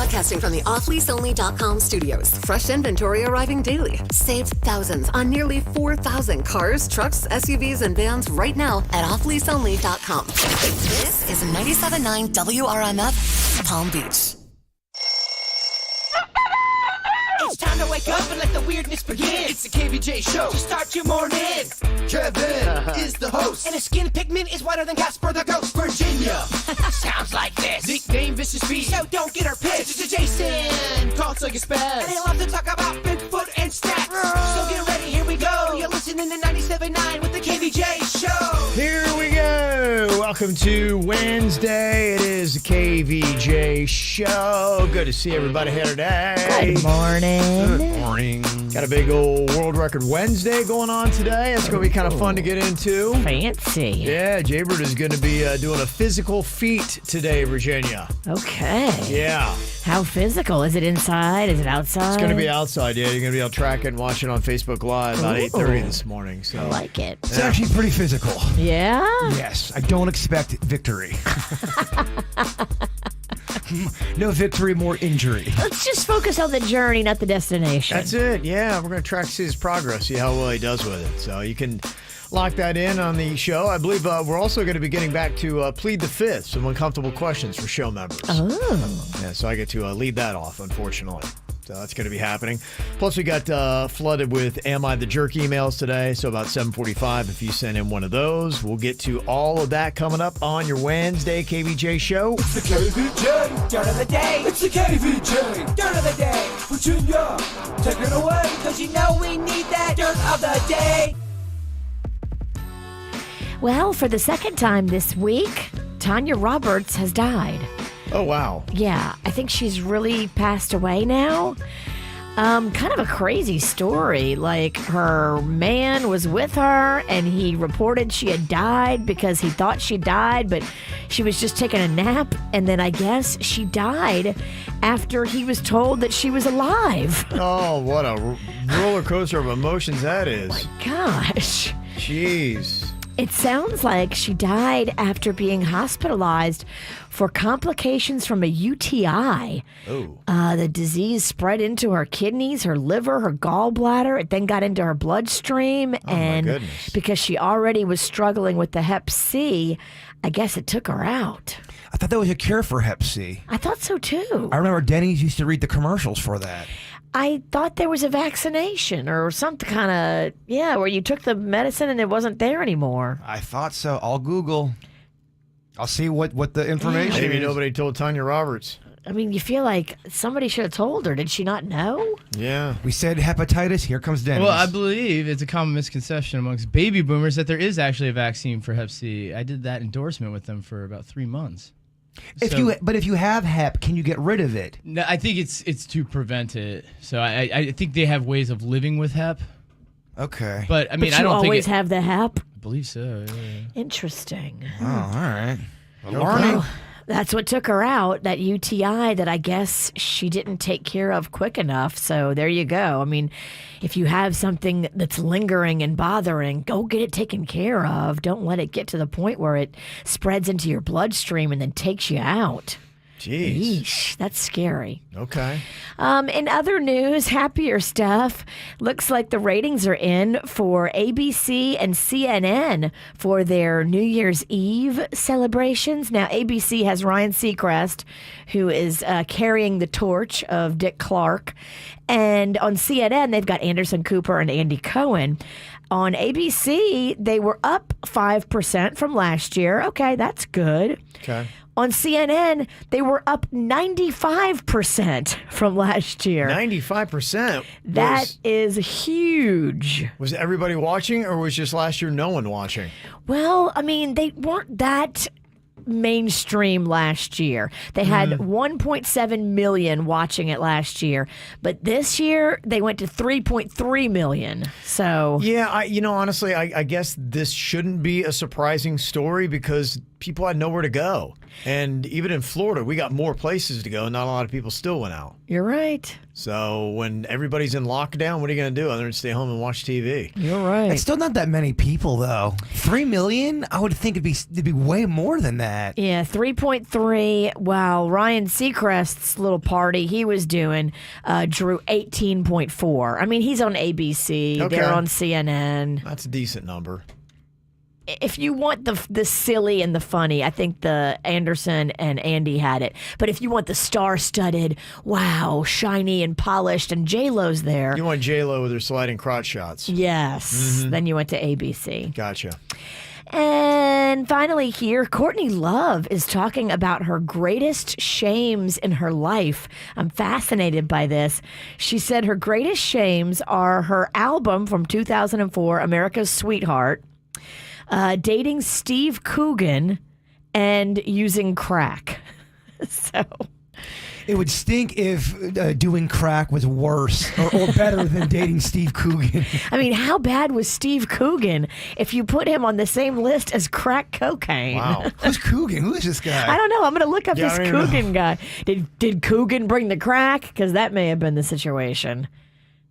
Broadcasting from the offleaseonly.com studios. Fresh inventory arriving daily. Save thousands on nearly 4,000 cars, trucks, SUVs, and vans right now at offleaseonly.com. This is 97.9 WRMF, Palm Beach. It's time to wake up and let the weirdness begin. It's the KVJ show to start your morning. Kevin is the host. And his skin pigment is whiter than Casper the Ghost. Virginia sounds like this. Nickname Vicious Beast. So don't get her pissed. It's Jason. Talks like a spaz. And they love to talk about Bigfoot and stats. So get ready, here we go. You're listening to 97.9 with the KVJ show. Here we go. Welcome to Wednesday. It is the KVJ show. Good to see everybody here today. Good morning. Good morning. Got a big old World Record Wednesday going on today. It's going to be kind of fun to get into. Fancy. Yeah, Jaybird is going to be doing a physical feat today, Virginia. Okay. Yeah. How physical? Is it inside? Is it outside? It's going to be outside, yeah. You're going to be able to track it and watch it on Facebook Live about 8:30 this morning. So I like it. It's actually pretty physical. Yeah? Yes. I don't expect victory. No victory, more injury. Let's just focus on the journey, not the destination. That's it, yeah. We're going to track his progress, see how well he does with it. So you can lock that in on the show. I believe we're also going to be getting back to Plead the Fifth, some uncomfortable questions for show members. Oh. Yeah, so I get to lead that off, unfortunately. So that's going to be happening. Plus, we got flooded with Am I the Jerk emails today. So about 7:45, if you send in one of those, we'll get to all of that coming up on your Wednesday KVJ show. It's the KVJ dirt of the day. It's the KVJ dirt of the day. Virginia, take it away. Because you know we need that dirt of the day. Well, for the second time this week, Tanya Roberts has died. Oh, wow. Yeah, I think she's really passed away now. Kind of a crazy story. Like, her man was with her, and he reported she had died because he thought she died, but she was just taking a nap, and then I guess she died after he was told that she was alive. Oh, what a roller coaster of emotions that is. My gosh. Jeez. It sounds like she died after being hospitalized for complications from a UTI. Oh. The disease spread into her kidneys, her liver, her gallbladder. It then got into her bloodstream. My goodness. Because she already was struggling with the Hep C, I guess it took her out. I thought that was a cure for Hep C. I thought so too. I remember Denny's used to read the commercials for that. I thought there was a vaccination or something kind of, where you took the medicine and it wasn't there anymore. I thought so. I'll Google. I'll see what the information Maybe is. nobody told Tanya Roberts. I mean, you feel like somebody should have told her. Did she not know? Yeah. We said hepatitis. Here comes Denny's. Well, I believe it's a common misconception amongst baby boomers that there is actually a vaccine for Hep C. I did that endorsement with them for about 3 months. If you have Hep, can you get rid of it? No, I think it's to prevent it. So I think they have ways of living with Hep. Okay. But I mean, But I don't think always have the Hep? I believe so. Yeah. Interesting. Oh, all right. Well, that's what took her out, that UTI that I guess she didn't take care of quick enough. So there you go. I mean, if you have something that's lingering and bothering, go get it taken care of. Don't let it get to the point where it spreads into your bloodstream and then takes you out. Jeez. Yeesh, that's scary. Okay. In other news, happier stuff. Looks like the ratings are in for ABC and CNN for their New Year's Eve celebrations. Now, ABC has Ryan Seacrest, who is carrying the torch of Dick Clark. And on CNN, they've got Anderson Cooper and Andy Cohen. On ABC, they were up 5% from last year. Okay, that's good. Okay. On CNN, they were up 95% from last year. 95%? That is huge. Was everybody watching, or was just last year no one watching? Well, I mean, they weren't that mainstream last year. They had 1.7 million watching it last year, but this year they went to 3.3 million. So yeah, honestly, I guess this shouldn't be a surprising story because people had nowhere to go. And even in Florida, we got more places to go, and not a lot of people still went out. You're right. So when everybody's in lockdown, what are you going to do other than stay home and watch TV? You're right. It's still not that many people, though. 3 million? I would think it'd be way more than that. that. Yeah, 3.3. While Ryan Seacrest's little party he was doing drew 18.4. I mean, he's on ABC. Okay. They're on CNN. That's a decent number. If you want the silly and the funny, I think the Anderson and Andy had it. But if you want the star-studded, wow, shiny and polished, and J-Lo's there. You want J-Lo with her sliding crotch shots. Yes. Then you went to ABC. Gotcha. And finally here, Courtney Love is talking about her greatest shames in her life. I'm fascinated by this. She said her greatest shames are her album from 2004, America's Sweetheart, dating Steve Coogan, and using crack. So It would stink if doing crack was worse or better than dating Steve Coogan. I mean, how bad was Steve Coogan if you put him on the same list as crack cocaine? Wow. Who's Coogan? Who is this guy? I don't know. I'm going to look up Yeah, this I don't even Coogan guy. Did Coogan bring the crack? Because that may have been the situation.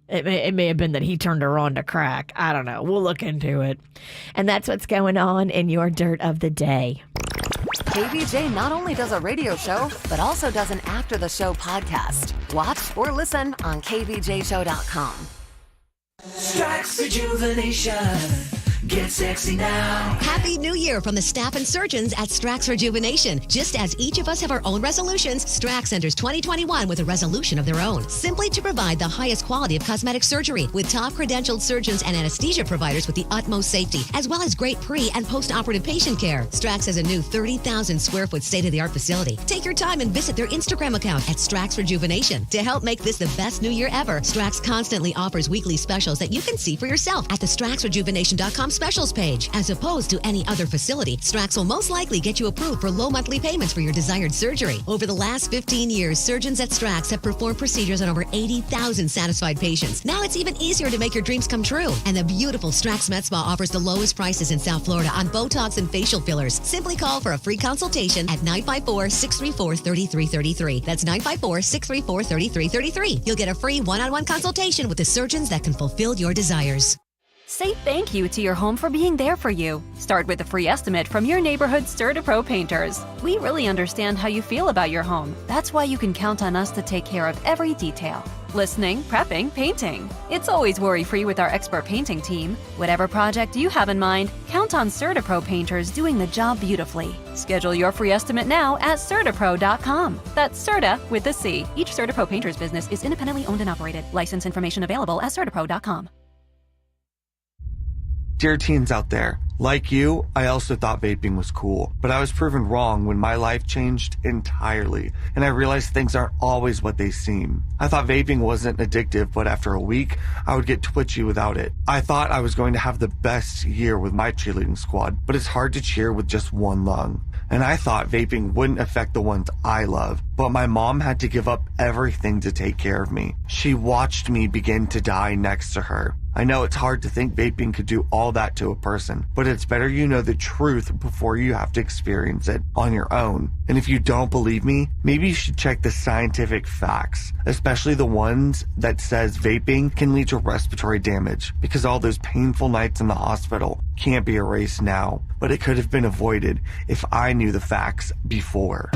It may have been that he turned her on to crack. I don't know. We'll look into it. And that's what's going on in your Dirt of the Day. KVJ not only does a radio show, but also does an after the show podcast. Watch or listen on kvjshow.com. Strax Rejuvenation. Get sexy now. Happy New Year from the staff and surgeons at Strax Rejuvenation. Just as each of us have our own resolutions, Strax enters 2021 with a resolution of their own. Simply to provide the highest quality of cosmetic surgery with top credentialed surgeons and anesthesia providers with the utmost safety, as well as great pre- and post-operative patient care. Strax has a new 30,000 square foot state-of-the-art facility. Take your time and visit their Instagram account at Strax Rejuvenation. To help make this the best New Year ever, Strax constantly offers weekly specials that you can see for yourself at the StraxRejuvenation.com specials page. As opposed to any other facility, Strax will most likely get you approved for low monthly payments for your desired surgery. Over the last 15 years, surgeons at Strax have performed procedures on over 80,000 satisfied patients. Now it's even easier to make your dreams come true. And the beautiful Strax Med Spa offers the lowest prices in South Florida on Botox and facial fillers. Simply call for a free consultation at 954-634-3333. That's 954-634-3333. You'll get a free one-on-one consultation with the surgeons that can fulfill your desires. Say thank you to your home for being there for you. Start with a free estimate from your neighborhood CertaPro painters. We really understand how you feel about your home. That's why you can count on us to take care of every detail. Listening, prepping, painting. It's always worry-free with our expert painting team. Whatever project you have in mind, count on CertaPro painters doing the job beautifully. Schedule your free estimate now at CertaPro.com. That's Certa with a C. Each CertaPro painter's business is independently owned and operated. License information available at CertaPro.com. Dear teens out there, like you, I also thought vaping was cool, but I was proven wrong when my life changed entirely, and I realized things aren't always what they seem. I thought vaping wasn't addictive, but after a week, I would get twitchy without it. I thought I was going to have the best year with my cheerleading squad, but it's hard to cheer with just one lung. And I thought vaping wouldn't affect the ones I love, but my mom had to give up everything to take care of me. She watched me begin to die next to her. I know it's hard to think vaping could do all that to a person, but it's better you know the truth before you have to experience it on your own. And if you don't believe me, maybe you should check the scientific facts, especially the ones that says vaping can lead to respiratory damage, because all those painful nights in the hospital can't be erased now, but it could have been avoided if I knew the facts before.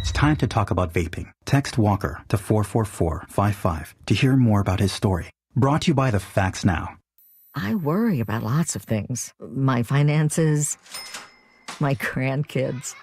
It's time to talk about vaping. Text Walker to 44455 to hear more about his story. Brought to you by The Facts Now. I worry about lots of things. My finances, my grandkids.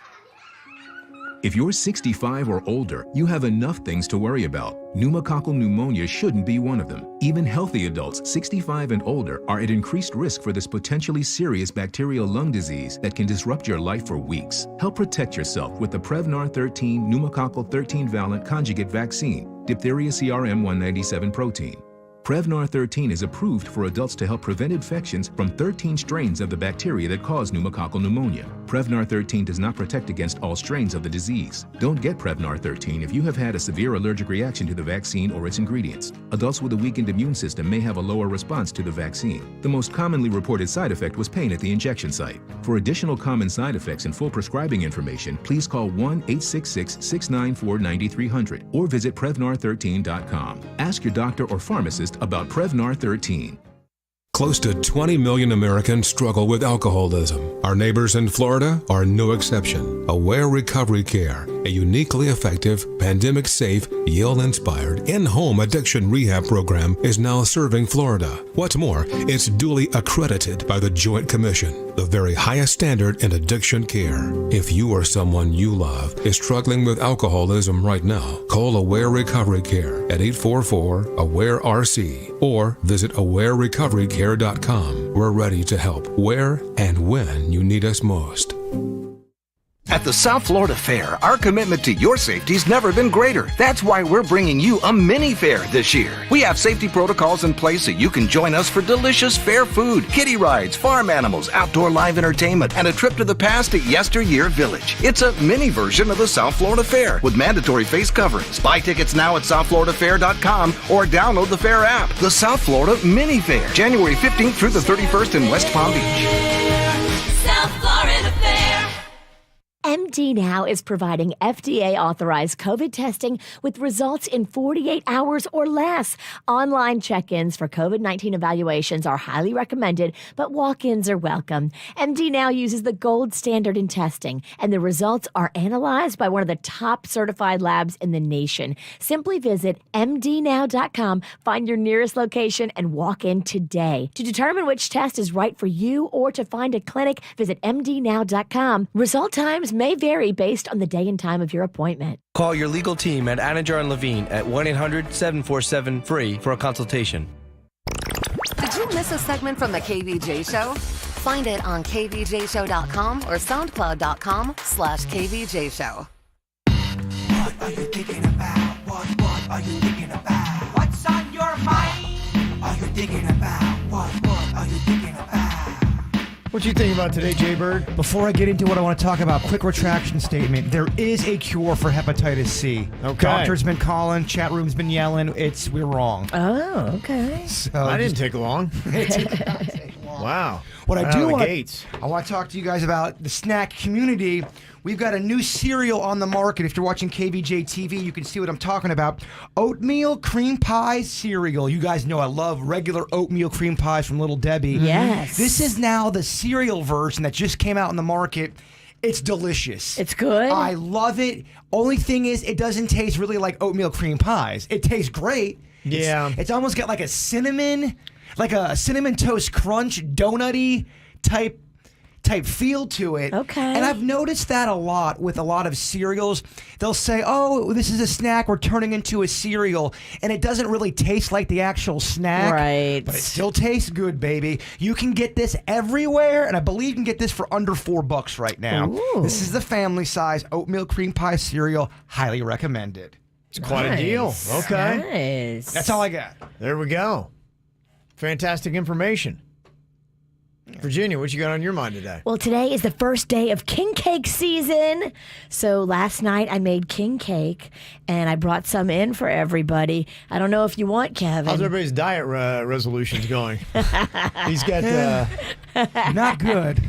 If you're 65 or older, you have enough things to worry about. Pneumococcal pneumonia shouldn't be one of them. Even healthy adults 65 and older are at increased risk for this potentially serious bacterial lung disease that can disrupt your life for weeks. Help protect yourself with the Prevnar 13 pneumococcal 13-valent conjugate vaccine, diphtheria CRM 197 protein. Prevnar 13 is approved for adults to help prevent infections from 13 strains of the bacteria that cause pneumococcal pneumonia. Prevnar 13 does not protect against all strains of the disease. Don't get Prevnar 13 if you have had a severe allergic reaction to the vaccine or its ingredients. Adults with a weakened immune system may have a lower response to the vaccine. The most commonly reported side effect was pain at the injection site. For additional common side effects and full prescribing information, please call 1-866-694-9300 or visit Prevnar13.com. Ask your doctor or pharmacist about Prevnar 13. Close to 20 million Americans struggle with alcoholism. Our neighbors in Florida are no exception. Aware Recovery Care, a uniquely effective, pandemic-safe, Yale-inspired, in-home addiction rehab program, is now serving Florida. What's more, it's duly accredited by the Joint Commission, the very highest standard in addiction care. If you or someone you love is struggling with alcoholism right now, call Aware Recovery Care at 844-AWARE-RC or visit awarerecoverycare.com. We're ready to help where and when you need us most. At the South Florida Fair, our commitment to your safety's never been greater. That's why we're bringing you a mini fair this year. We have safety protocols in place so you can join us for delicious fair food, kiddie rides, farm animals, outdoor live entertainment, and a trip to the past at Yesteryear Village. It's a mini version of the South Florida Fair with mandatory face coverings. Buy tickets now at southfloridafair.com or download the Fair app. The South Florida Mini Fair, January 15th through the 31st in West Palm Beach. South Florida Fair. MD Now is providing FDA-authorized COVID testing with results in 48 hours or less. Online check-ins for COVID-19 evaluations are highly recommended, but walk-ins are welcome. MD Now uses the gold standard in testing, and the results are analyzed by one of the top certified labs in the nation. Simply visit mdnow.com, find your nearest location, and walk in today. To determine which test is right for you or to find a clinic, visit mdnow.com. Result times may vary based on the day and time of your appointment. Call your legal team at Anidjar and Levine at 1-800-747-FREE for a consultation. Did you miss a segment from the KVJ Show? Find it on kvjshow.com or soundcloud.com/KVJ Show. What are you thinking about? What are you thinking about? What's on your mind? Are you thinking about? What are you thinking about? What you think about today, Jay Bird? Before I get into what I want to talk about, quick retraction statement. There is a cure for hepatitis C. Okay. Doctor's been calling, chat room's been yelling. We're wrong. Oh, okay. So I didn't take long. It did not take long. Wow. What Right I out do of the want gates. I want to talk to you guys about the snack community. We've got a new cereal on the market. If you're watching KVJ TV, you can see what I'm talking about. Oatmeal cream pie cereal. You guys know I love regular oatmeal cream pies from Little Debbie. Yes. This is now the cereal version that just came out in the market. It's delicious. It's good. I love it. Only thing is, it doesn't taste really like oatmeal cream pies. It tastes great. Yeah. It's almost got like a cinnamon toast crunch, donutty type feel to it. Okay. And I've noticed that a lot with a lot of cereals. They'll say, oh, this is a snack we're turning into a cereal. And it doesn't really taste like the actual snack. Right. But it still tastes good, baby. You can get this everywhere. And I believe you can get this for under $4 right now. Ooh. This is the family size oatmeal cream pie cereal. Highly recommended. It's quite a deal. Okay. Nice. That's all I got. There we go. Fantastic information. Virginia, what you got on your mind today? Well, today is the first day of king cake season. So last night I made king cake and I brought some in for everybody. I don't know if you want, Kevin. How's everybody's diet resolutions going? He's got not good.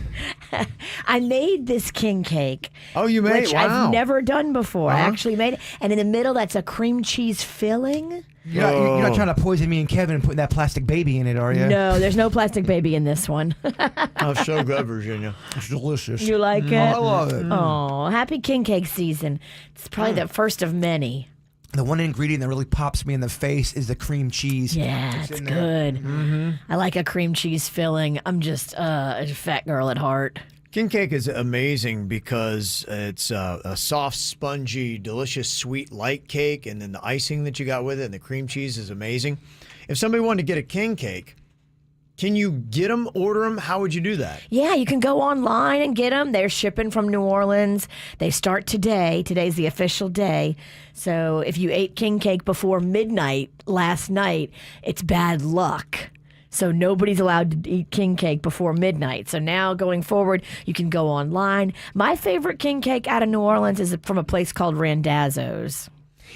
I made this king cake. Oh, you made? Which Wow. I've never done before. I Uh-huh. actually made it. And in the middle, that's a cream cheese filling. You're not trying to poison me and Kevin and putting that plastic baby in it, are you? No, there's no plastic baby in this one. Oh, so good, Virginia. It's delicious. You like it? I love it. Oh, happy king cake season. It's probably the first of many. The one ingredient that really pops me in the face is the cream cheese. Yeah, it's in there. good. Mm-hmm. I like a cream cheese filling. I'm just a fat girl at heart. King cake is amazing because it's a soft, spongy, delicious, sweet, light cake, and then the icing that you got with it and the cream cheese is amazing. If somebody wanted to get a king cake, can you get them, order them? How would you do that? Yeah, you can go online and get them. They're shipping from New Orleans. They start today. Today's the official day. So if you ate king cake before midnight last night, it's bad luck. So nobody's allowed to eat king cake before midnight. So now going forward, you can go online. My favorite king cake out of New Orleans is from a place called Randazzo's.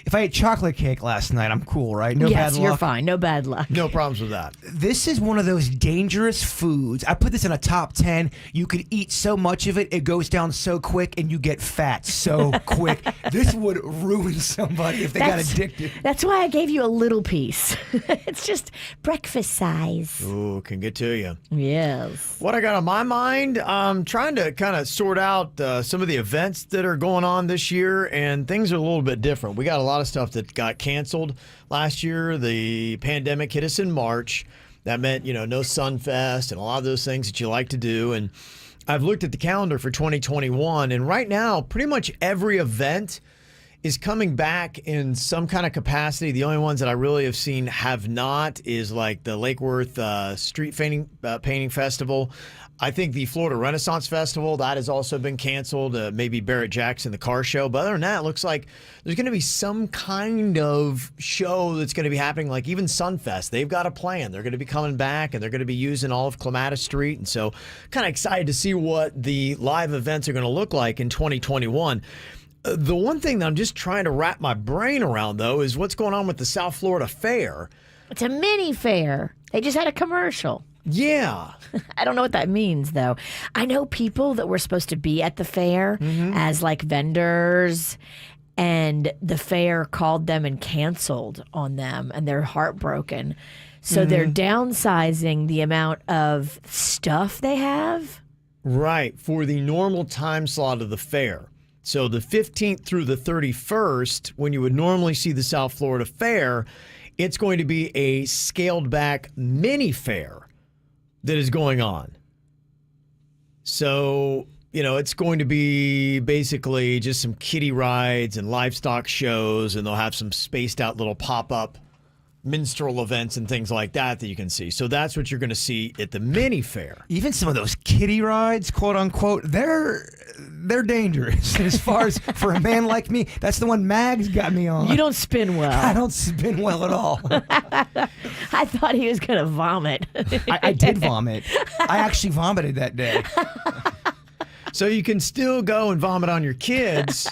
If I ate chocolate cake last night, I'm cool, right? No yes, bad luck. you're fine. No bad luck. No problems with that. This is one of those dangerous foods. I put this in a top 10. You could eat so much of it, it goes down so quick, and you get fat so quick. This would ruin somebody if they got addicted. That's why I gave you a little piece. It's just breakfast size. Ooh, can get to you. Yes. What I got on my mind, I'm trying to kind of sort out some of the events that are going on this year, and things are a little bit different. We got a lot of stuff that got canceled last year. The pandemic hit us in March. That meant, no Sunfest and a lot of those things that you like to do. And I've looked at the calendar for 2021, and right now, pretty much every event is coming back in some kind of capacity. The only ones that I really have seen have not is like the Lake Worth Street Painting Festival. I think the Florida Renaissance Festival, that has also been canceled. Maybe Barrett Jackson, the car show. But other than that, it looks like there's going to be some kind of show that's going to be happening, like even Sunfest. They've got a plan. They're going to be coming back, and they're going to be using all of Clematis Street. And so kind of excited to see what the live events are going to look like in 2021. The one thing that I'm just trying to wrap my brain around, though, is what's going on with the South Florida Fair. It's a mini fair. They just had a commercial. Yeah. I don't know what that means, though. I know people that were supposed to be at the fair as like vendors, and the fair called them and canceled on them, and they're heartbroken. So they're downsizing the amount of stuff they have. Right, for the normal time slot of the fair. So the 15th through the 31st, when you would normally see the South Florida Fair, it's going to be a scaled back mini fair that is going on. So, it's going to be basically just some kiddie rides and livestock shows, and they'll have some spaced out little pop-up minstrel events and things like that you can see. So that's what you're going to see at the mini fair. Even some of those kiddie rides, quote unquote, they're dangerous. As far as for a man like me, that's the one Mags got me on. You don't spin well. I don't spin well at all. I thought he was going to vomit. I did vomit. I actually vomited that day. So you can still go and vomit on your kids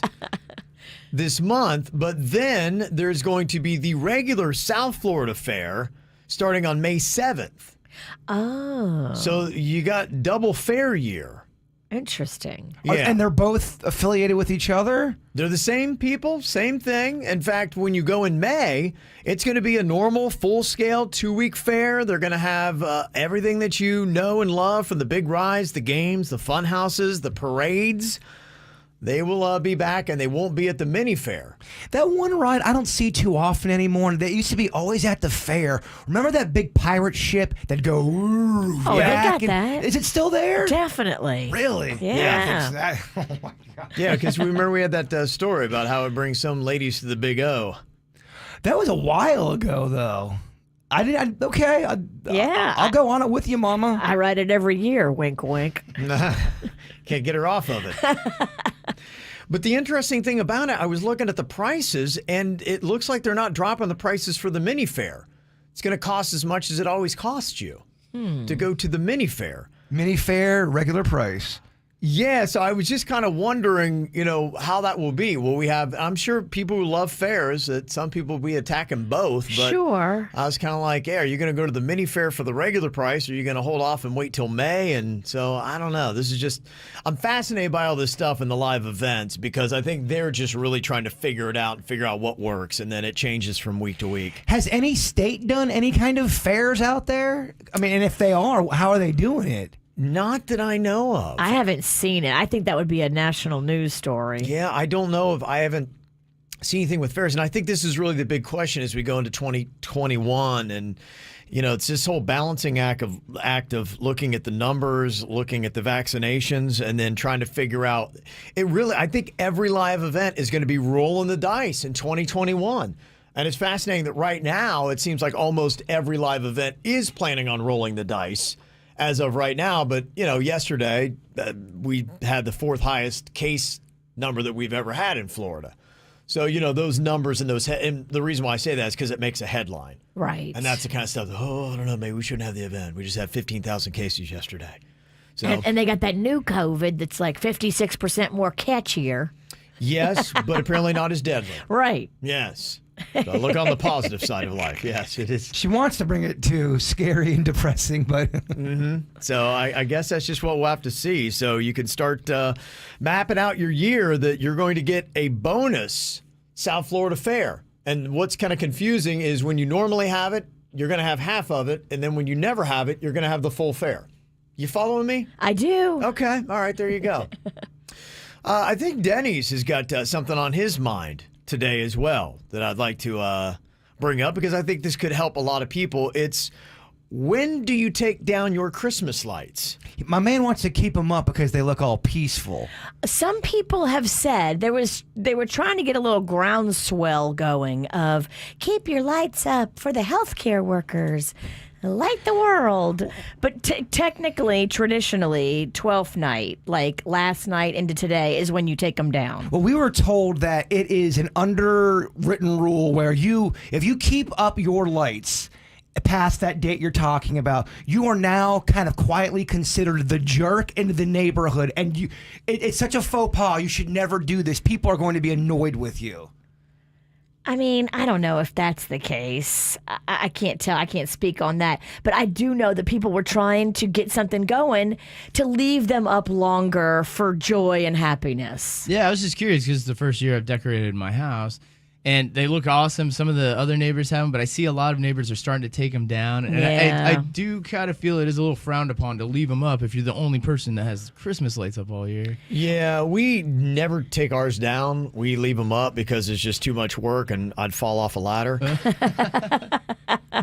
this month, but then there's going to be the regular South Florida Fair starting on May 7th. Oh. So you got double fair year. Interesting. Yeah. And they're both affiliated with each other? They're the same people, same thing. In fact, when you go in May, it's going to be a normal, full-scale 2-week fair. They're going to have everything that you know and love, from the big rides, the games, the fun houses, the parades. They will be back, and they won't be at the mini fair. That one ride I don't see too often anymore. That used to be always at the fair. Remember that big pirate ship that'd go? Oh, they got that. Is it still there? Definitely. Really? Yeah. Oh my God. Yeah, because remember we had that story about how it brings some ladies to the Big O. That was a while ago, though. I'll go on it with you, Mama. I ride it every year. Wink, wink. Can't get her off of it. But the interesting thing about it, I was looking at the prices, and it looks like they're not dropping the prices for the mini fair. It's going to cost as much as it always costs you to go to the mini fair. Mini fair, regular price. Yeah, so I was just kind of wondering, how that will be. Will we have, I'm sure people who love fairs, that some people will be attacking both. But sure. I was kind of like, are you going to go to the mini fair for the regular price, or are you going to hold off and wait till May? And so I don't know. This is just, I'm fascinated by all this stuff in the live events, because I think they're just really trying to figure it out and figure out what works. And then it changes from week to week. Has any state done any kind of fairs out there? I mean, and if they are, how are they doing it? Not that I know of. I haven't seen it. I think that would be a national news story. Yeah, I don't know if I haven't seen anything with fairs. And I think this is really the big question as we go into 2021. And, it's this whole balancing act of looking at the numbers, looking at the vaccinations, and then trying to figure out I think every live event is going to be rolling the dice in 2021. And it's fascinating that right now it seems like almost every live event is planning on rolling the dice as of right now. But, yesterday we had the 4th highest case number that we've ever had in Florida. So, those numbers and and the reason why I say that is because it makes a headline. Right. And that's the kind of stuff, I don't know, maybe we shouldn't have the event. We just had 15,000 cases yesterday. So, and they got that new COVID that's like 56% more catchier. Yes, but apparently not as deadly. Right. Yes. So look on the positive side of life. Yes, it is. She wants to bring it to scary and depressing, but So I guess that's just what we'll have to see. So you can start mapping out your year that you're going to get a bonus South Florida Fair. And what's kind of confusing is when you normally have it, you're going to have half of it. And then when you never have it, you're going to have the full fair. You following me? I do. Okay. All right. There you go. I think Denny's has got something on his mind today as well that I'd like to bring up because I think this could help a lot of people. It's when do you take down your Christmas lights? my man wants to keep them up because they look all peaceful. Some people have said they were trying to get a little groundswell going of keep your lights up for the healthcare workers. Light the world. But technically, traditionally, 12th night, like last night into today, is when you take them down. Well, we were told that it is an underwritten rule where if you keep up your lights past that date you're talking about, you are now kind of quietly considered the jerk in the neighborhood. And it's such a faux pas. You should never do this. People are going to be annoyed with you. I mean, I don't know if that's the case. I can't tell. I can't speak on that. But I do know that people were trying to get something going to leave them up longer for joy and happiness. Yeah, I was just curious because it's the first year I've decorated my house. And they look awesome. Some of the other neighbors have them, but I see a lot of neighbors are starting to take them down. And I do kind of feel it is a little frowned upon to leave them up if you're the only person that has Christmas lights up all year. Yeah, we never take ours down. We leave them up because it's just too much work and I'd fall off a ladder.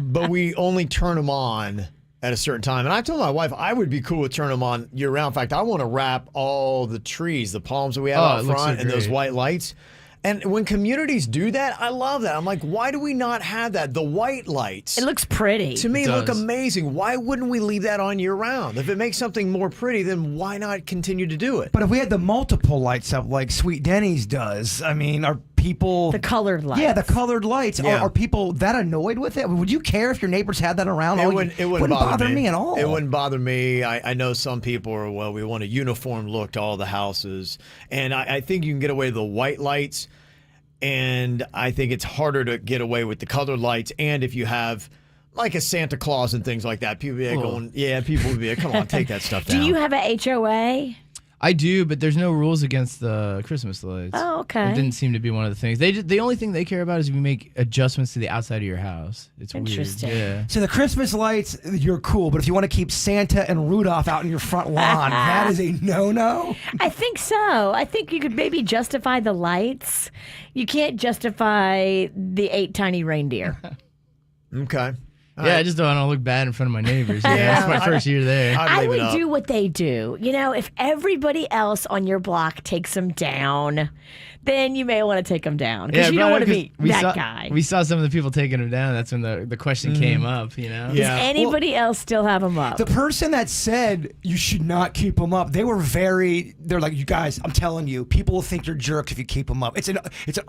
But we only turn them on at a certain time. And I told my wife I would be cool with turning them on year round. In fact, I want to wrap all the trees, the palms that we have out front, and those white lights. And when communities do that, I love that. I'm like, why do we not have that? The white lights. It looks pretty. To me, look amazing. Why wouldn't we leave that on year round? If it makes something more pretty, then why not continue to do it? But if we had the multiple lights up like Sweet Denny's does, I mean, are people... The colored lights. Yeah, the colored lights. Yeah. Are people that annoyed with it? Would you care if your neighbors had that around? It wouldn't bother me at all. It wouldn't bother me. I know some people are, well, we want a uniform look to all the houses. And I think you can get away with the white lights. And I think it's harder to get away with the colored lights. And if you have like a Santa Claus and things like that, people would be going, people would be like, come on, take that stuff down. Do you have a HOA? I do, but there's no rules against the Christmas lights. Oh, okay. It didn't seem to be one of the things. The only thing they care about is if you make adjustments to the outside of your house. It's interesting. Weird. Yeah. So the Christmas lights, you're cool, but if you want to keep Santa and Rudolph out in your front lawn, that is a no-no? I think so. I think you could maybe justify the lights. You can't justify the 8 tiny reindeer. Okay. I just don't want to look bad in front of my neighbors. It's my first year there. I would do what they do. You know, if everybody else on your block takes them down, then you may want to take them down. Because you don't want to be that guy. We saw some of the people taking them down. That's when the question came up, you know? Does anybody else still have them up? The person that said you should not keep them up, they're like, you guys, I'm telling you, people will think you're jerks if you keep them up. It's an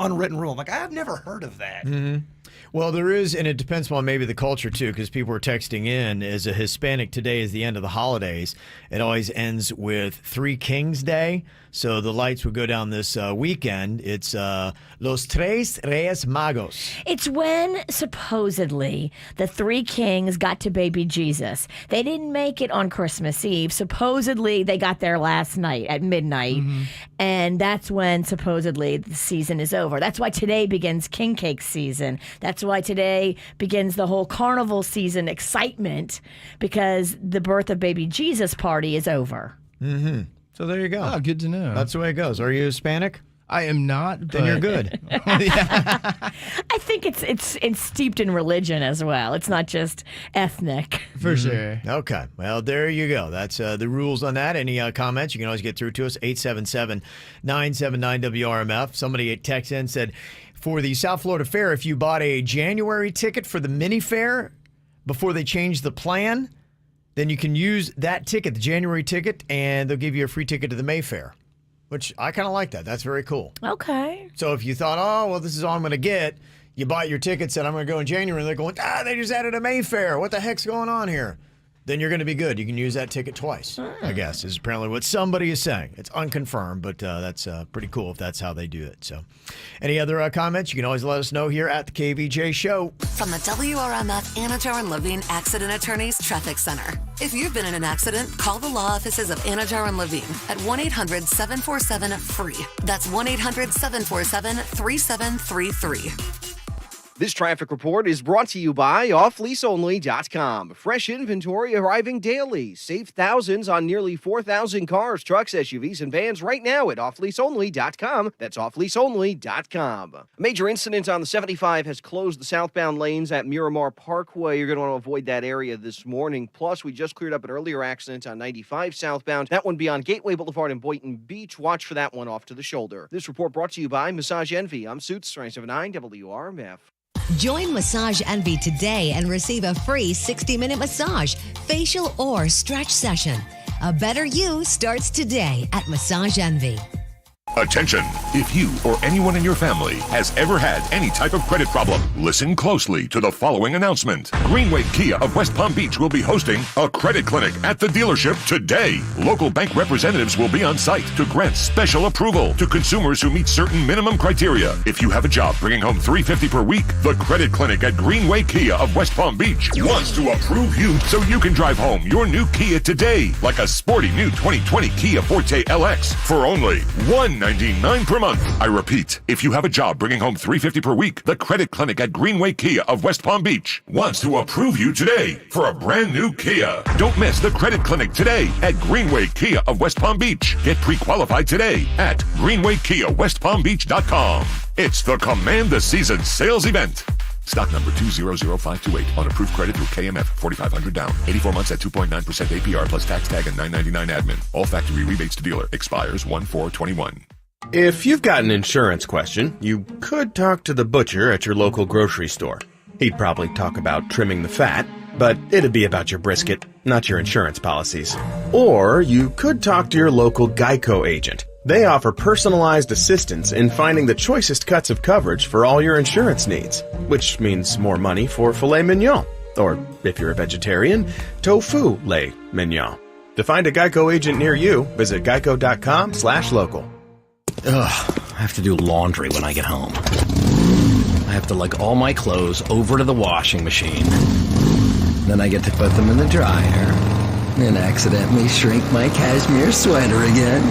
unwritten rule. I'm like, I've never heard of that. Mm-hmm. Well, there is, and it depends on maybe the culture too, because people are texting in. As a Hispanic, today is the end of the holidays. It always ends with Three Kings Day. So the lights would go down this weekend. It's Los Tres Reyes Magos. It's when supposedly the 3 kings got to baby Jesus. They didn't make it on Christmas Eve. Supposedly they got there last night at midnight. Mm-hmm. And that's when supposedly the season is over. That's why today begins king cake season. That's why today begins the whole carnival season excitement, because the birth of baby Jesus party is over. Mm-hmm. So there you go. Oh, good to know. That's the way it goes. Are you Hispanic? I am not. Then you're good. I think it's steeped in religion as well. It's not just ethnic. For sure. Okay. Well, there you go. That's the rules on that. Any comments, you can always get through to us, 877-979-WRMF. Somebody texted in and said, for the South Florida Fair, if you bought a January ticket for the mini fair before they changed the plan, then you can use that ticket, the January ticket, and they'll give you a free ticket to the Mayfair, which I kind of like that. That's very cool. Okay. So if you thought, oh, well, this is all I'm going to get, you bought your ticket, said I'm going to go in January, and they're going, they just added a Mayfair. What the heck's going on here? then you're going to be good. You can use that ticket twice, I guess, is apparently what somebody is saying. It's unconfirmed, but that's pretty cool if that's how they do it. So any other comments, you can always let us know here at the KVJ Show. From the WRMF Anajar and Levine Accident Attorneys Traffic Center. If you've been in an accident, call the law offices of Anajar and Levine at 1-800-747-FREE. That's 1-800-747-3733. This traffic report is brought to you by offleaseonly.com. Fresh inventory arriving daily. Save thousands on nearly 4,000 cars, trucks, SUVs, and vans right now at offleaseonly.com. That's offleaseonly.com. A major incident on the 75 has closed the southbound lanes at Miramar Parkway. You're going to want to avoid that area this morning. Plus, we just cleared up an earlier accident on 95 southbound. That one beyond Gateway Boulevard and Boynton Beach. Watch for that one off to the shoulder. This report brought to you by Massage Envy. I'm Suits 979 WRMF. Join Massage Envy today and receive a free 60-minute massage, facial, or stretch session. A better you starts today at Massage Envy. Attention! If you or anyone in your family has ever had any type of credit problem, listen closely to the following announcement. Greenway Kia of West Palm Beach will be hosting a credit clinic at the dealership today. Local bank representatives will be on site to grant special approval to consumers who meet certain minimum criteria. If you have a job bringing home $350 per week, the credit clinic at Greenway Kia of West Palm Beach wants to approve you so you can drive home your new Kia today, like a sporty new 2020 Kia Forte LX for only $199 per month. I repeat, if you have a job bringing home $350 per week, the credit clinic at Greenway Kia of West Palm Beach wants to approve you today for a brand new Kia. Don't miss the credit clinic today at Greenway Kia of West Palm Beach. Get pre-qualified today at greenwaykiawestpalmbeach.com. It's the Command the Season sales event. Stock number 200528 on approved credit through KMF, 4,500 down, 84 months at 2.9% APR plus tax tag and $9.99 admin. All factory rebates to dealer. Expires 1/4/21. If you've got an insurance question, you could talk to the butcher at your local grocery store. He'd probably talk about trimming the fat, but it'd be about your brisket, not your insurance policies. Or you could talk to your local Geico agent. They offer personalized assistance in finding the choicest cuts of coverage for all your insurance needs, which means more money for filet mignon. Or, if you're a vegetarian, tofu lait mignon. To find a Geico agent near you, visit geico.com/local. Ugh, I have to do laundry when I get home. I have to lug all my clothes over to the washing machine. Then I get to put them in the dryer. And accidentally shrink my cashmere sweater again.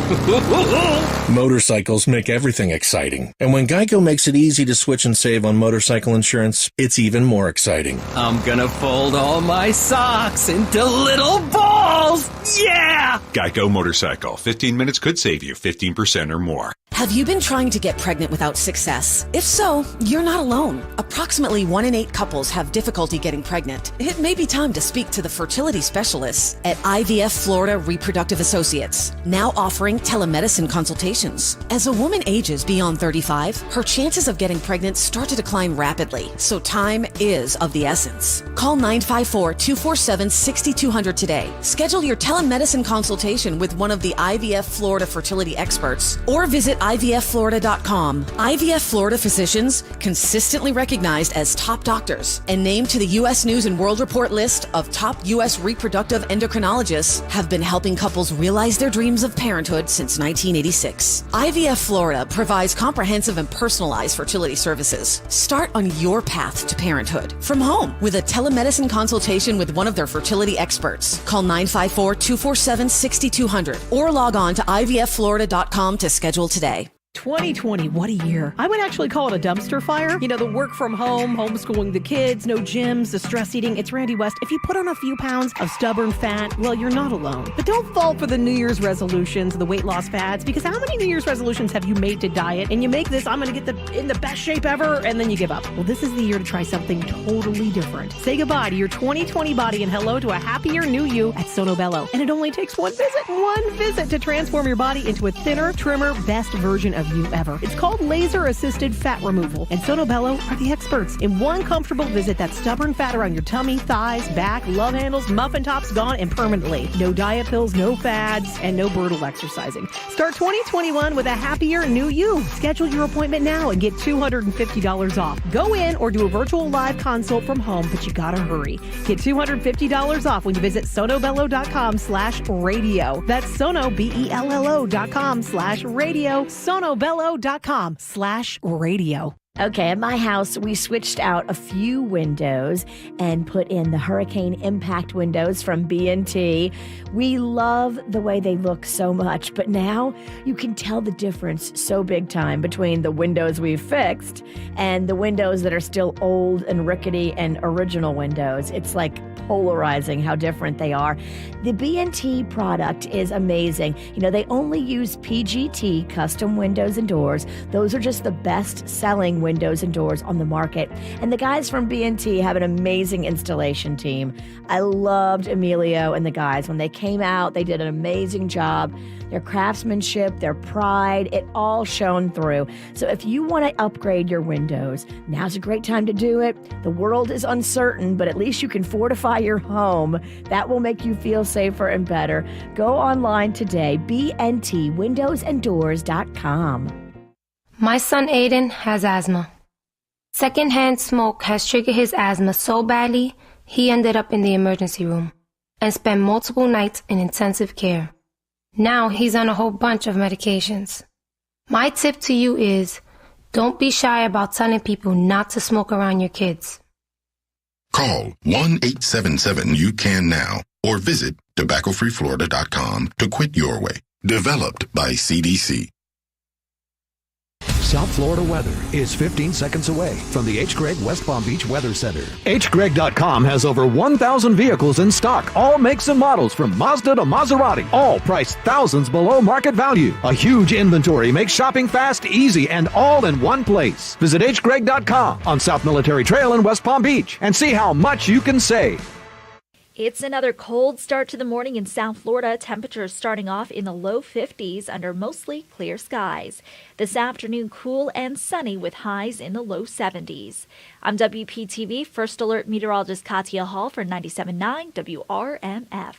Motorcycles make everything exciting. And when Geico makes it easy to switch and save on motorcycle insurance, it's even more exciting. I'm gonna fold all my socks into little balls! Yeah! Geico Motorcycle. 15 minutes could save you 15% or more. Have you been trying to get pregnant without success? If so, you're not alone. Approximately 1 in 8 couples have difficulty getting pregnant. It may be time to speak to the fertility specialists at IVF Florida Reproductive Associates, now offering telemedicine consultations. As a woman ages beyond 35, her chances of getting pregnant start to decline rapidly, so time is of the essence. Call 954-247-6200 today. Schedule your telemedicine consultation with one of the IVF Florida fertility experts, or visit IVFFlorida.com. IVF Florida physicians, consistently recognized as top doctors and named to the U.S. News and World Report list of top U.S. reproductive endocrinologists, have been helping couples realize their dreams of parenthood since 1986. IVF Florida provides comprehensive and personalized fertility services. Start on your path to parenthood from home with a telemedicine consultation with one of their fertility experts. Call 954-247-6200 or log on to IVFFlorida.com to schedule today. 2020, what a year. I would actually call it a dumpster fire. You know, the work from home, homeschooling the kids, no gyms, the stress eating. It's Randy West. If you put on a few pounds of stubborn fat, well, you're not alone. But don't fall for the New Year's resolutions, the weight loss fads, because how many New Year's resolutions have you made to diet? And you make this, I'm going to get in the best shape ever, and then you give up. Well, this is the year to try something totally different. Say goodbye to your 2020 body and hello to a happier new you at Sono Bello. And it only takes one visit to transform your body into a thinner, trimmer, best version of of you ever. It's called laser-assisted fat removal, and Sono Bello are the experts. In one comfortable visit, that stubborn fat around your tummy, thighs, back, love handles, muffin tops gone and permanently. No diet pills, no fads, and no brutal exercising. Start 2021 with a happier new you. Schedule your appointment now and get $250 off. Go in or do a virtual live consult from home, but you gotta hurry. Get $250 off when you visit sonobello.com/radio. That's sonobello.com/radio. sonobello.com/radio. Okay, at my house, we switched out a few windows and put in the Hurricane Impact windows from B&T. We love the way they look so much, but now you can tell the difference so big time between the windows we've fixed and the windows that are still old and rickety and original windows. It's like polarizing how different they are. The B&T product is amazing. You know, they only use PGT custom windows and doors. Those are just the best-selling windows and doors on the market. And the guys from B&T have an amazing installation team. I loved Emilio and the guys. When they came out, they did an amazing job. Their craftsmanship, their pride, it all shone through. So if you want to upgrade your windows, now's a great time to do it. The world is uncertain, but at least you can fortify your home. That will make you feel safer and better. Go online today, bntwindowsanddoors.com. My son Aiden has asthma. Secondhand smoke has triggered his asthma so badly, he ended up in the emergency room and spent multiple nights in intensive care. Now he's on a whole bunch of medications. My tip to you is, don't be shy about telling people not to smoke around your kids. Call 1-877-YOU-CAN-NOW or visit tobaccofreeflorida.com to quit your way. Developed by CDC. South Florida weather is 15 seconds away from the H. Gregg West Palm Beach Weather Center. HGreg.com has over 1,000 vehicles in stock, all makes and models from Mazda to Maserati, all priced thousands below market value. A huge inventory makes shopping fast, easy, and all in one place. Visit HGreg.com on South Military Trail in West Palm Beach and see how much you can save. It's another cold start to the morning in South Florida. Temperatures starting off in the low 50s under mostly clear skies. This afternoon, cool and sunny with highs in the low 70s. I'm WPTV First Alert Meteorologist Katia Hall for 97.9 WRMF.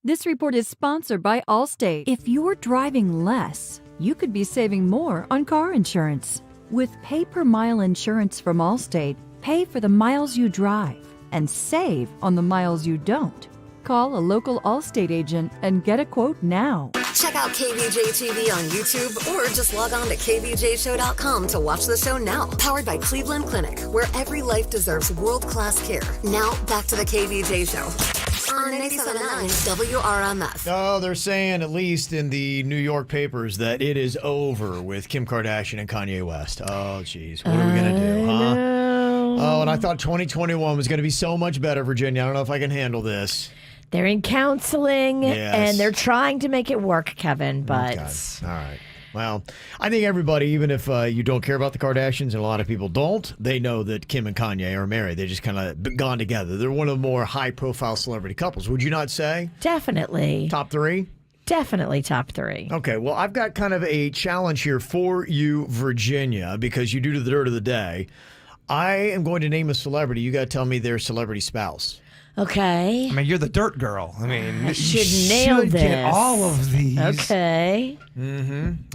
This report is sponsored by Allstate. If you're driving less, you could be saving more on car insurance. With pay-per-mile insurance from Allstate, pay for the miles you drive and save on the miles you don't. Call a local Allstate agent and get a quote now. Check out KVJ TV on YouTube or just log on to kvjshow.com to watch the show now. Powered by Cleveland Clinic, where every life deserves world-class care. Now, back to the KVJ Show on 97.9 WRMF. Oh, they're saying, at least in the New York papers, that it is over with Kim Kardashian and Kanye West. Oh, geez. What are we going to do, huh? Oh, and I thought 2021 was going to be so much better, Virginia. I don't know if I can handle this. They're in counseling, Yes. and they're trying to make it work, Kevin, but... Okay. All right. Well, I think everybody, even if you don't care about the Kardashians, and a lot of people don't, they know that Kim and Kanye are married. They just kind of gone together. They're one of the more high-profile celebrity couples. Would you not say? Definitely. Top three? Definitely top three. Okay, well, I've got kind of a challenge here for you, Virginia, because you do the dirt of the day. I am going to name a celebrity. You got to tell me their celebrity spouse. Okay. I mean, you're the dirt girl. I mean, I you should nail should this. get all of these. Okay.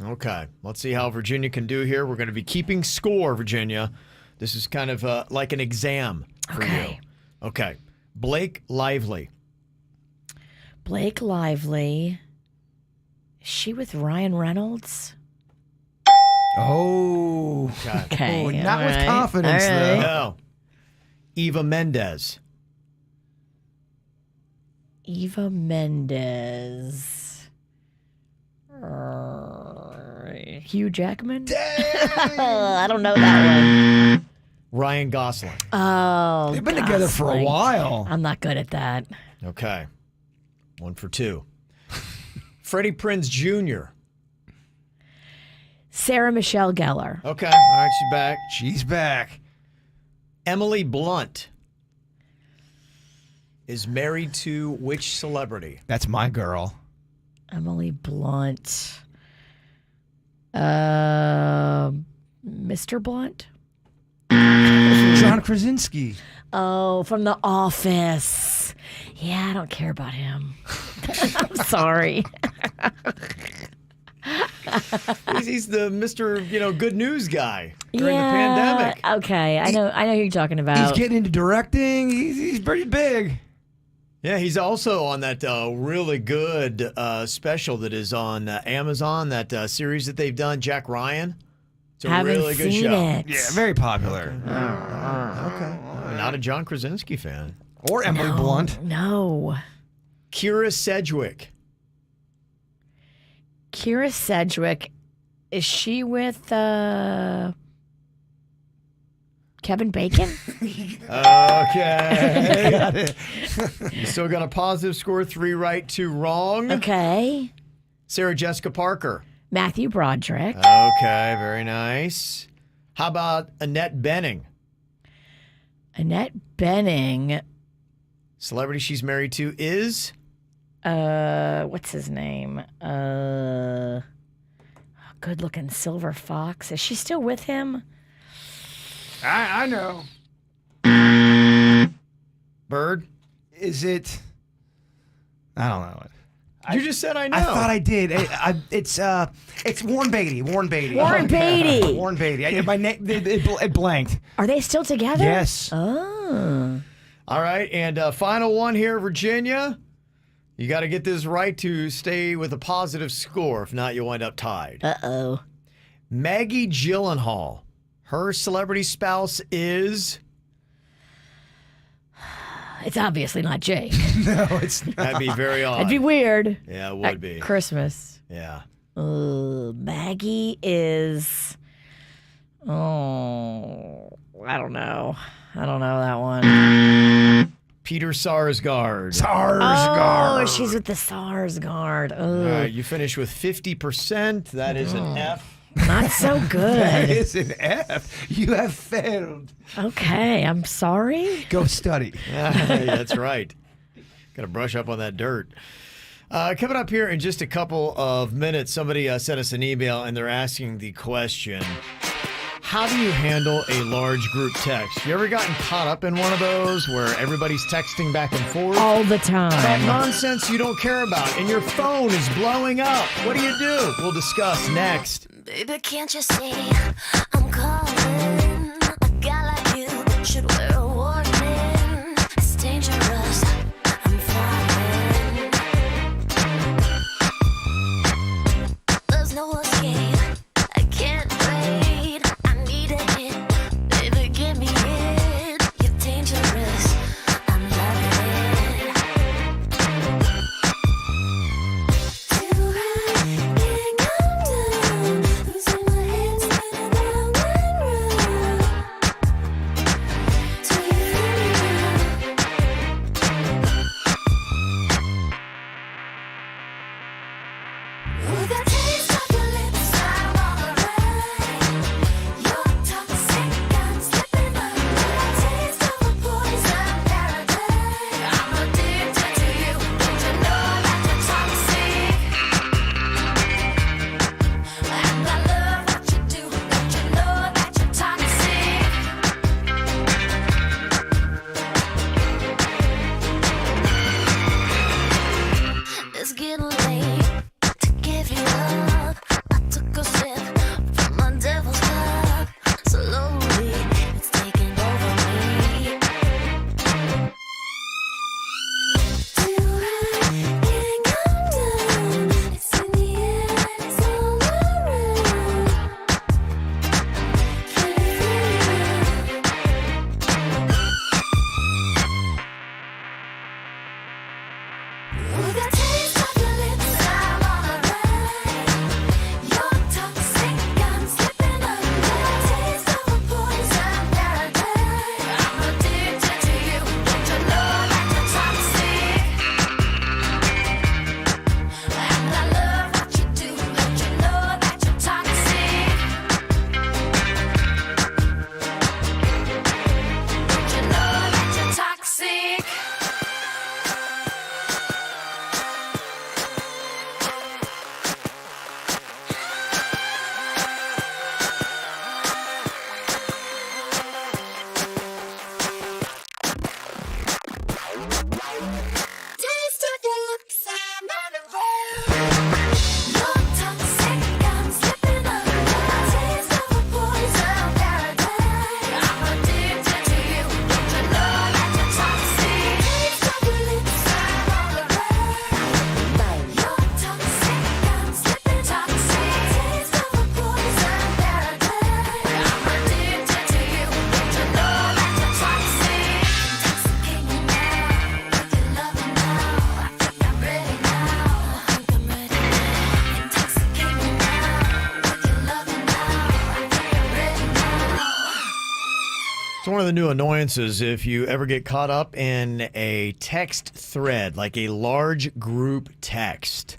Okay. Let's see how Virginia can do here. We're going to be keeping score, Virginia. This is kind of like an exam for you. Okay. Blake Lively. Blake Lively. Is she with Ryan Reynolds? Oh. Okay. Oh, not all with right. confidence, All right. though. No. Eva Mendes. Eva Mendes. Hugh Jackman? I don't know that one. Ryan Gosling. Oh, They've been together for a Gosling. while. I'm not good at that. Okay. 1 for 2. Freddie Prinze Jr. Sarah Michelle Gellar. Okay. All right, she's back. She's back. Emily Blunt is married to which celebrity? That's my girl. Emily Blunt. Mr. Blunt? John Krasinski. Oh, from The Office. Yeah, I don't care about him. I'm sorry. He's the Mr. Good news guy during the pandemic. Okay, I know who you're talking about. He's getting into directing. He's pretty big. Yeah, he's also on that really good special that is on Amazon, that series that they've done, Jack Ryan. It's a really good show. It. Yeah, very popular. Okay. Not a John Krasinski fan. Or Emily Blunt. No. Kira Sedgwick. Kira Sedgwick, is she with Kevin Bacon? Okay. Got it. You still got a positive score, 3 right, 2 wrong. Okay. Sarah Jessica Parker. Matthew Broderick. Okay, very nice. How about Annette Bening? Annette Bening. Celebrity she's married to is? What's his name? Good-looking silver fox. Is she still with him? I know. Bird? Is it? I don't know. You just said I know. I thought I did. It's Warren Beatty. Warren Beatty. Warren Beatty. Warren Beatty. My name it blanked. Are they still together? Yes. Oh. All right, and final one here, Virginia. You got to get this right to stay with a positive score. If not, you'll wind up tied. Uh-oh. Maggie Gyllenhaal. Her celebrity spouse is? It's obviously not Jake. No, it's not. That'd be very odd. That'd be weird. Yeah, it would At be. Christmas. Yeah. Maggie is... Oh, I don't know. I don't know that one. Peter Sarsgaard. Oh, she's with the Sarsgaard. All right, you finish with 50%. That is an F. Not so good. That is an F. You have failed. Okay, I'm sorry. Go study. Hey, that's right. Got to brush up on that dirt. Coming up here in just a couple of minutes, somebody sent us an email and they're asking the question, how do you handle a large group text? You ever gotten caught up in one of those where everybody's texting back and forth? All the time. That nonsense you don't care about, and your phone is blowing up. What do you do? We'll discuss next. Baby, can't you see I'm calling? A guy like you should wear a warning. It's dangerous. I'm falling. There's no escape. I can't wait. I need a hit. Baby, give me it. You're dangerous. I'm loving it. Too high, can't come down. Losing my head, spinning round. one of the new annoyances if you ever get caught up in a text thread, like a large group text.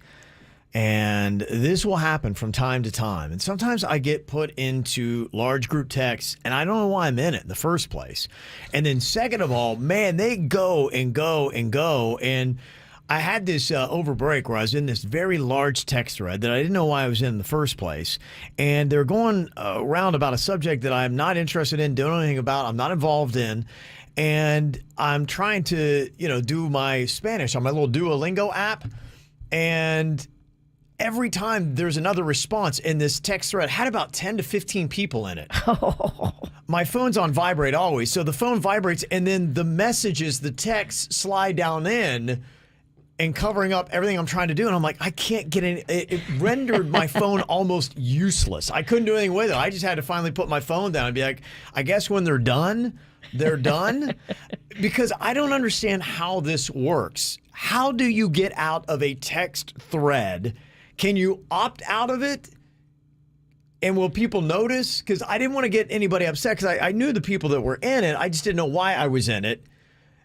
And this will happen from time to time. And sometimes I get put into large group texts, and I don't know why I'm in it in the first place. And then second of all, man, they go and go and go. And I had this over break where I was in this very large text thread that I didn't know why I was in the first place. And they're going around about a subject that I'm not interested in, don't know anything about, I'm not involved in. And I'm trying to, do my Spanish on my little Duolingo app. And every time there's another response in this text thread, had about 10 to 15 people in it. My phone's on vibrate always. So the phone vibrates and then the messages, the texts slide down in and covering up everything I'm trying to do. And I'm like, I can't get in. It rendered my phone almost useless. I couldn't do anything with it. I just had to finally put my phone down and be like, I guess when they're done, they're done. Because I don't understand how this works. How do you get out of a text thread? Can you opt out of it? And will people notice? Because I didn't want to get anybody upset because I knew the people that were in it. I just didn't know why I was in it.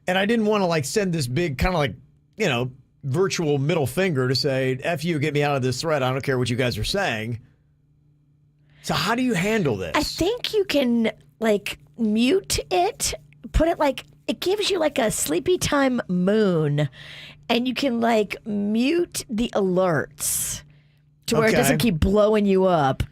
And I didn't want to send this big kind of virtual middle finger to say, F you, get me out of this thread. I don't care what you guys are saying. So how do you handle this? I think you can mute it, put it it gives you a sleepy time moon, and you can mute the alerts to where it doesn't keep blowing you up.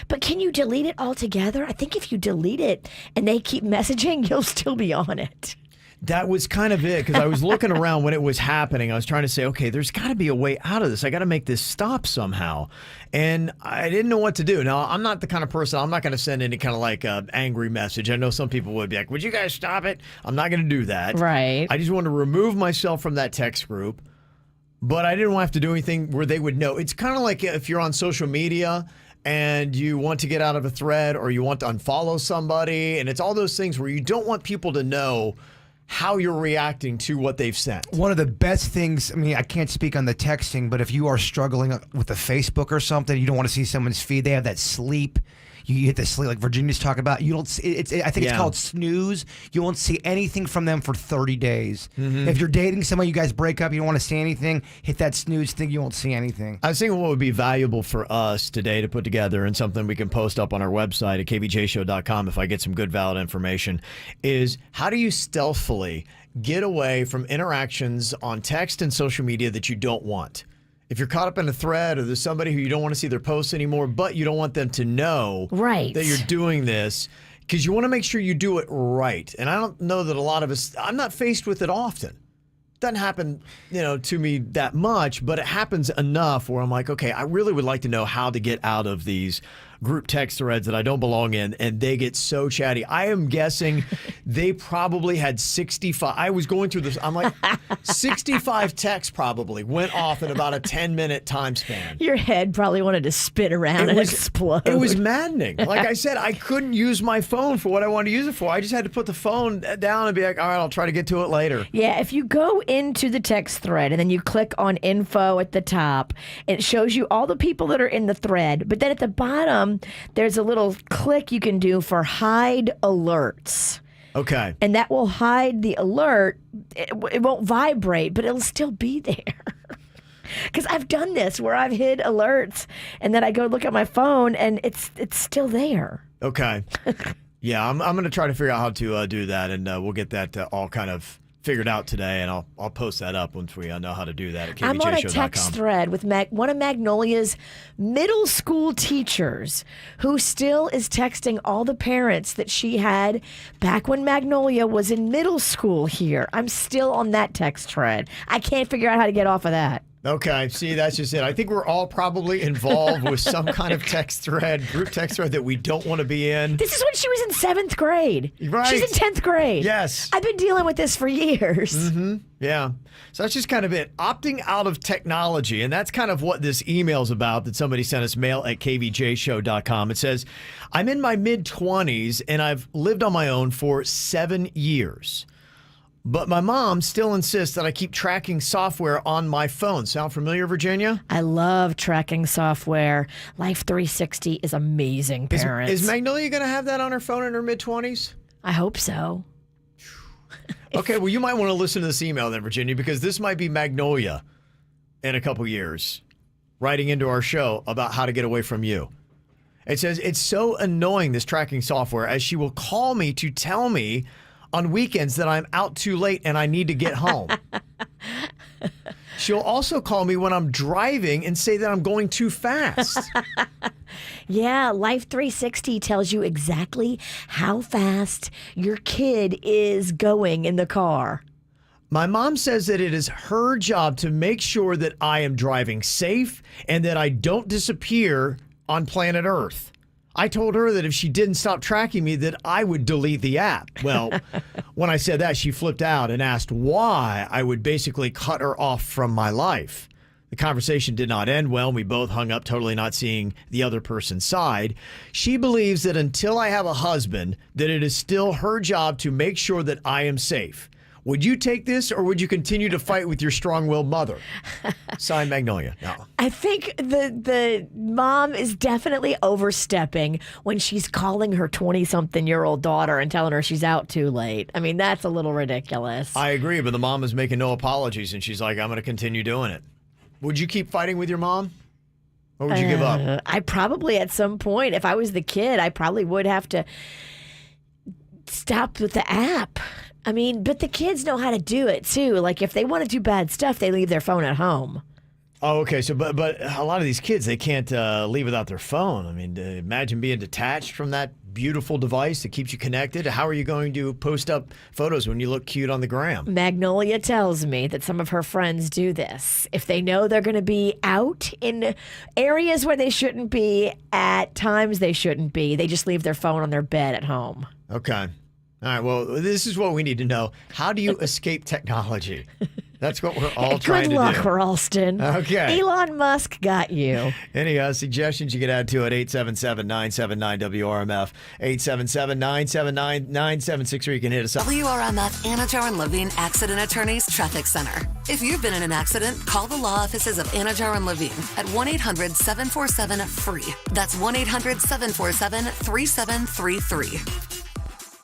But can you delete it altogether? I think if you delete it and they keep messaging, you'll still be on it. That was kind of it, because I was looking around when it was happening. I was trying to say, okay, there's got to be a way out of this. I got to make this stop somehow. And I didn't know what to do. Now, I'm not the kind of person, I'm not going to send any kind of angry message. I know some people would be like, would you guys stop it? I'm not going to do that. Right. I just want to remove myself from that text group. But I didn't want to have to do anything where they would know. It's kind of like if you're on social media and you want to get out of a thread or you want to unfollow somebody. And it's all those things where you don't want people to know how you're reacting to what they've sent. One of the best things, I can't speak on the texting, but if you are struggling with the Facebook or something, you don't want to see someone's feed, they have that sleep. You hit the sleep, like Virginia's talking about. You don't. I think it's called snooze. You won't see anything from them for 30 days. Mm-hmm. If you're dating someone, you guys break up, you don't want to see anything. Hit that snooze thing. You won't see anything. I was thinking what would be valuable for us today to put together and something we can post up on our website at kvjshow.com if I get some good valid information is how do you stealthily get away from interactions on text and social media that you don't want? If you're caught up in a thread or there's somebody who you don't want to see their posts anymore, but you don't want them to know that you're doing this, because you want to make sure you do it right. And I don't know that a lot of us, I'm not faced with it often. It doesn't happen, to me that much, but it happens enough where I'm like, okay, I really would like to know how to get out of these group text threads that I don't belong in, and they get so chatty. I am guessing they probably had 65. I was going through this. I'm like, 65 texts probably went off in about a 10-minute time span. Your head probably wanted to spin around and explode. It was maddening. Like I said, I couldn't use my phone for what I wanted to use it for. I just had to put the phone down and be like, all right, I'll try to get to it later. Yeah, if you go into the text thread and then you click on info at the top, it shows you all the people that are in the thread. But then at the bottom, there's a little click you can do for hide alerts. Okay. And that will hide the alert. It won't vibrate, but it'll still be there. Because I've done this where I've hid alerts and then I go look at my phone and it's still there. Okay. Yeah, I'm going to try to figure out how to do that, and we'll get that all kind of figured out today, and I'll post that up once we know how to do that at kvjshow.com. I'm on a text thread with one of Magnolia's middle school teachers who still is texting all the parents that she had back when Magnolia was in middle school here. I'm still on that text thread. I can't figure out how to get off of that. Okay, see, that's just it. I think we're all probably involved with some kind of text thread, group text thread that we don't want to be in. This is when she was in 7th grade. Right. She's in 10th grade. Yes. I've been dealing with this for years. Mm-hmm. Yeah. So that's just kind of it. Opting out of technology. And that's kind of what this email's about that somebody sent us, mail at kvjshow.com. It says, I'm in my mid-20s and I've lived on my own for 7 years. But my mom still insists that I keep tracking software on my phone. Sound familiar, Virginia? I love tracking software. Life 360 is amazing, parents. Is Magnolia going to have that on her phone in her mid-20s? I hope so. Okay, well, you might want to listen to this email then, Virginia, because this might be Magnolia in a couple years writing into our show about how to get away from you. It says, it's so annoying, this tracking software, as she will call me to tell me on weekends that I'm out too late and I need to get home. She'll also call me when I'm driving and say that I'm going too fast. Yeah, Life 360 tells you exactly how fast your kid is going in the car. My mom says that it is her job to make sure that I am driving safe and that I don't disappear on planet Earth. I told her that if she didn't stop tracking me, that I would delete the app. Well, when I said that, she flipped out and asked why I would basically cut her off from my life. The conversation did not end well, and we both hung up, totally not seeing the other person's side. She believes that until I have a husband, that it is still her job to make sure that I am safe. Would you take this, or would you continue to fight with your strong-willed mother? Signed, Magnolia. No. I think the mom is definitely overstepping when she's calling her 20-something-year-old daughter and telling her she's out too late. I mean, that's a little ridiculous. I agree, but the mom is making no apologies, and she's like, I'm going to continue doing it. Would you keep fighting with your mom? Or would you give up? I probably, at some point, if I was the kid, I probably would have to stop with the app. I mean, but the kids know how to do it, too. Like, if they want to do bad stuff, they leave their phone at home. Oh, okay. So, but a lot of these kids, they can't leave without their phone. I mean, imagine being detached from that beautiful device that keeps you connected. How are you going to post up photos when you look cute on the gram? Magnolia tells me that some of her friends do this. If they know they're going to be out in areas where they shouldn't be, at times they shouldn't be, they just leave their phone on their bed at home. Okay. All right, well, this is what we need to know. How do you escape technology? That's what we're all trying to do. Good luck, Ralston. Okay. Elon Musk got you. Any suggestions you can add to it, 877-979-WRMF, 877-979-9763. You can hit us up. WRMF Anajar and Levine Accident Attorneys Traffic Center. If you've been in an accident, call the law offices of Anajar and Levine at 1-800-747-FREE. That's 1-800-747-3733.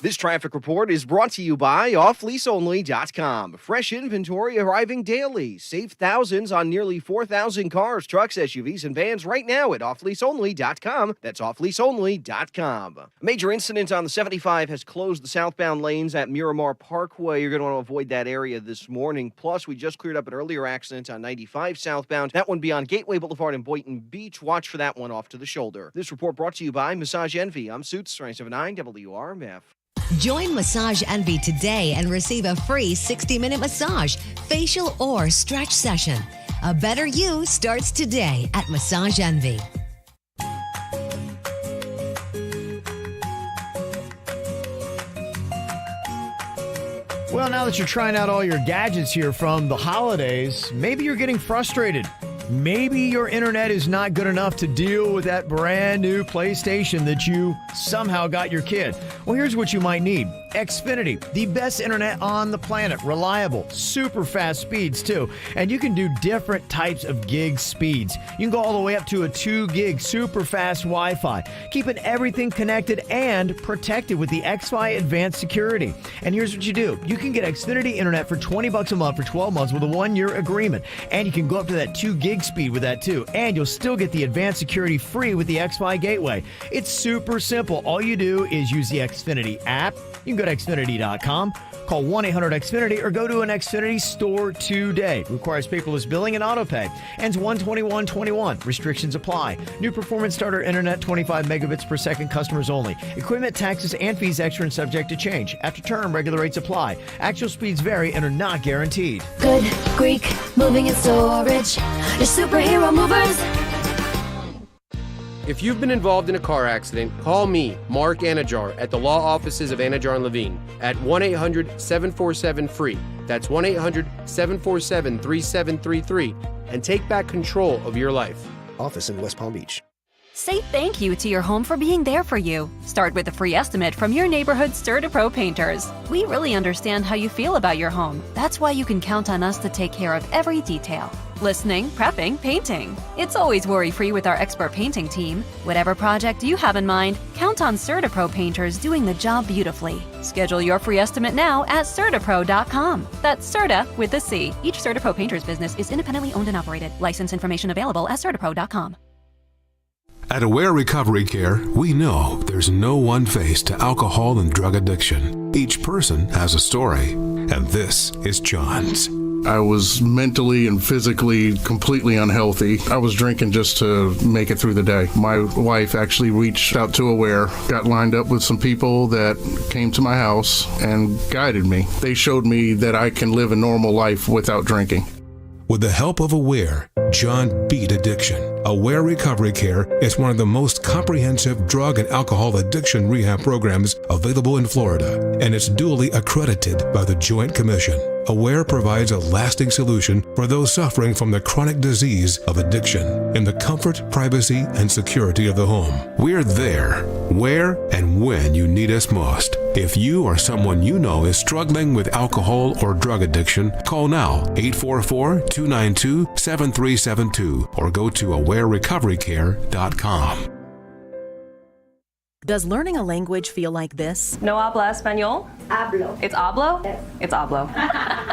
This traffic report is brought to you by offleaseonly.com. Fresh inventory arriving daily. Save thousands on nearly 4,000 cars, trucks, SUVs, and vans right now at offleaseonly.com. That's offleaseonly.com. A major incident on the 75 has closed the southbound lanes at Miramar Parkway. You're going to want to avoid that area this morning. Plus, we just cleared up an earlier accident on 95 southbound. That one beyond Gateway Boulevard in Boynton Beach. Watch for that one off to the shoulder. This report brought to you by Massage Envy. I'm Suits 979 WRMF. Join Massage Envy today and receive a free 60-minute massage, facial, or stretch session. A better you starts today at Massage Envy. Well, now that you're trying out all your gadgets here from the holidays, maybe you're getting frustrated. Maybe your internet is not good enough to deal with that brand new PlayStation that you somehow got your kid. Well, here's what you might need. Xfinity, the best internet on the planet. Reliable, super fast speeds too. And you can do different types of gig speeds. You can go all the way up to a 2 gig super fast Wi-Fi, keeping everything connected and protected with the XFi Advanced Security. And here's what you do. You can get Xfinity internet for $20 a month for 12 months with a 1-year agreement. And you can go up to that 2 gig speed with that too. And you'll still get the Advanced Security free with the XFi Gateway. It's super simple. All you do is use the Xfinity app. You can go to Xfinity.com, call 1-800-XFINITY, or go to an Xfinity store today. Requires paperless billing and auto pay. Ends 1/21/21. Restrictions apply. New performance starter internet, 25 megabits per second, customers only. Equipment, taxes, and fees extra and subject to change. After term, regular rates apply. Actual speeds vary and are not guaranteed. Good Greek moving and storage. Your superhero movers. If you've been involved in a car accident, call me, Mark Anajar, at the law offices of Anajar and Levine at 1-800-747-FREE. That's 1-800-747-3733 and take back control of your life. Office in West Palm Beach. Say thank you to your home for being there for you. Start with a free estimate from your neighborhood Stir-to-Pro painters. We really understand how you feel about your home. That's why you can count on us to take care of every detail. listening, prepping, painting. It's always worry-free with our expert painting team. Whatever project you have in mind, count on CertaPro painters doing the job beautifully. Schedule your free estimate now at CertaPro.com. That's Certa with a C. Each CertaPro painter's business is independently owned and operated. License information available at CertaPro.com. At Aware Recovery Care, we know there's no one face to alcohol and drug addiction. Each person has a story, and this is John's. I was mentally and physically completely unhealthy. I was drinking just to make it through the day. My wife actually reached out to Aware, got lined up with some people that came to my house and guided me. They showed me that I can live a normal life without drinking. With the help of Aware, John beat addiction. Aware Recovery Care is one of the most comprehensive drug and alcohol addiction rehab programs available in Florida, and it's duly accredited by the Joint Commission. Aware provides a lasting solution for those suffering from the chronic disease of addiction in the comfort, privacy, and security of the home. We're there, where and when you need us most. If you or someone you know is struggling with alcohol or drug addiction, call now 844-292-7372 or go to awarerecoverycare.com. Does learning a language feel like this? No habla español? Hablo. It's hablo? Yes. It's hablo.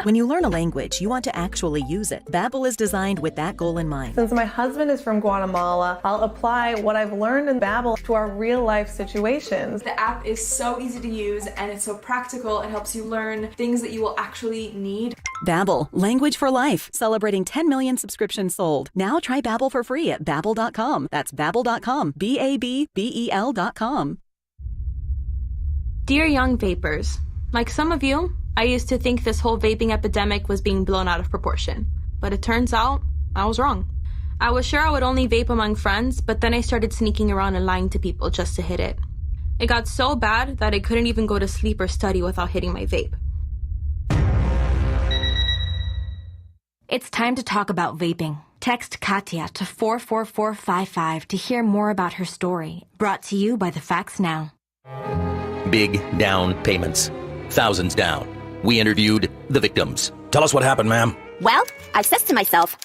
When you learn a language, you want to actually use it. Babbel is designed with that goal in mind. Since my husband is from Guatemala, I'll apply what I've learned in Babbel to our real-life situations. The app is so easy to use and it's so practical. It helps you learn things that you will actually need. Babbel, language for life, celebrating 10 million subscriptions sold. Now try Babbel for free at babbel.com. That's babbel.com, BABBEL.com. Dear young vapers, like some of you, I used to think this whole vaping epidemic was being blown out of proportion. But it turns out I was wrong. I was sure I would only vape among friends, but then I started sneaking around and lying to people just to hit it. It got so bad that I couldn't even go to sleep or study without hitting my vape. It's time to talk about vaping. Text Katya to 44455 to hear more about her story. Brought to you by The Facts Now. Big down payments. Thousands down. We interviewed the victims. Tell us what happened, ma'am. Well, I says to myself,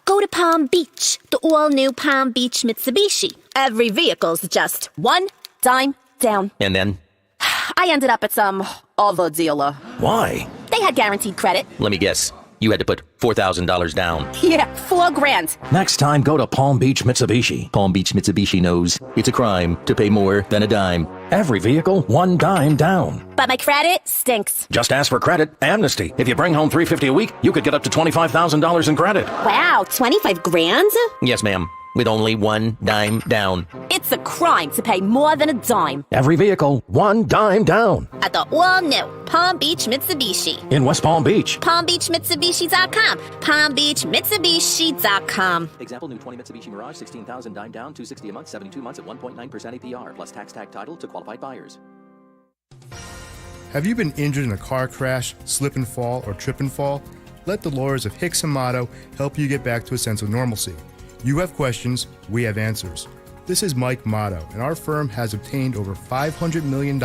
go to Palm Beach, the all-new Palm Beach Mitsubishi. Every vehicle's just one dime down. And then? I ended up at some other dealer. Why? They had guaranteed credit. Let me guess. You had to put $4,000 down. Yeah, $4,000. Next time, go to Palm Beach Mitsubishi. Palm Beach Mitsubishi knows it's a crime to pay more than a dime. Every vehicle, one dime down. But my credit stinks. Just ask for credit amnesty. If you bring home $350 a week, you could get up to $25,000 in credit. Wow, $25,000? Yes, ma'am. With only one dime down. It's a crime to pay more than a dime. Every vehicle, one dime down. At the all-new Palm Beach Mitsubishi. In West Palm Beach. PalmBeachMitsubishi.com. PalmBeachMitsubishi.com. Example, new 20 Mitsubishi Mirage, 16,000 dime down, $260 a month, 72 months at 1.9% APR, plus tax tag title to qualified buyers. Have you been injured in a car crash, slip and fall, or trip and fall? Let the lawyers of Hicks and Motto help you get back to a sense of normalcy. You have questions, we have answers. This is Mike Motto, and our firm has obtained over $500 million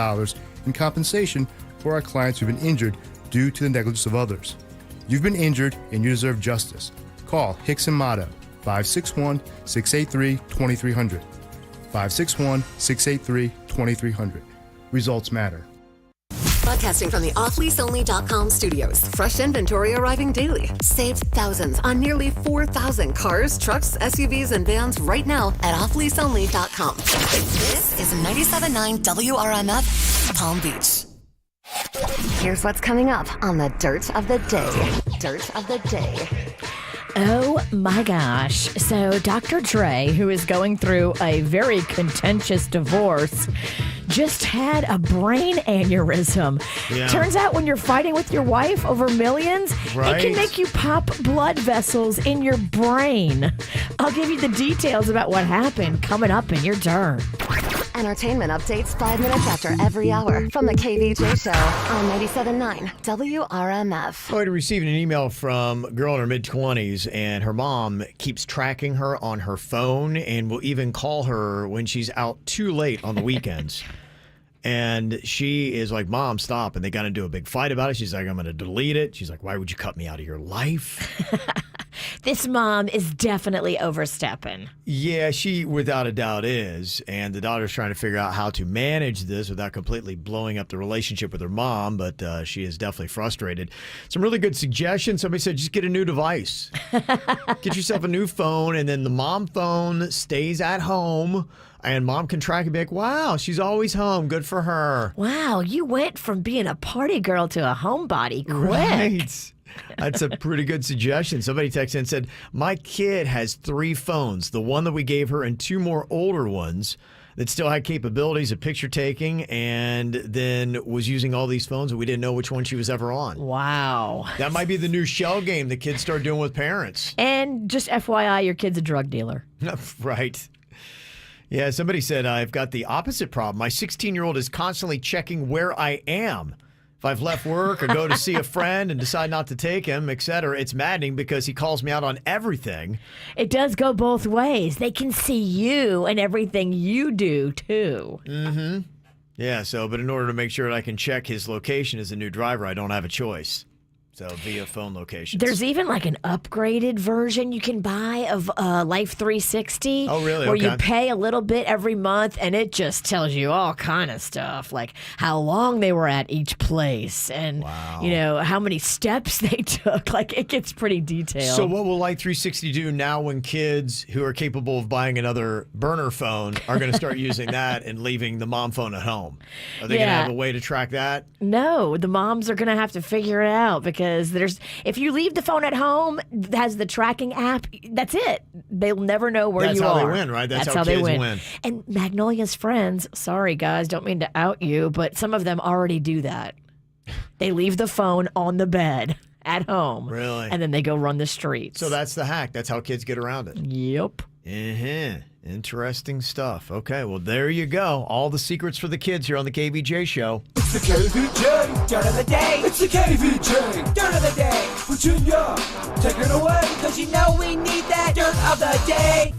in compensation for our clients who've been injured due to the negligence of others. You've been injured and you deserve justice. Call Hicks and Motto, 561-683-2300. 561-683-2300. Results matter. Broadcasting from the offleaseonly.com studios. Fresh inventory arriving daily. Save thousands on nearly 4,000 cars, trucks, SUVs, and vans right now at offleaseonly.com. This is 97.9 WRMF, Palm Beach. Here's what's coming up on the Dirt of the Day. Dirt of the Day. Oh my gosh. So Dr. Dre, who is going through a very contentious divorce, just had a brain aneurysm. Yeah. Turns out when you're fighting with your wife over millions, Right. it can make you pop blood vessels in your brain. I'll give you the details about what happened coming up in your Dirt. Entertainment updates 5 minutes after every hour from the KVJ Show on 97.9 WRMF. I received an email from a girl in her mid-20s, and her mom keeps tracking her on her phone and will even call her when she's out too late on the weekends. And she is like, Mom, stop. And they got into a big fight about it. She's like, I'm going to delete it. She's like, why would you cut me out of your life? This mom is definitely overstepping. Yeah, she without a doubt is. And the daughter's trying to figure out how to manage this without completely blowing up the relationship with her mom, but she is definitely frustrated. Some really good suggestions. Somebody said just get a new device. Get yourself a new phone, and then the mom phone stays at home, and mom can track and be like, wow, she's always home. Good for her. Wow, you went from being a party girl to a homebody quick. Right. That's a pretty good suggestion. Somebody texted in and said, my kid has 3 phones, the one that we gave her and 2 more older ones that still had capabilities of picture taking, and then was using all these phones and we didn't know which one she was ever on. Wow. That might be the new shell game the kids start doing with parents. And just FYI, your kid's a drug dealer. Right. Yeah, somebody said, I've got the opposite problem. My 16-year-old is constantly checking where I am. If I've left work or go to see a friend and decide not to take him, etc., it's maddening because he calls me out on everything. It does go both ways. They can see you and everything you do, too. Mm-hmm. Yeah, but in order to make sure that I can check his location as a new driver, I don't have a choice. So via phone locations. There's even like an upgraded version you can buy of Life 360. Oh, really? Where Okay. you pay a little bit every month, and it just tells you all kind of stuff, like how long they were at each place, and how many steps they took. Like it gets pretty detailed. So what will Light 360 do now when kids who are capable of buying another burner phone are going to start using that and leaving the mom phone at home? Are they going to have a way to track that? No, the moms are going to have to figure it out because if you leave the phone at home, it has the tracking app, that's it. They'll never know where you are. That's how they win, right? That's how they kids win. win. And Magnolia's friends, sorry guys, don't mean to out you, but some of them already do that. They leave the phone on the bed at home. Really? And then they go run the streets. So that's the hack. That's how kids get around it. Yep. Uh-huh. Interesting stuff. Okay, well, there you go. All the secrets for the kids here on the KVJ show. It's the KVJ dirt of the day. It's the KVJ dirt of the day. Virginia, take it away, because you know we need that dirt of the day.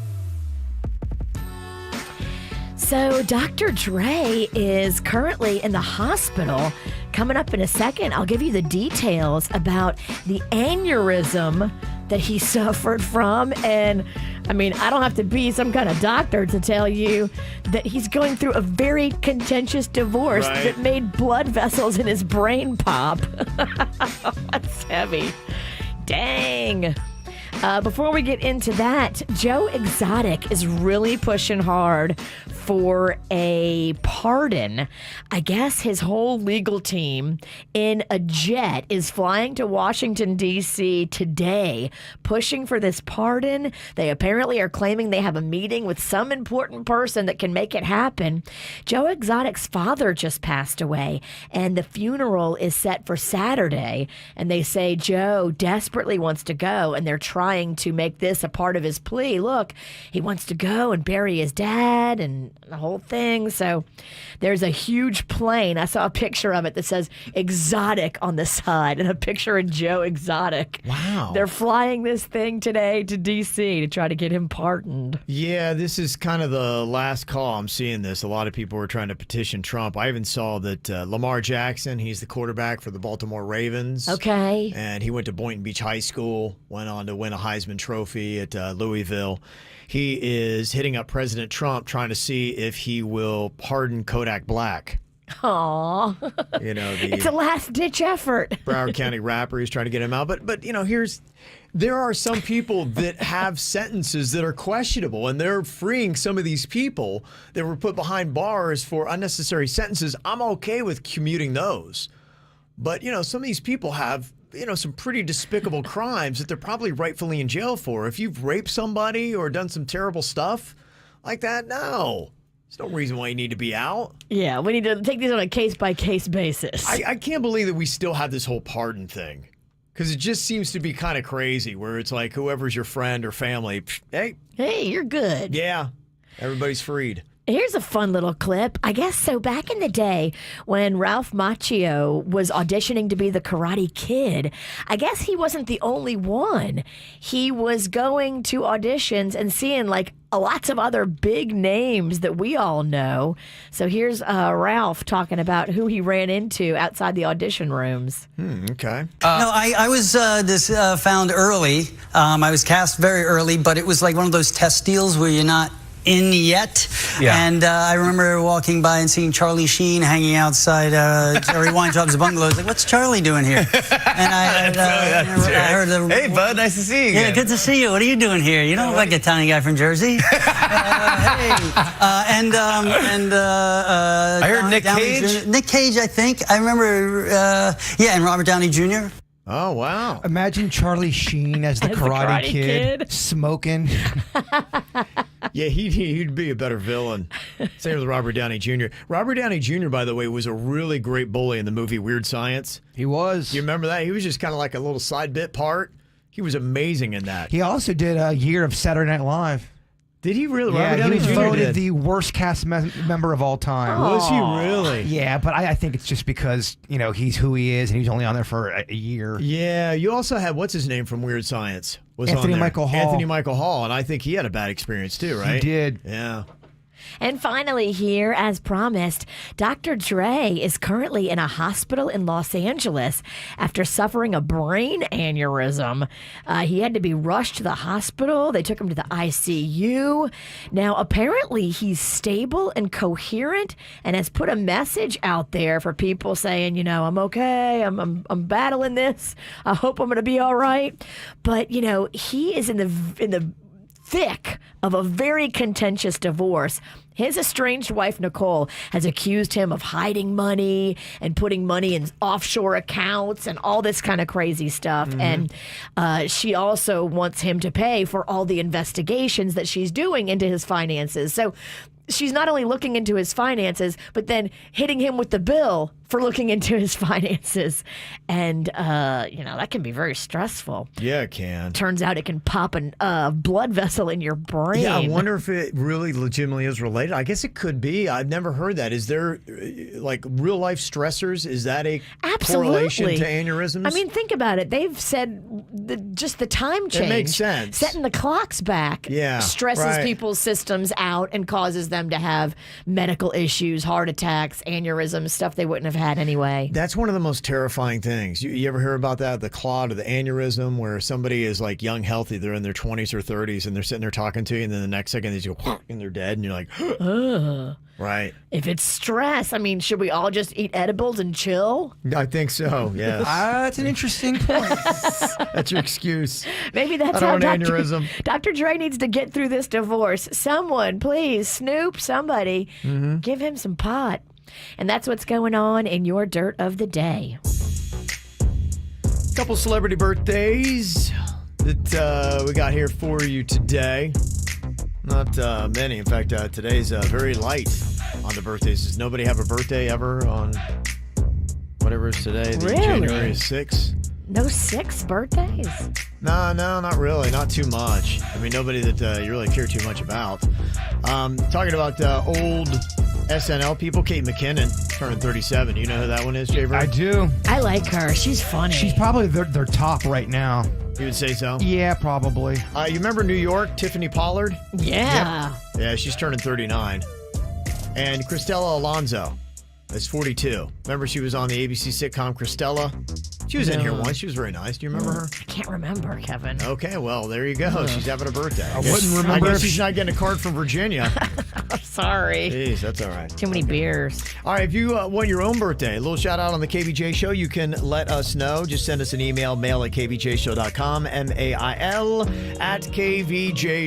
So Dr. Dre is currently in the hospital. Coming up in a second, I'll give you the details about the aneurysm that he suffered from. And I mean, I don't have to be some kind of doctor to tell you that he's going through a very contentious divorce that made blood vessels in his brain pop. That's heavy. Dang. Before we get into that, Joe Exotic is really pushing hard for a pardon. I guess his whole legal team in a jet is flying to Washington, D.C. today, pushing for this pardon. They apparently are claiming they have a meeting with some important person that can make it happen. Joe Exotic's father just passed away, and the funeral is set for Saturday. And they say Joe desperately wants to go, and they're trying to make this a part of his plea. Look, he wants to go and bury his dad and the whole thing. So there's a huge plane. I saw a picture of it that says Exotic on the side and a picture of Joe Exotic. Wow. They're flying this thing today to D.C. to try to get him pardoned. Yeah, this is kind of the last call I'm seeing this. A lot of people were trying to petition Trump. I even saw that Lamar Jackson, he's the quarterback for the Baltimore Ravens. Okay. And he went to Boynton Beach High School, went on to win a Heisman Trophy at Louisville. He is hitting up President Trump trying to see if he will pardon Kodak Black. Aww. It's a last-ditch effort. Broward County rapper. He's trying to get him out. But there are some people that have sentences that are questionable, and they're freeing some of these people that were put behind bars for unnecessary sentences. I'm okay with commuting those. But, some of these people have some pretty despicable crimes that they're probably rightfully in jail for. If you've raped somebody or done some terrible stuff like that, no. There's no reason why you need to be out. Yeah, we need to take these on a case-by-case basis. I can't believe that we still have this whole pardon thing. Because it just seems to be kind of crazy where it's like whoever's your friend or family, hey, you're good. Yeah, everybody's freed. Here's a fun little clip. I guess so back in the day when Ralph Macchio was auditioning to be the Karate Kid, I guess he wasn't the only one. He was going to auditions and seeing like lots of other big names that we all know. So here's Ralph talking about who he ran into outside the audition rooms. Okay. No, I was found early. I was cast very early, but it was like one of those test deals where you're not in yet. Yeah. And I remember walking by and seeing Charlie Sheen hanging outside Jerry Weintraub's bungalow. I was like, what's Charlie doing here? And I heard hey, bud, nice to see you again. Yeah, good to see you. What are you doing here? You don't look like a tiny guy from Jersey. Hey. I heard Nick Cage. Nick Cage, I think. I remember, and Robert Downey Jr. Oh, wow. Imagine Charlie Sheen as the Karate Kid smoking. Yeah, he'd be a better villain. Same with Robert Downey Jr. Robert Downey Jr., by the way, was a really great bully in the movie Weird Science. He was. You remember that? He was just kind of like a little side bit part. He was amazing in that. He also did a year of Saturday Night Live. Did he really? Yeah, Robert Downey he was Jr. voted did. the worst cast member of all time. Was he really? Yeah, but I think it's just because, he's who he is and he's only on there for a year. Yeah, you also had, what's his name from Weird Science? Was Anthony on there. Michael Hall. Anthony Michael Hall, and I think he had a bad experience too, right? He did. Yeah. And finally here, as promised, Dr. Dre is currently in a hospital in Los Angeles after suffering a brain aneurysm. He had to be rushed to the hospital. They took him to the ICU. Now, apparently, he's stable and coherent and has put a message out there for people saying, I'm okay. I'm battling this. I hope I'm going to be all right. But, he is in the thick of a very contentious divorce. His estranged wife, Nicole, has accused him of hiding money and putting money in offshore accounts and all this kind of crazy stuff. And she also wants him to pay for all the investigations that she's doing into his finances. So she's not only looking into his finances, but then hitting him with the bill for looking into his finances. And, that can be very stressful. Yeah, it can. Turns out it can pop a blood vessel in your brain. Yeah, I wonder if it really legitimately is related. I guess it could be. I've never heard that. Is there, real life stressors? Is that a correlation to aneurysms? I mean, think about it. They've said just the time change. It makes sense. Setting the clocks back stresses people's systems out and causes them to have medical issues, heart attacks, aneurysms, stuff they wouldn't have had anyway. That's one of the most terrifying things. You ever hear about that, the clot or the aneurysm, where somebody is like young, healthy, they're in their 20s or 30s, and they're sitting there talking to you, and then the next second they just go, and they're dead, and you're like, right. If it's stress, should we all just eat edibles and chill? I think so, yes. That's an interesting point. That's your excuse. Maybe that's I don't how want an aneurysm. Dr. Dre needs to get through this divorce. Someone, please, Snoop, somebody, give him some pot. And that's what's going on in your Dirt of the Day. Couple celebrity birthdays that we got here for you today. Not many. In fact, today's very light on the birthdays. Does nobody have a birthday ever on whatever is today? Really? January 6th? No 6 birthdays? No, not really. Not too much. Nobody that you really care too much about. Talking about old SNL people, Kate McKinnon turning 37. You know who that one is, Jay? I do. I like her. She's funny. She's probably their top right now. You would say so? Yeah, probably. You remember New York, Tiffany Pollard? Yeah. Yep. Yeah, she's turning 39. And Cristela Alonzo is 42. Remember she was on the ABC sitcom Cristela? She was in here once. She was very nice. Do you remember her? I can't remember, Kevin. Okay, well, there you go. She's having a birthday. I wouldn't remember. I guess she's not getting a card from Virginia. I'm sorry. Jeez, that's all right. Too many beers. All right, if you want your own birthday, a little shout out on the KVJ Show, you can let us know. Just send us an email, mail@kvjshow.com, mail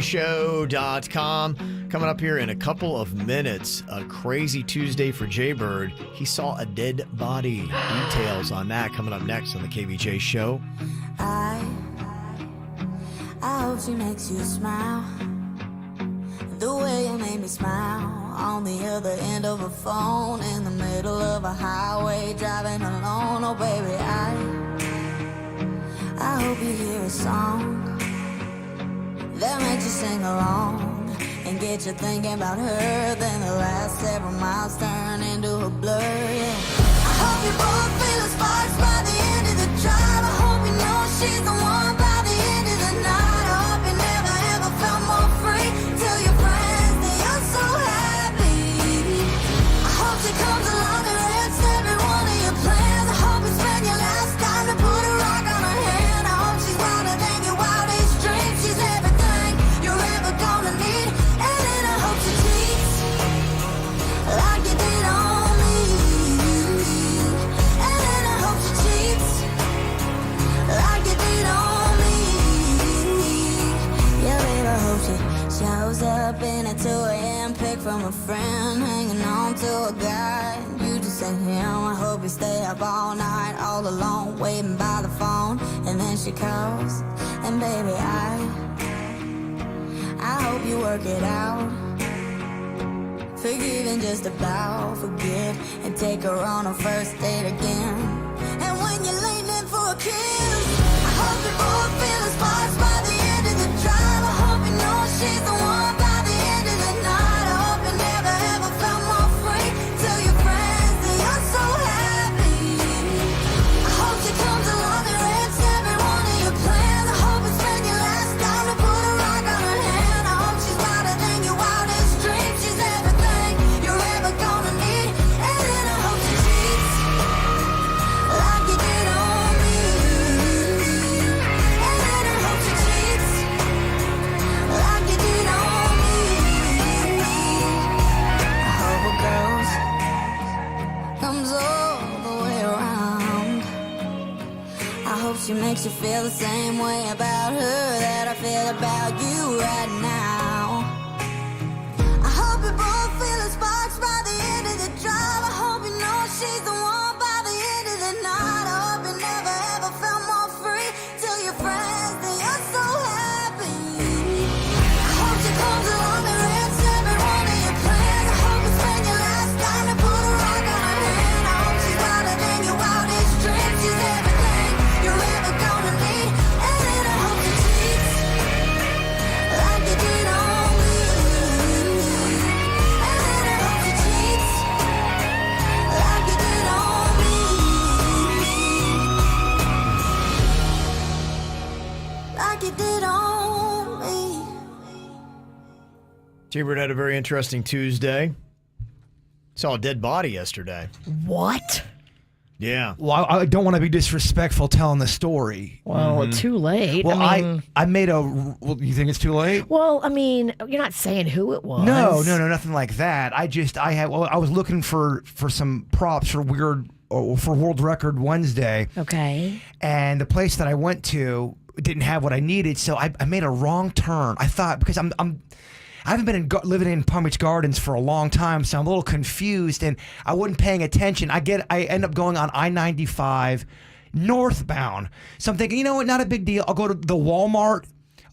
@kvjshow.com. Coming up here in a couple of minutes, a crazy Tuesday for Jaybird. He saw a dead body. Details on that coming up next on the KVJ Show. I hope she makes you smile. The way you made me smile on the other end of a phone in the middle of a highway driving alone. Oh baby, I hope you hear a song that makes you sing along. and get you thinking about her. Then the last several miles turn into a blur. Yeah. I hope you both feel the sparks by the end of the drive. I hope you know she's the one by the end of the night. I hope you never ever felt more free. Tell your friends that you're so happy. I hope she comes along and wrecks every one of your plans. I hope you spend your last time to put a rock on her hand. I hope she's wilder than your wildest dreams. She's everything you're ever gonna need. And then I hope she cheats like you did on me. And then I hope she cheats like you did on me. Yeah, baby, I hope she shows up in a 2 a.m. pic from a friend, hanging on to a guy. You just ain't him. I hope you stay up all night, all alone, waiting by the phone. And then she calls, and baby, I hope you work it out. Forgive and just about forget, and take her on a first date again. And when you're leaning in for a kiss, I hope you both feel the sparks by the end of the drive. I hope you know she's the one by the end of the night. I hope you never ever felt more free. Tell your friends that you're so happy. I hope she comes along and wrecks every one of your plans. I hope you spend your last time to put a rock on her hand. I hope she's wilder than your wildest dreams. She's everything you're ever gonna need. And then I hope she cheats like you did on me. And then I hope she cheats like you did on me. I hope it goes, comes all the way around. I hope she makes you feel the same way about her that I feel about you right now. I hope you both feel the sparks by the end of the drive. I hope you know she's the one by the end of the night. I hope you never ever felt more free. Tell your friends that you're so happy. I hope she comes along and wrecks every one of your plans. I hope you spend your last time to put a rock on her hand. I hope she's wilder than your wildest dreams. She's everything you're ever gonna need. And then I hope she cheats like you did on me. And then I hope she cheats like you did on me. Like you did on me. T-Bird had a very interesting Tuesday. Saw a dead body yesterday. What? Yeah. Well, I don't want to be disrespectful telling the story. Well, too late. Well, I mean, I made a. Well, you think it's too late? well, I mean, you're not saying who it was. No, nothing like that. I was looking for some props for World Record Wednesday. Okay. And the place that I went to didn't have what I needed, so I made a wrong turn. I thought, because I haven't been living in Palm Beach Gardens for a long time, so I'm a little confused, and I wasn't paying attention. I end up going on I-95 northbound. So I'm thinking, you know what, not a big deal. I'll go to the Walmart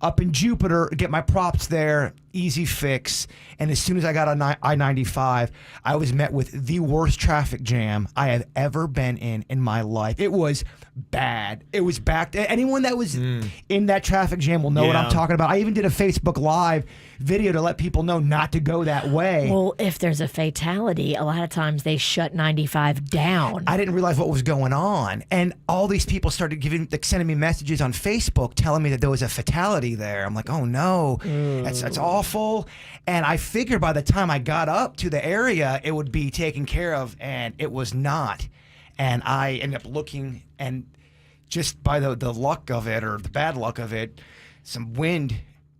up in Jupiter, get my props there, easy fix. And as soon as I got on I-95, I was met with the worst traffic jam I have ever been in my life. It was bad. It was backed. Anyone that was in that traffic jam will know what I'm talking about. I even did a Facebook Live video to let people know not to go that way. Well, if there's a fatality, a lot of times they shut 95 down. I didn't realize what was going on. And all these people started sending me messages on Facebook telling me that there was a fatality there. I'm like, oh no, that's awful. And I figured by the time I got up to the area, it would be taken care of, and it was not. And I ended up looking, and just by the luck of it, or the bad luck of it, some wind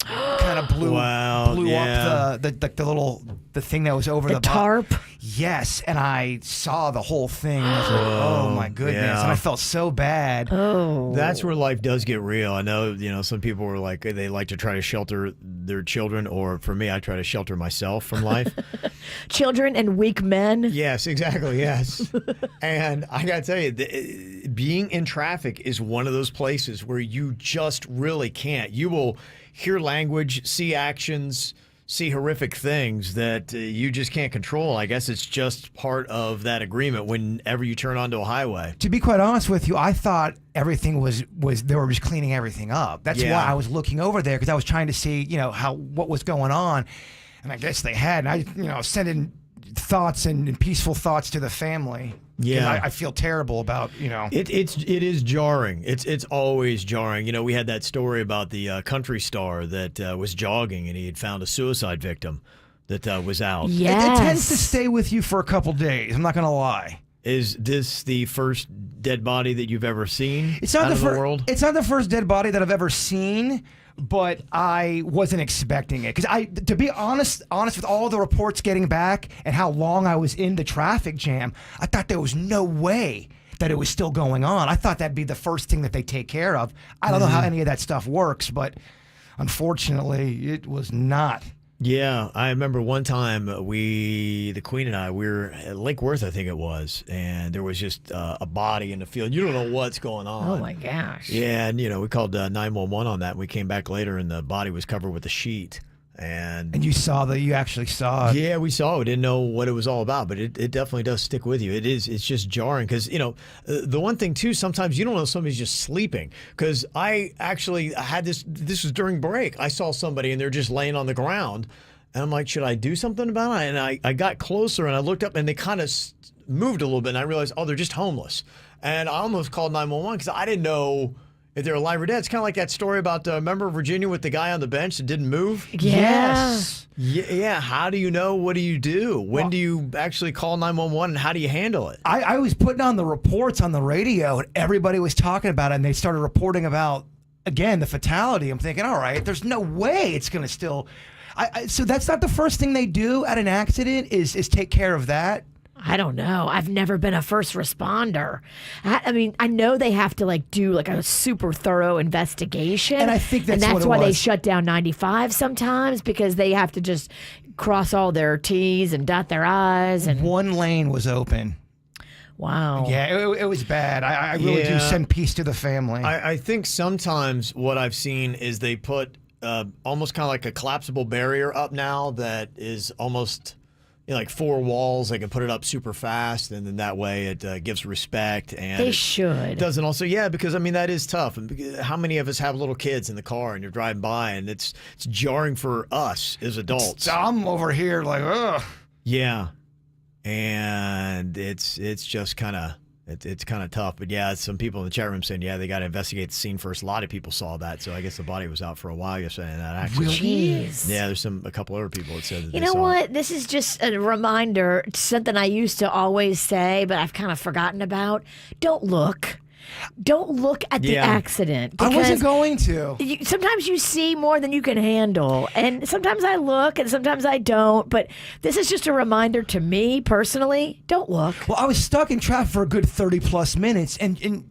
kind of blew up the thing that was over the tarp. Yes, and I saw the whole thing. And I was like, oh my goodness, and I felt so bad. Oh, that's where life does get real. I know, some people were like, they like to try to shelter their children, or for me, I try to shelter myself from life. Children and weak men. Yes, exactly. Yes, and I gotta tell you, being in traffic is one of those places where you just really can't. You will hear language, see actions, see horrific things that you just can't control. I guess it's just part of that agreement whenever you turn onto a highway. To be quite honest with you, I thought everything was they were just cleaning everything up. That's why I was looking over there, because I was trying to see, what was going on. And I guess they had. And I, sending thoughts and peaceful thoughts to the family. Yeah, I feel terrible about, It is jarring. It's always jarring. We had that story about the country star that was jogging and he had found a suicide victim that was out. It tends to stay with you for a couple days. I'm not going to lie. Is this the first dead body that you've ever seen It's not out of the world? It's not the first dead body that I've ever seen, but I wasn't expecting it. Because to be honest with all the reports getting back and how long I was in the traffic jam, I thought there was no way that it was still going on. I thought that'd be the first thing that they take care of. I don't know how any of that stuff works, but unfortunately, it was not. Yeah, I remember one time the Queen and I, we were at Lake Worth, I think it was, and there was just a body in the field. You don't know what's going on. Oh, my gosh. Yeah, and, we called 911 on that, and we came back later, and the body was covered with a sheet. And you actually saw it. Yeah, we saw it. We didn't know what it was all about, but it definitely does stick with you. It's just jarring because, the one thing, too, sometimes you don't know if somebody's just sleeping. Because I actually had this was during break. I saw somebody and they're just laying on the ground. And I'm like, should I do something about it? And I got closer and I looked up and they kind of moved a little bit. And I realized, they're just homeless. And I almost called 911 because I didn't know if they're alive or dead. It's kind of like that story about, remember Virginia with the guy on the bench that didn't move? Yes. Yeah. How do you know? What do you do? When do you actually call 911 and how do you handle it? I was putting on the reports on the radio and everybody was talking about it and they started reporting about, again, the fatality. I'm thinking, all right, there's no way it's going to still... so that's not the first thing they do at an accident is take care of that? I don't know. I've never been a first responder. I mean, I know they have to do a super thorough investigation. And I think that's what it why was. they shut down 95 sometimes because they have to just cross all their T's and dot their I's. And one lane was open. Wow. Yeah, it was bad. I really do send peace to the family. I think sometimes what I've seen is they put almost kind of like a collapsible barrier up now that is almost... like 4 walls, they can put it up super fast, and then that way it gives respect. And they should. It doesn't also, because that is tough. And how many of us have little kids in the car and you're driving by, and it's jarring for us as adults. I'm over here like, ugh. Yeah, and it's just kind of. It's kind of tough, but some people in the chat room saying, they got to investigate the scene first. A lot of people saw that, so I guess the body was out for a while yesterday. And that actually, Jeez. Yeah, there's a couple other people that said that. You know what? This is just a reminder, something I used to always say, but I've kind of forgotten about. Don't look. Don't look at the accident. I wasn't going to. Sometimes you see more than you can handle. And sometimes I look and sometimes I don't. But this is just a reminder to me personally, don't look. Well, I was stuck in traffic for a good 30 plus minutes. And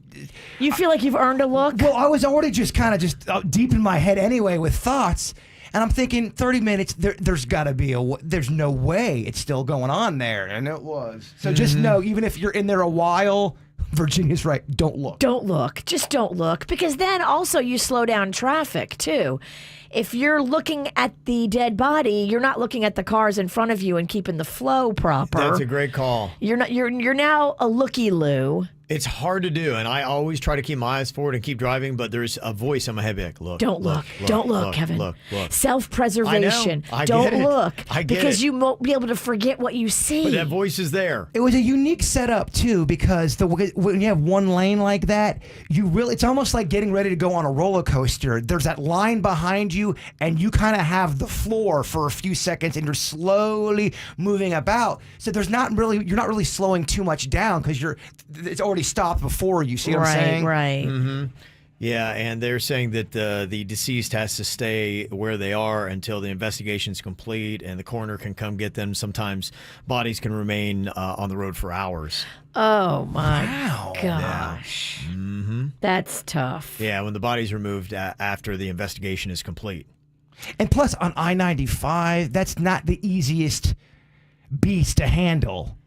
you feel like you've earned a look? Well, I was already just kind of just deep in my head anyway with thoughts. And I'm thinking 30 minutes, there's got to be there's no way it's still going on there. And it was. So just know, even if you're in there a while... Virginia's right. Don't look. Don't look. Just don't look. Because then also you slow down traffic, too. If you're looking at the dead body, you're not looking at the cars in front of you and keeping the flow proper. That's a great call. You're now a looky-loo. It's hard to do, and I always try to keep my eyes forward and keep driving, but there's a voice in my head like, look. Don't look. Don't look, Kevin. Look. Self-preservation. I don't get it. look. I get because it. you won't be able to forget what you see. But that voice is there. It was a unique setup, too, because when you have one lane like that, it's almost like getting ready to go on a roller coaster. There's that line behind you, and you kind of have the floor for a few seconds, and you're slowly moving about. So you're not really slowing too much down because it's already stopped before you. See what I'm saying? Right. Mm-hmm. Yeah, and they're saying that the deceased has to stay where they are until the investigation's complete and the coroner can come get them. Sometimes bodies can remain on the road for hours. Oh, my gosh. Yeah. Mm-hmm. That's tough. Yeah, when the body's removed after the investigation is complete. And plus, on I-95, that's not the easiest beast to handle.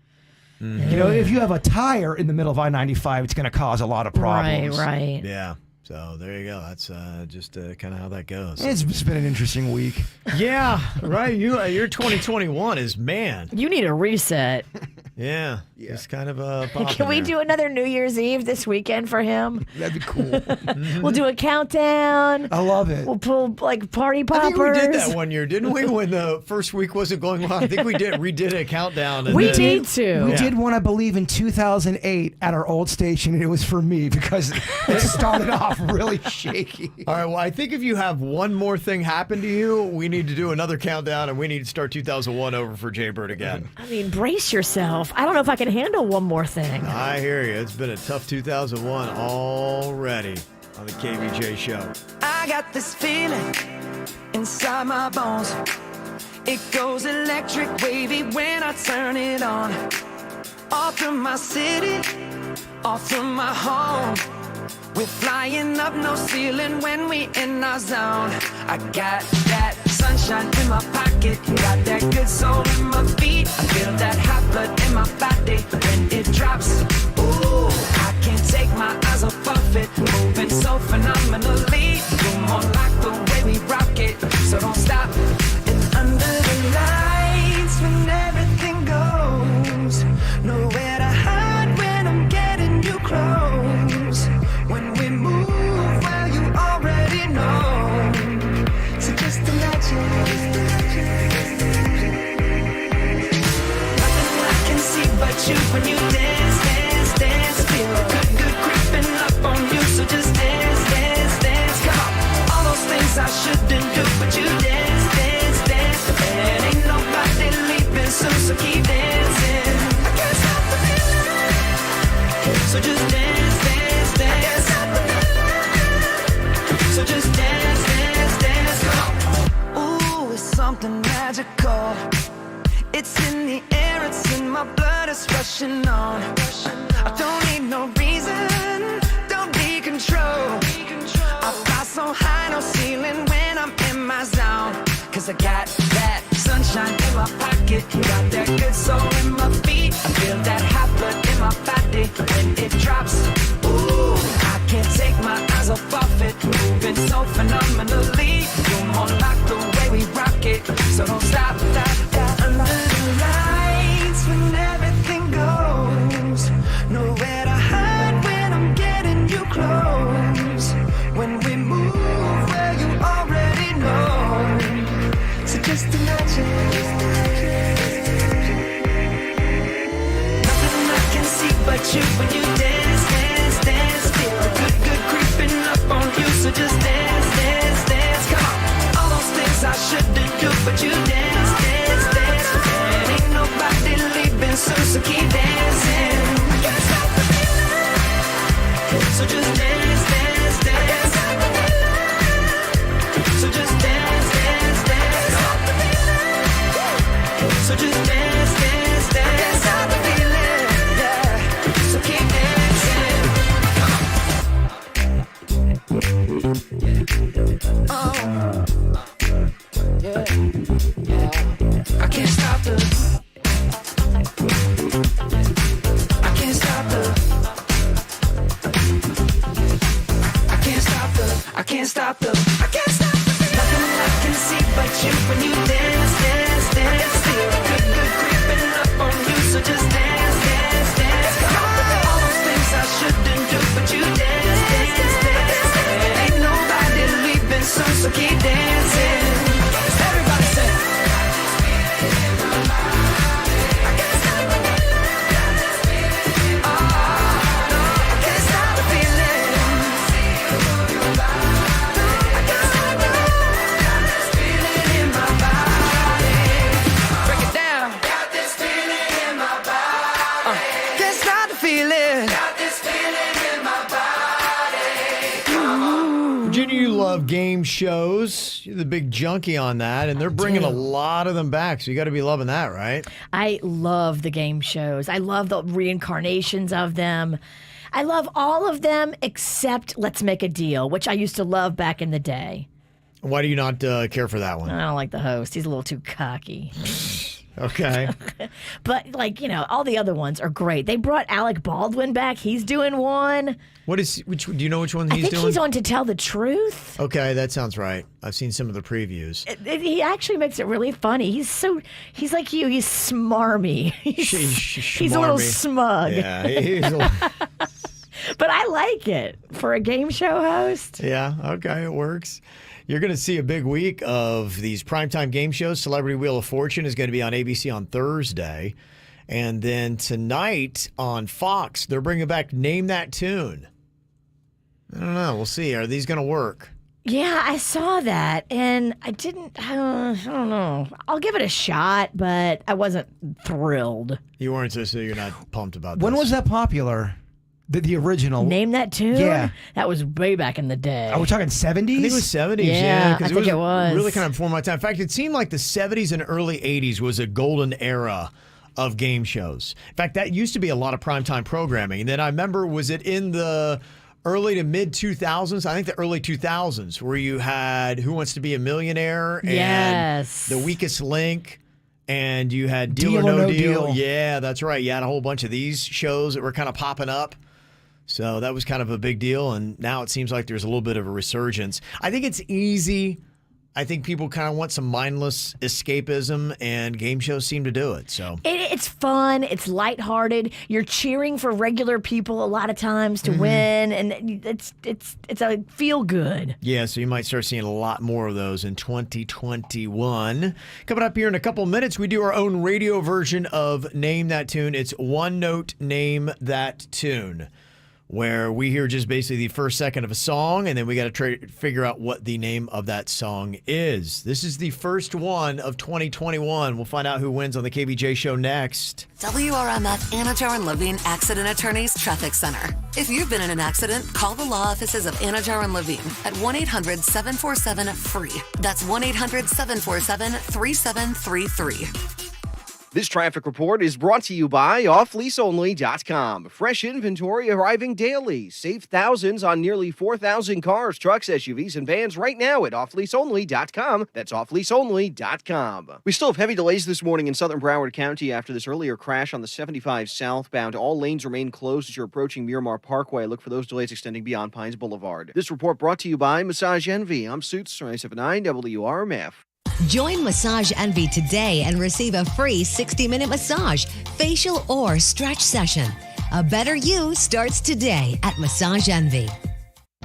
Mm-hmm. If you have a tire in the middle of I-95, it's going to cause a lot of problems. Right. Yeah. So there you go. That's just kind of how that goes. It's been an interesting week. Yeah, right. Your 2021 is, man. You need a reset. Yeah. It's kind of a pop Can we do another New Year's Eve this weekend for him? That'd be cool. We'll do a countdown. I love it. We'll pull like party poppers. I think we did that one year, didn't we? When the first week wasn't going well, I think we did a countdown. And We then- need to. We did one, I believe, in 2008 at our old station, and it was for me because it started off really shaky. All right, well, I think if you have one more thing happen to you, we need to do another countdown, and we need to start 2001 over for Jaybird again. I mean, brace yourself. I don't know if I can handle one more thing. I hear you. It's been a tough 2001 already on the KVJ show. I got this feeling inside my bones. It goes electric wavy when I turn it on. Off from my city, off from my home. We're flying up no ceiling when we in our zone. I got that sunshine in my pocket, got that good soul in my feet. I feel that hot blood in my body when it drops. Ooh, I can't take my eyes off of it, moving so phenomenally. You're more like the way we rock it, so don't stop. And under the lights when everything goes, nowhere to hide when I'm getting you close. When we move, well, you already know. So just imagine. Nothing I can see but you when you dance, dance, dance. Feel good, good creeping up on you. So just dance, dance, dance. Come on. All those things I shouldn't do, but you dance, dance, dance. And ain't nobody leaving soon, so keep dancing. I can't stop the feeling. So just dance, dance, dance. So just dance, dance, dance. Come on. Ooh, it's something magical. It's in the air, it's in my blood, it's rushing on. I don't need no reason, don't be control. I fly so high, no ceiling when I'm in my zone. Cause I got that sunshine in my pocket, got that good soul in my feet. I feel that hot blood in my body when it drops. Ooh, I can't take my eyes off of it, moving so phenomenally. You're more like the way we rock it, so don't stop, stop, stop. Under the lights when everything goes, nowhere to hide when I'm getting you close. When we move, well, you already know. So just imagine. Nothing I can see but you when you dance, dance, dance. Feel the good, good creeping up on you. So just dance, dance, dance. Come on. All those things I shouldn't do, but you dance, dance, dance. And ain't nobody leaving soon, so keep dancing. I can't stop the feeling. So just dance, dance, dance. So just dance, dance, dance. So just dance, dance, dance. I can't stop the feeling, yeah. So keep dancing. Oh, yeah, yeah. I can't stop the. I can't stop the. I can't stop the. I can't stop the. I can't stop the. Nothing I can see but you when you dance, dance, dance. Feel good, good creeping up on you. So just dance, dance, dance. Come on. All those things I shouldn't do, but you dance, dance, dance. And ain't nobody leaving soon, so keep dancing. Everybody say. Virginia, you love game shows. You're the big junkie on that, and they're bringing a lot of them back, so you got to be loving that, right? I love the game shows. I love the reincarnations of them. I love all of them except Let's Make a Deal, which I used to love back in the day. Why do you not care for that one? I don't like the host. He's a little too cocky. Okay. But, like, you know, all the other ones are great. They brought Alec Baldwin back. He's doing one. Do you know which one he's I think doing? he's on To Tell the Truth. Okay, that sounds right. I've seen some of the previews. He actually makes it really funny. He's like you. He's smarmy. He's a little smug. Yeah, he's a little... But I like it for a game show host. Yeah, okay, it works. You're going to see a big week of these primetime game shows. Celebrity Wheel of Fortune is going to be on ABC on Thursday. And then tonight on Fox, they're bringing back Name That Tune. I don't know. We'll see. Are these going to work? Yeah, I saw that, and I don't know. I'll give it a shot, but I wasn't thrilled. You weren't, so you're not pumped about this. When was that popular? The original. Name That Tune? Yeah. That was way back in the day. Are we talking 70s? I think it was 70s, Yeah, I think it was. Really kind of before my time. In fact, it seemed like the 70s and early 80s was a golden era of game shows. In fact, that used to be a lot of primetime programming. And then I remember, was it in the early to mid 2000s? I think the early 2000s, where you had Who Wants to Be a Millionaire and The Weakest Link. And you had Deal or No Deal. Yeah, that's right. You had a whole bunch of these shows that were kind of popping up. So that was kind of a big deal, and now it seems like there's a little bit of a resurgence. I think it's easy. I think people kind of want some mindless escapism, and game shows seem to do it. So it's fun. It's lighthearted. You're cheering for regular people a lot of times to win, and it's a feel good. Yeah, so you might start seeing a lot more of those in 2021. Coming up here in a couple minutes, we do our own radio version of Name That Tune. It's One Note Name That Tune, where we hear just basically the first second of a song, and then we got to figure out what the name of that song is. This is the first one of 2021. We'll find out who wins on the KVJ show next. WRMF Anajar and Levine Accident Attorneys Traffic Center. If you've been in an accident, call the law offices of Anajar and Levine at 1-800-747-FREE. That's 1-800-747-3733. This traffic report is brought to you by offleaseonly.com. Fresh inventory arriving daily. Save thousands on nearly 4,000 cars, trucks, SUVs, and vans right now at offleaseonly.com. That's offleaseonly.com. We still have heavy delays this morning in southern Broward County after this earlier crash on the 75 southbound. All lanes remain closed as you're approaching Miramar Parkway. Look for those delays extending beyond Pines Boulevard. This report brought to you by Massage Envy. I'm Suits 979 WRMF. Join Massage Envy today and receive a free 60-minute massage, facial, or stretch session. A better you starts today at Massage Envy.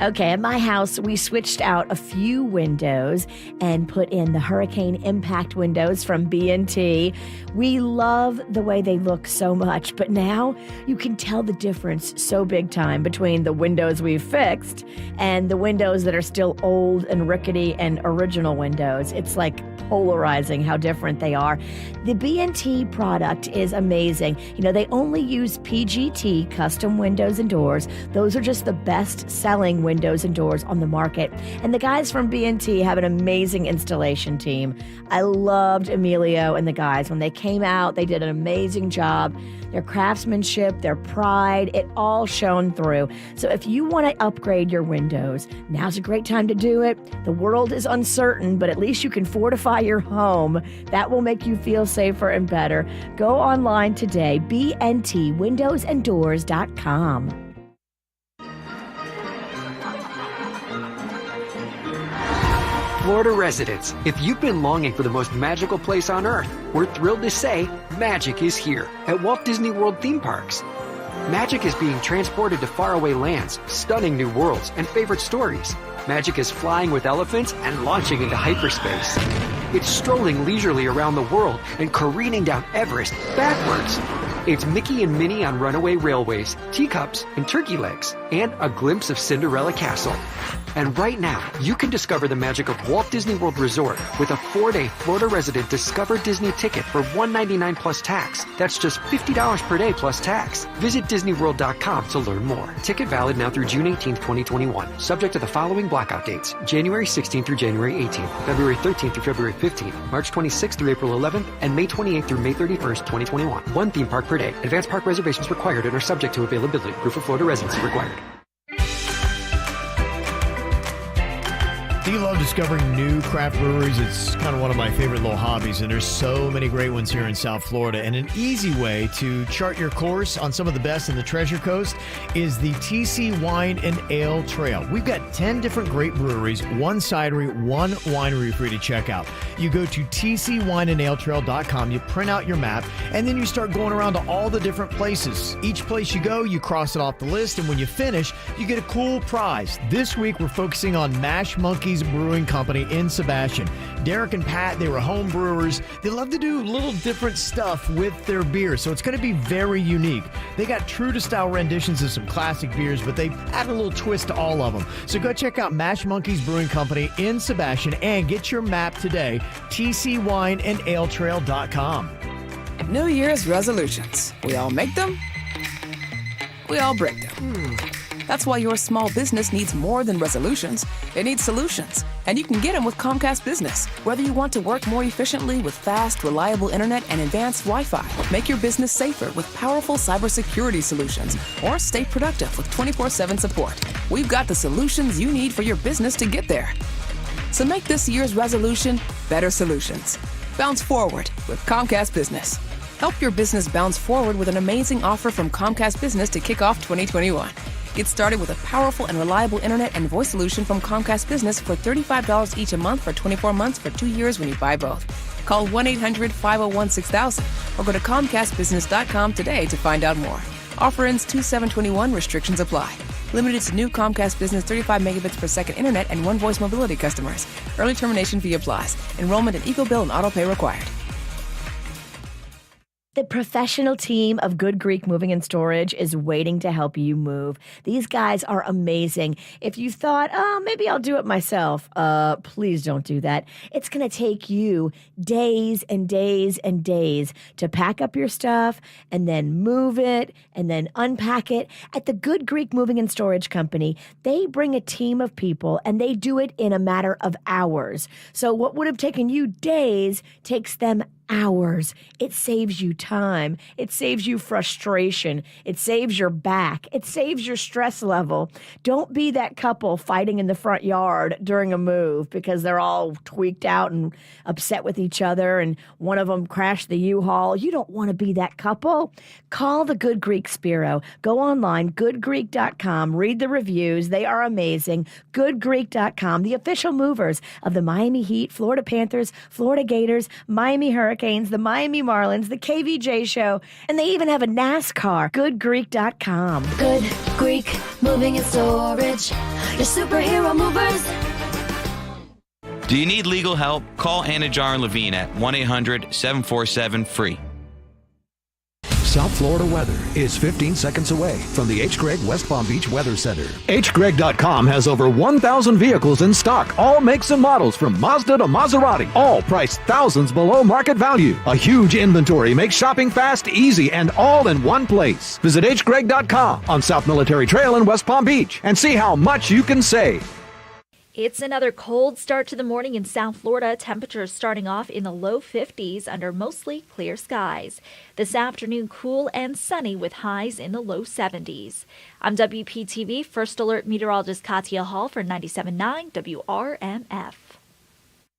Okay, at my house, we switched out a few windows and put in the Hurricane Impact windows from B&T. We love the way they look so much, but now you can tell the difference so big time between the windows we've fixed and the windows that are still old and rickety and original windows. It's like polarizing how different they are. The B&T product is amazing. You know, they only use PGT custom windows and doors. Those are just the best-selling windows and doors on the market. And the guys from B&T have an amazing installation team. I loved Emilio and the guys. When they came out, they did an amazing job. Their craftsmanship, their pride, it all shone through. So if you want to upgrade your windows, now's a great time to do it. The world is uncertain, but at least you can fortify your home. That will make you feel safer and better. Go online today, bntwindowsanddoors.com. Florida residents, if you've been longing for the most magical place on earth, we're thrilled to say magic is here at Walt Disney World theme parks. Magic is being transported to faraway lands, stunning new worlds, and favorite stories. Magic is flying with elephants and launching into hyperspace. It's strolling leisurely around the world and careening down Everest backwards. It's Mickey and Minnie on runaway railways, teacups, and turkey legs, and a glimpse of Cinderella Castle. And right now, you can discover the magic of Walt Disney World Resort with a 4-day Florida resident Discover Disney ticket for $199 plus tax. That's just $50 per day plus tax. Visit DisneyWorld.com to learn more. Ticket valid now through June 18th, 2021. Subject to the following blackout dates: January 16th through January 18th, February 13th through February 15th, March 26th through April 11th, and May 28th through May 31st, 2021. One theme park per day. Advanced park reservations required and are subject to availability. Proof of Florida residency required. Do you love discovering new craft breweries? It's kind of one of my favorite little hobbies, and there's so many great ones here in South Florida. And an easy way to chart your course on some of the best in the Treasure Coast is the TC Wine and Ale Trail. We've got 10 different great breweries, one cidery, one winery for you to check out. You go to tcwineandaletrail.com, you print out your map, and then you start going around to all the different places. Each place you go, you cross it off the list, and when you finish, you get a cool prize. This week, we're focusing on Mash Monkeys Brewing Company in Sebastian. Derek and Pat, they were home brewers. They love to do little different stuff with their beer, so it's going to be very unique. They got true-to-style renditions of some classic beers, but they add a little twist to all of them. So go check out Mash Monkeys Brewing Company in Sebastian and get your map today, tcwineandaletrail.com. New Year's resolutions. We all make them. We all break them. That's why your small business needs more than resolutions. It needs solutions. And you can get them with Comcast Business. Whether you want to work more efficiently with fast, reliable internet and advanced Wi-Fi, make your business safer with powerful cybersecurity solutions, or stay productive with 24/7 support. We've got the solutions you need for your business to get there. So make this year's resolution better solutions. Bounce forward with Comcast Business. Help your business bounce forward with an amazing offer from Comcast Business to kick off 2021. Get started with a powerful and reliable internet and voice solution from Comcast Business for $35 each a month for 24 months for 2 years when you buy both. Call 1-800-501-6000 or go to ComcastBusiness.com today to find out more. Offer ends 2/7/21. Restrictions apply. Limited to new Comcast Business 35 megabits per second internet and one voice mobility customers. Early termination fee applies. Enrollment in EcoBill and autopay required. The professional team of Good Greek Moving and Storage is waiting to help you move. These guys are amazing. If you thought, oh, maybe I'll do it myself, please don't do that. It's going to take you days and days and days to pack up your stuff and then move it and then unpack it. At the Good Greek Moving and Storage Company, they bring a team of people and they do it in a matter of hours. So what would have taken you days takes them hours. It saves you time. It saves you frustration. It saves your back. It saves your stress level. Don't be that couple fighting in the front yard during a move because they're all tweaked out and upset with each other and one of them crashed the U-Haul. You don't want to be that couple. Call the Good Greek Spiro. Go online, goodgreek.com. Read the reviews. They are amazing. Goodgreek.com, the official movers of the Miami Heat, Florida Panthers, Florida Gators, Miami Hurricanes, the Miami Marlins, the KVJ Show, and they even have a NASCAR. Goodgreek.com. Good Greek Moving and Storage. Your superhero movers. Do you need legal help? Call Anna Jar and Levine at 1-800-747-FREE. South Florida weather is 15 seconds away from the H. Gregg West Palm Beach Weather Center. HGreg.com has over 1,000 vehicles in stock, all makes and models from Mazda to Maserati, all priced thousands below market value. A huge inventory makes shopping fast, easy, and all in one place. Visit HGreg.com on South Military Trail in West Palm Beach and see how much you can save. It's another cold start to the morning in South Florida. Temperatures starting off in the low 50s under mostly clear skies. This afternoon, cool and sunny with highs in the low 70s. I'm WPTV First Alert Meteorologist Katia Hall for 97.9 WRMF.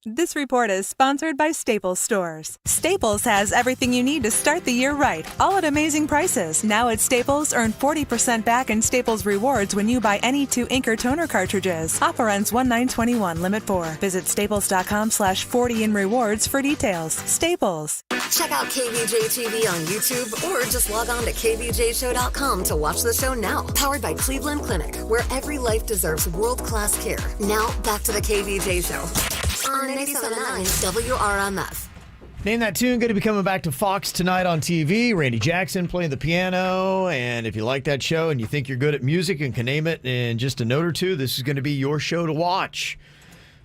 This report is sponsored by Staples Stores. Staples has everything you need to start the year right, all at amazing prices. Now at Staples, earn 40% back in Staples Rewards when you buy any 2 ink or toner cartridges. Offer ends 1/9/21, limit 4. Visit staples.com/40 in rewards for details. Staples. Check out KVJ TV on YouTube or just log on to kvjshow.com to watch the show now. Powered by Cleveland Clinic, where every life deserves world-class care. Now, back to the KVJ Show on 97.9 WRMF. Name That Tune, going to be coming back to Fox tonight on TV. Randy Jackson playing the piano. And if you like that show and you think you're good at music and can name it in just a note or two, this is going to be your show to watch.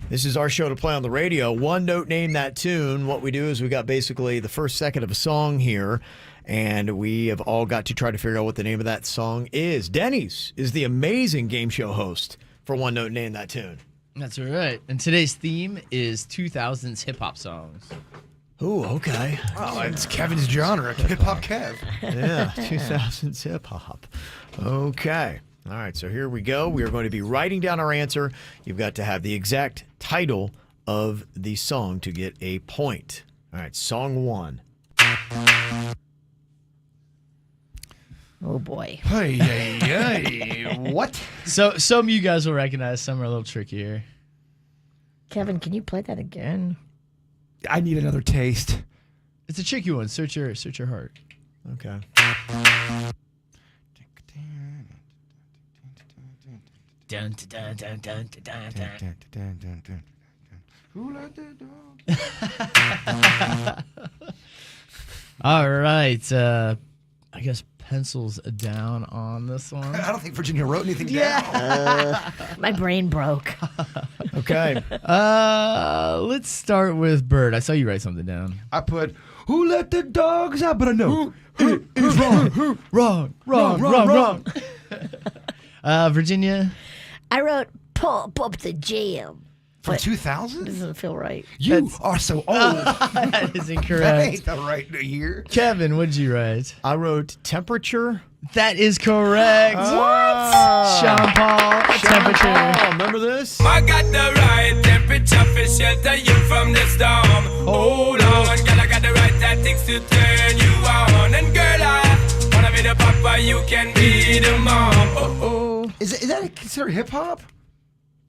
This is our show to play on the radio. One note, Name That Tune. What we do is we got basically the first second of a song here, and we have all got to try to figure out what the name of that song is. Denny's is the amazing game show host for One Note, Name That Tune. That's right. And today's theme is 2000s hip-hop songs. Ooh, okay. Oh, it's Kevin's genre, hip-hop Kev. Yeah, 2000s hip-hop. Okay. All right, so here we go. We are going to be writing down our answer. You've got to have the exact title of the song to get a point. All right, song 1. Oh, boy. Hey. What? So some of you guys will recognize, some are a little trickier. Kevin, can you play that again? I need another taste. It's a tricky one. Search your heart. Okay. Dun, dun, dun, dun, dun, dun, dun. Who let the dog? All right. I guess pencils down on this one. I don't think Virginia wrote anything down. My brain broke. Okay. Let's start with Bird. I saw you write something down. I put, who let the dogs out? But I know it is wrong. Wrong. Virginia? I wrote, pump up the jam. From But 2000? doesn't feel right. You are so old. That is incorrect. That ain't the right year. Kevin, what'd you write? I wrote temperature. That is correct. Sean Paul, temperature. Oh, remember this? I got the right temperature for shelter you from the storm. Hold on, girl, I got the right tactics to turn you on. And girl, I wanna be the papa, you can be the mom. Is that considered hip hop?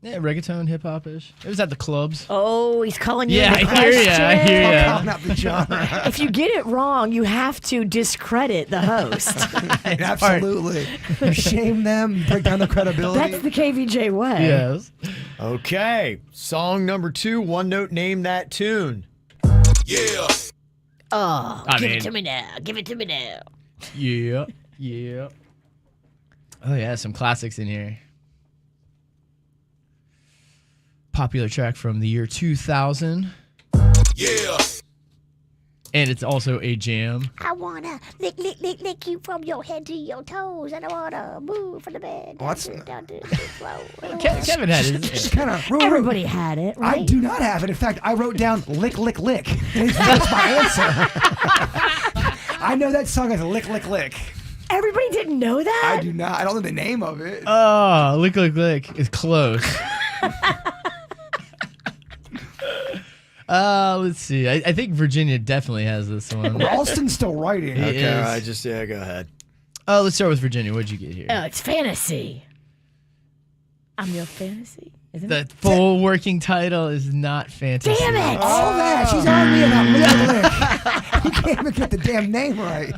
Yeah, reggaeton, hip hop ish. It was at the clubs. Oh, he's calling you. Yeah, the I hear ya. I hear question. ya. Calling out the genre. If you get it wrong, you have to discredit the host. Absolutely. You shame them, you break down their credibility. That's the KVJ way. Yes. Okay. Song number 2, one note, name that tune. Yeah. Oh, I give mean- it to me now. Give it to me now. Yeah. Oh, yeah, some classics in here. Popular track from the year 2000. Yeah. And it's also a jam. I wanna lick you from your head to your toes, and I wanna move from the bed down to the floor. Kevin had it. Just kind of. Everybody had it, right? I do not have it. In fact, I wrote down lick. That's my answer. I know that song as lick. Everybody didn't know that? I do not. I don't know the name of it. Oh, lick is close. Let's see. I think Virginia definitely has this one. Ralston's still writing. He Okay, is. all right, just, yeah, go ahead. Oh, let's start with Virginia. What'd you get here? Oh, it's fantasy. I'm your fantasy. Isn't The it? full working title is not fantasy. Damn it! All that. She's on me about lick. You can't even get the damn name right.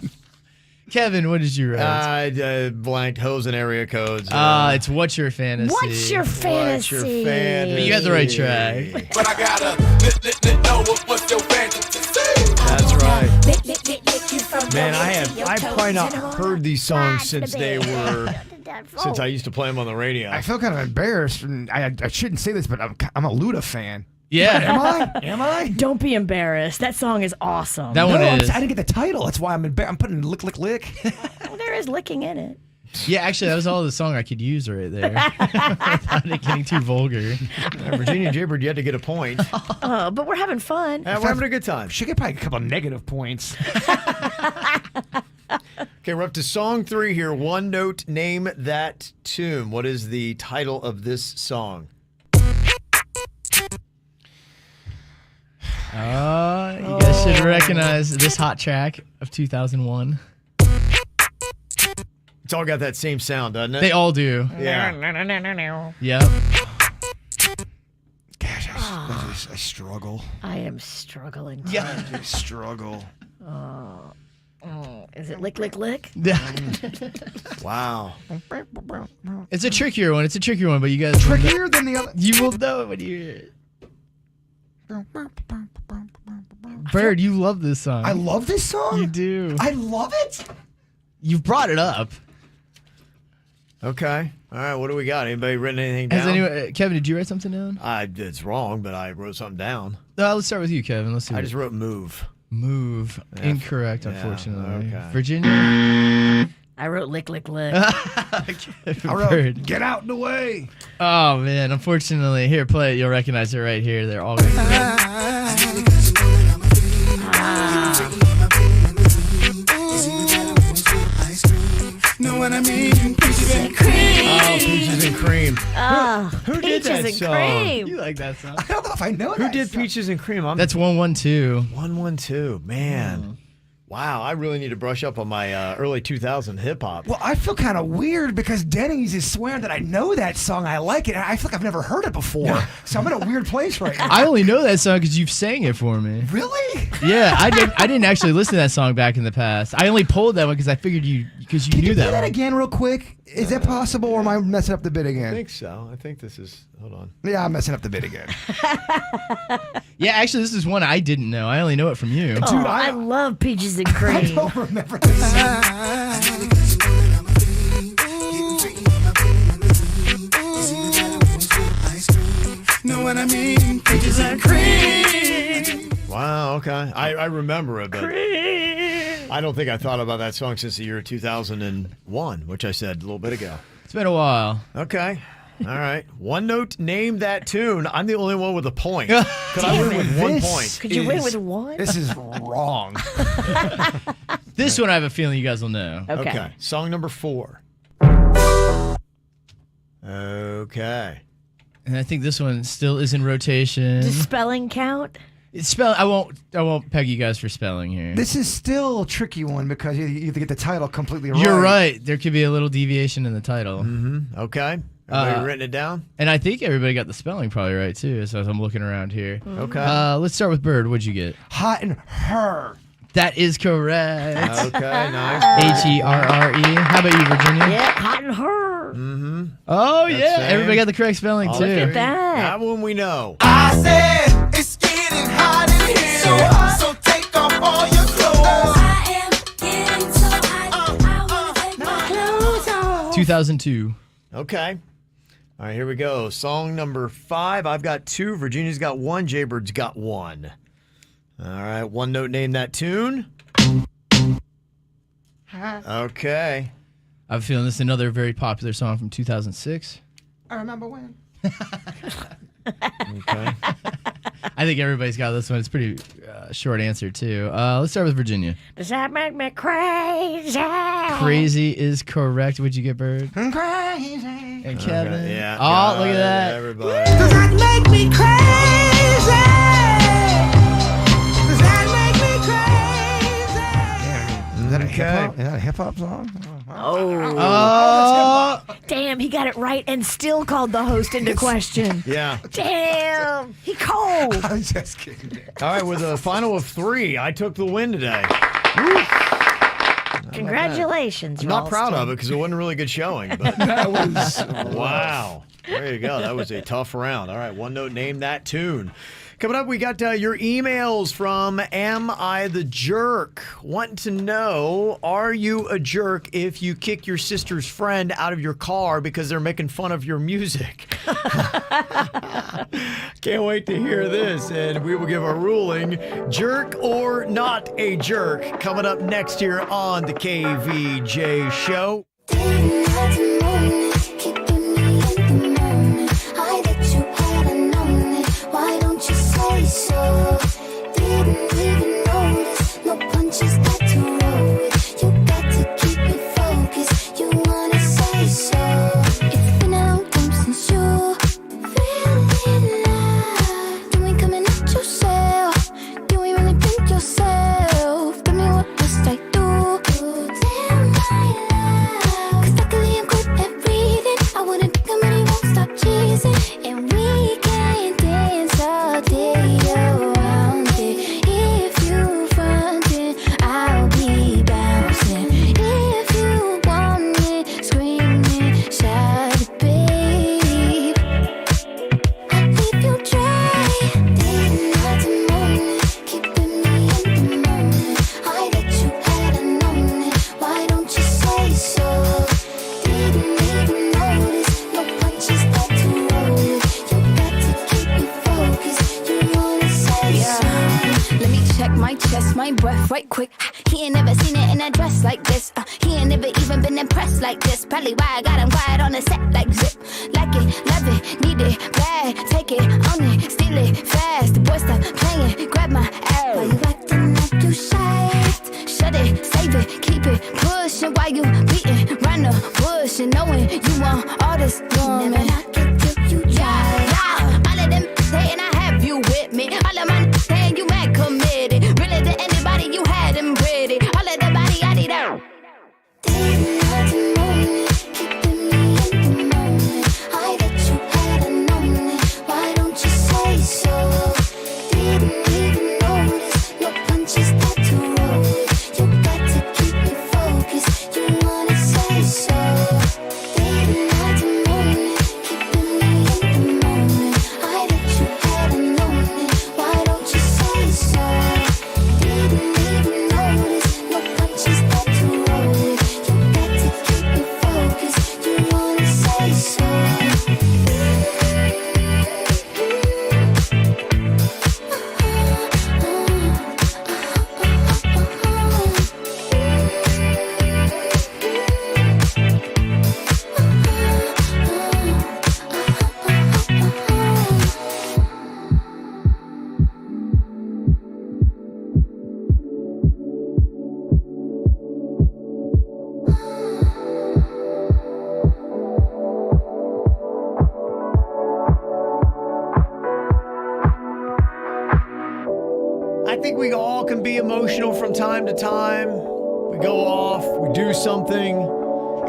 Kevin, what did you write? I blanked hose and area codes. It's What's Your Fantasy. What's your fantasy? What's your fantasy? But you got the right track. But I gotta know what's your fantasy. That's right. Lick you from Man, your I head to your I've toes, probably not and I wanna heard these songs ride since the they bed were, down to the floor. since I used to play them on the radio. I feel kind of embarrassed. And I shouldn't say this, but I'm a Luda fan. Yeah. Am I? Don't be embarrassed. That song is awesome. That one is. I didn't get the title. That's why I'm putting lick. Well, there is licking in it. Yeah, actually, that was all the song I could use right there without it getting too vulgar. Virginia and Jaybird, you had to get a point. But we're having fun. We're having a good time. She get probably a couple negative points. Okay, we're up to song 3 here. One note, name that tune. What is the title of this song? You guys should recognize this hot track of 2001. It's all got that same sound, doesn't it? They all do. Yeah. Yep. Gosh, I struggle. I am struggling. Yeah. I struggle. Is it lick? Wow. It's a trickier one. But you guys Trickier than the other. You will know it when you hear it. Bird, you love this song. I love this song. You do. I love it. You've brought it up. Okay. All right, what do we got? Anybody written anything down? Kevin, did you write something down? It's wrong, but I wrote something down. Let's start with you, Kevin. Let's see. I just wrote move. Move. Yeah. Incorrect, Yeah, unfortunately. okay. Virginia? I wrote lick. I wrote Bird. get out the way. Oh, man. Unfortunately, here, play it. You'll recognize it right here. They're all going to No, what I mean? Peaches and cream. Oh, Peaches and Cream. Oh, Who did that Peaches and song? Cream. You like that song? I don't know if I know Who that did song. Peaches and Cream? That's 112. 112. Man. Wow, I really need to brush up on my early 2000 hip hop. Well, I feel kind of weird because Denny's is swearing that I know that song. I like it. And I feel like I've never heard it before. So I'm in a weird place right now. I only know that song because you've sang it for me. Really? Yeah, I didn't actually listen to that song back in the past. I only pulled that one because I figured you knew that Do that one. again real quick? Is that possible or am I messing up the bit I again? think so. I think this is. Hold on. Yeah, I'm messing up the bit again. Yeah, actually, this is one I didn't know. I only know it from you. Oh, I love Peaches and Cream. I don't remember this song. Know what I mean? Peaches and cream. Wow, okay. I remember it, but I don't think I thought about that song since the year 2001, which I said a little bit ago. It's been a while. Okay. All right. One note, name that tune. I'm the only one with a point. Could I win with 1 point? Could you win with one? This is wrong. This one I have a feeling you guys will know. Okay. Song number 4. Okay. And I think this one still is in rotation. Does spelling count? It's I won't peg you guys for spelling here. This is still a tricky one because you have to get the title completely right. You're right. There could be a little deviation in the title. Mm-hmm. Okay. Everybody written it down? And I think everybody got the spelling probably right too. So as I'm looking around here. Okay. Let's start with Bird. What'd you get? Hot and her. That is correct. Okay, nice. Herre. How about you, Virginia? Yeah, hot and her. Mm-hmm. Oh, That's yeah. same. Everybody got the correct spelling, All too. right. Look at that. That one we know. I said it's getting hot in here. So hot. So take off all your clothes. I am getting so hot. I wanna take my clothes off. 2002. Okay. All right, here we go. Song number 5. I've got 2. Virginia's got 1. Jaybird's got 1. All right. One note, name that tune. Okay. I have a feeling this is another very popular song from 2006. I remember when. Okay. I think everybody's got this one. It's a pretty short answer, too. Let's start with Virginia. Does that make me crazy? Crazy is correct. What'd you get, Bird? Crazy. And Kevin? Okay, yeah. Oh, look at that. Everybody. Does that make me crazy? Does that make me crazy? Is that a Okay. hip-hop? Is that a hip-hop song? Oh. Damn, he got it right and still called the host into question. Yeah. Damn, he cold. I'm just kidding. All right, with a final of 3, I took the win today. Congratulations, I'm not proud Ralston. of it because it wasn't a really good showing. But That was wow. There you go. That was a tough round. All right, one note, name that tune. Coming up, we got your emails from Am I the Jerk? Wanting to know, are you a jerk if you kick your sister's friend out of your car because they're making fun of your music? Can't wait to hear this, and we will give a ruling, jerk or not a jerk, coming up next year on the KVJ Show. So didn't even notice. No punches got to roll with. You got to keep me focused. You wanna say so. It's been a long time since you really lied. You ain't coming at yourself. You ain't really think yourself. Tell me what must I do? Damn my life. 'Cause luckily I'm good at reading. I wouldn't think I'm really won't stop cheesing. And we can't dance all day. Around it. If you frontin', I'll be bouncing. If you want it, screaming, shout it, babe. I'll leave you dry. Didn't have to moan it, keeping me in the moment. I that you hadn't known it. Why don't you say so? Didn't even notice. No punches got to roll with. You got to keep me focused. You wanna say so? Let me check my chest, my breath right quick. He ain't never seen it in a dress like this. He ain't never even been impressed like this. Probably why I got him quiet on the set like zip. Like it, love it, need it, bad. Take it, own it, steal it, fast. The boy stop playing, grab my ass. Why you acting like you shy? Shut it it, save it, keep it pushing while you beating round the bush and knowing you want all this woman. Never knock it till you try. Yeah. All of them saying I have you with me. All of my saying you mad committed. Really to anybody you had them pretty. All of the body I need out. Didn't have to know me, keeping me in the moment. I bet you had known it. Why don't you say so? Didn't even notice. No punches that to roll it. You got to keep me focused. You wanna say so? Didn't have to know me, keeping me in the moment. I bet you had known it. Why don't you say so? Didn't even notice. No punches that to roll it. You got to keep me focused. You wanna say so? I think we all can be emotional from time to time. We go off, we do something.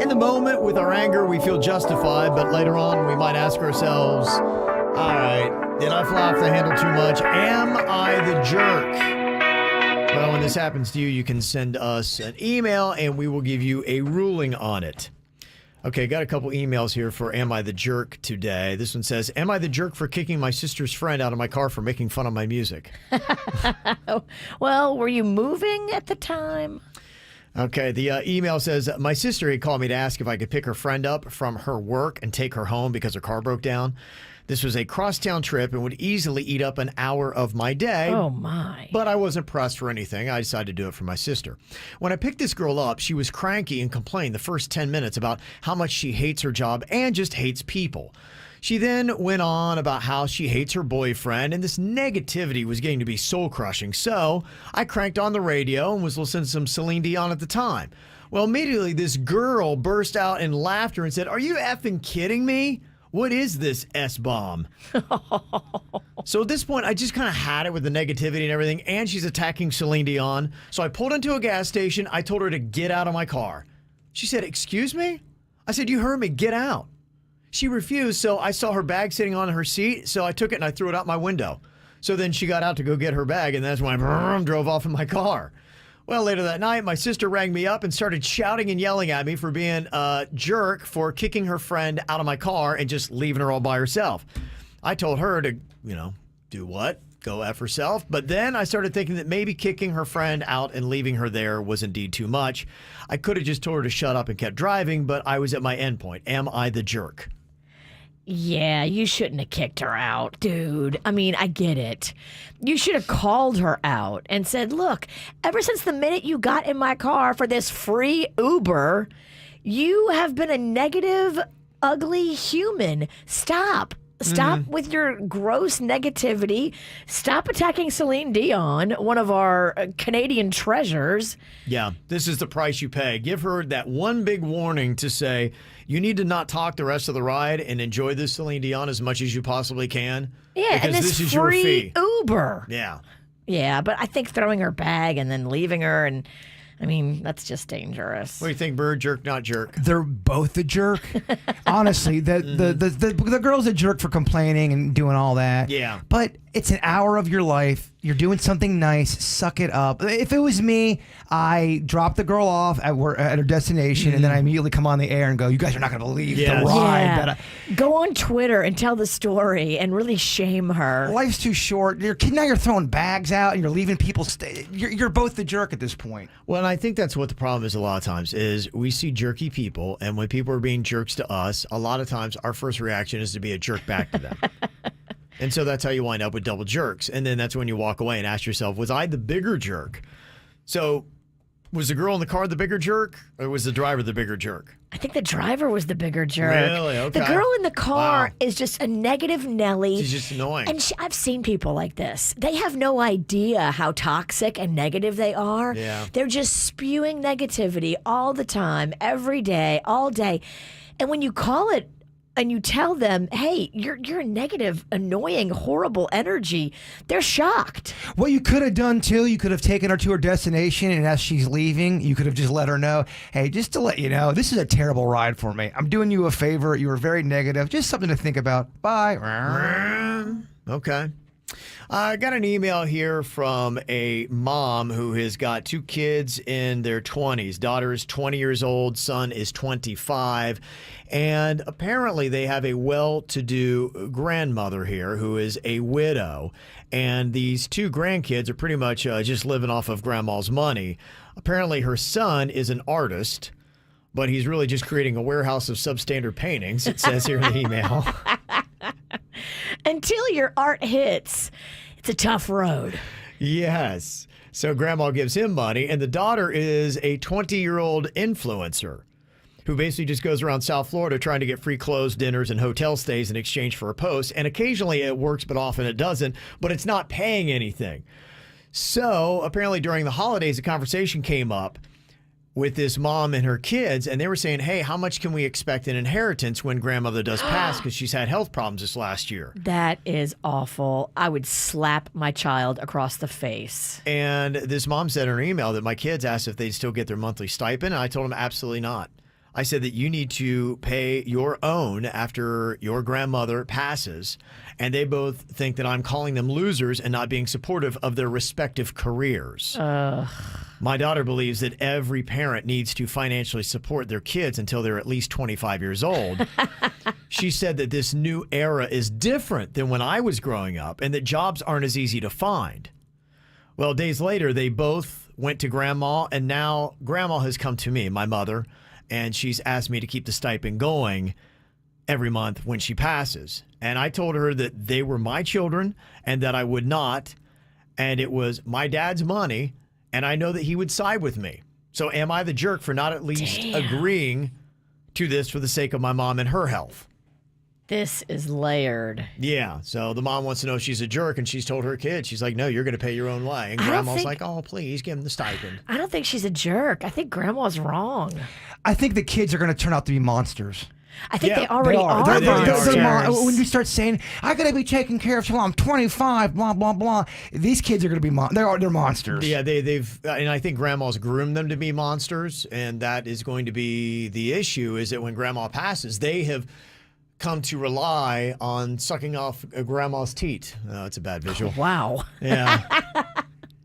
In the moment, with our anger, we feel justified, but later on, we might ask ourselves, all right, did I fly off the handle too much? Am I the jerk? Well, when this happens to you, you can send us an email, and we will give you a ruling on it. Okay, got a couple emails here for Am I the Jerk today. This one says, am I the jerk for kicking my sister's friend out of my car for making fun of my music? Well, were you moving at the time? Okay, the email says, my sister had called me to ask if I could pick her friend up from her work and take her home because her car broke down. This was a crosstown trip and would easily eat up an hour of my day. Oh, my. But I wasn't pressed for anything. I decided to do it for my sister. When I picked this girl up, she was cranky and complained the first 10 minutes about how much she hates her job and just hates people. She then went on about how she hates her boyfriend, and this negativity was getting to be soul-crushing. So I cranked on the radio and was listening to some Celine Dion at the time. Well, immediately this girl burst out in laughter and said, "Are you effing kidding me? What is this S-bomb?" So at this point, I just kind of had it with the negativity and everything, and she's attacking Celine Dion. So I pulled into a gas station. I told her to get out of my car. She said, "Excuse me?" I said, "You heard me, get out." She refused, so I saw her bag sitting on her seat, so I took it and I threw it out my window. So then she got out to go get her bag, and that's when I drove off in my car. Well, later that night, my sister rang me up and started shouting and yelling at me for being a jerk for kicking her friend out of my car and just leaving her all by herself. I told her to, do what? Go F herself. But then I started thinking that maybe kicking her friend out and leaving her there was indeed too much. I could have just told her to shut up and kept driving, but I was at my end point. Am I the jerk? Yeah, you shouldn't have kicked her out, dude. I mean, I get it. You should have called her out and said, "Look, ever since the minute you got in my car for this free Uber, you have been a negative, ugly human. Stop. Stop with your gross negativity. Stop attacking Celine Dion, one of our Canadian treasures." Yeah, this is the price you pay. Give her that one big warning to say, you need to not talk the rest of the ride and enjoy this Celine Dion as much as you possibly can. Yeah, and this is your free fee. Uber. Yeah. Yeah, but I think throwing her bag and then leaving her, and I mean, that's just dangerous. What do you think, Bird? Jerk, not jerk? They're both a jerk. Honestly, the girl's a jerk for complaining and doing all that. Yeah. But it's an hour of your life. You're doing something nice. Suck it up. If it was me, I drop the girl off at her destination, and then I immediately come on the air and go, "You guys are not going to believe the ride." Yeah. Go on Twitter and tell the story and really shame her. Life's too short. Now you're throwing bags out and you're leaving people. You're both the jerk at this point. Well, and I think that's what the problem is a lot of times is we see jerky people, and when people are being jerks to us, a lot of times our first reaction is to be a jerk back to them. And so that's how you wind up with double jerks. And then that's when you walk away and ask yourself, was I the bigger jerk? So Was the girl in the car the bigger jerk, or was the driver the bigger jerk? I think the driver was the bigger jerk. Really? Okay. The girl in the car Wow. is just a negative Nelly. She's just annoying. And I've seen people like this. They have no idea how toxic and negative they are. Yeah. They're just spewing negativity all the time, every day, all day. And when you call it and you tell them, hey, you're a negative, annoying, horrible energy, they're shocked. What you could have done, too, you could have taken her to her destination, and as she's leaving, you could have just let her know, hey, just to let you know, this is a terrible ride for me. I'm doing you a favor. You were very negative. Just something to think about. Bye. Okay. I got an email here from a mom who has got 2 kids in their 20s. Daughter is 20 years old, son is 25. And apparently they have a well-to-do grandmother here who is a widow. And these 2 grandkids are pretty much just living off of grandma's money. Apparently her son is an artist, but he's really just creating a warehouse of substandard paintings, it says here in the email. Until your art hits, it's a tough road. Yes. So grandma gives him money, and the daughter is a 20-year-old influencer who basically just goes around South Florida trying to get free clothes, dinners, and hotel stays in exchange for a post. And occasionally it works, but often it doesn't. But it's not paying anything. So apparently during the holidays, a conversation came up with this mom and her kids, and they were saying, hey, how much can we expect in inheritance when grandmother does pass because she's had health problems this last year? That is awful. I would slap my child across the face. And this mom said in her email that my kids asked if they'd still get their monthly stipend, and I told them absolutely not. I said that you need to pay your own after your grandmother passes, and they both think that I'm calling them losers and not being supportive of their respective careers. My daughter believes that every parent needs to financially support their kids until they're at least 25 years old. She said that this new era is different than when I was growing up and that jobs aren't as easy to find. Well, days later, they both went to grandma, and now grandma has come to me, my mother, and she's asked me to keep the stipend going every month when she passes. And I told her that they were my children and that I would not, and it was my dad's money, and I know that he would side with me. So am I the jerk for not at least agreeing to this for the sake of my mom and her health? This is layered. Yeah. So the mom wants to know if she's a jerk, and she's told her kid, she's like, no, you're going to pay your own way. And grandma's like, oh, please give him the stipend. I don't think she's a jerk. I think grandma's wrong. I think the kids are going to turn out to be monsters. I think they already are. When you start saying, I got to be taken care of till I'm 25, blah, blah, blah. These kids are going to be, they're monsters. Yeah, they've, and I think grandma's groomed them to be monsters. And that is going to be the issue, is that when grandma passes, they have come to rely on sucking off grandma's teat. Oh, it's a bad visual. Wow. Yeah.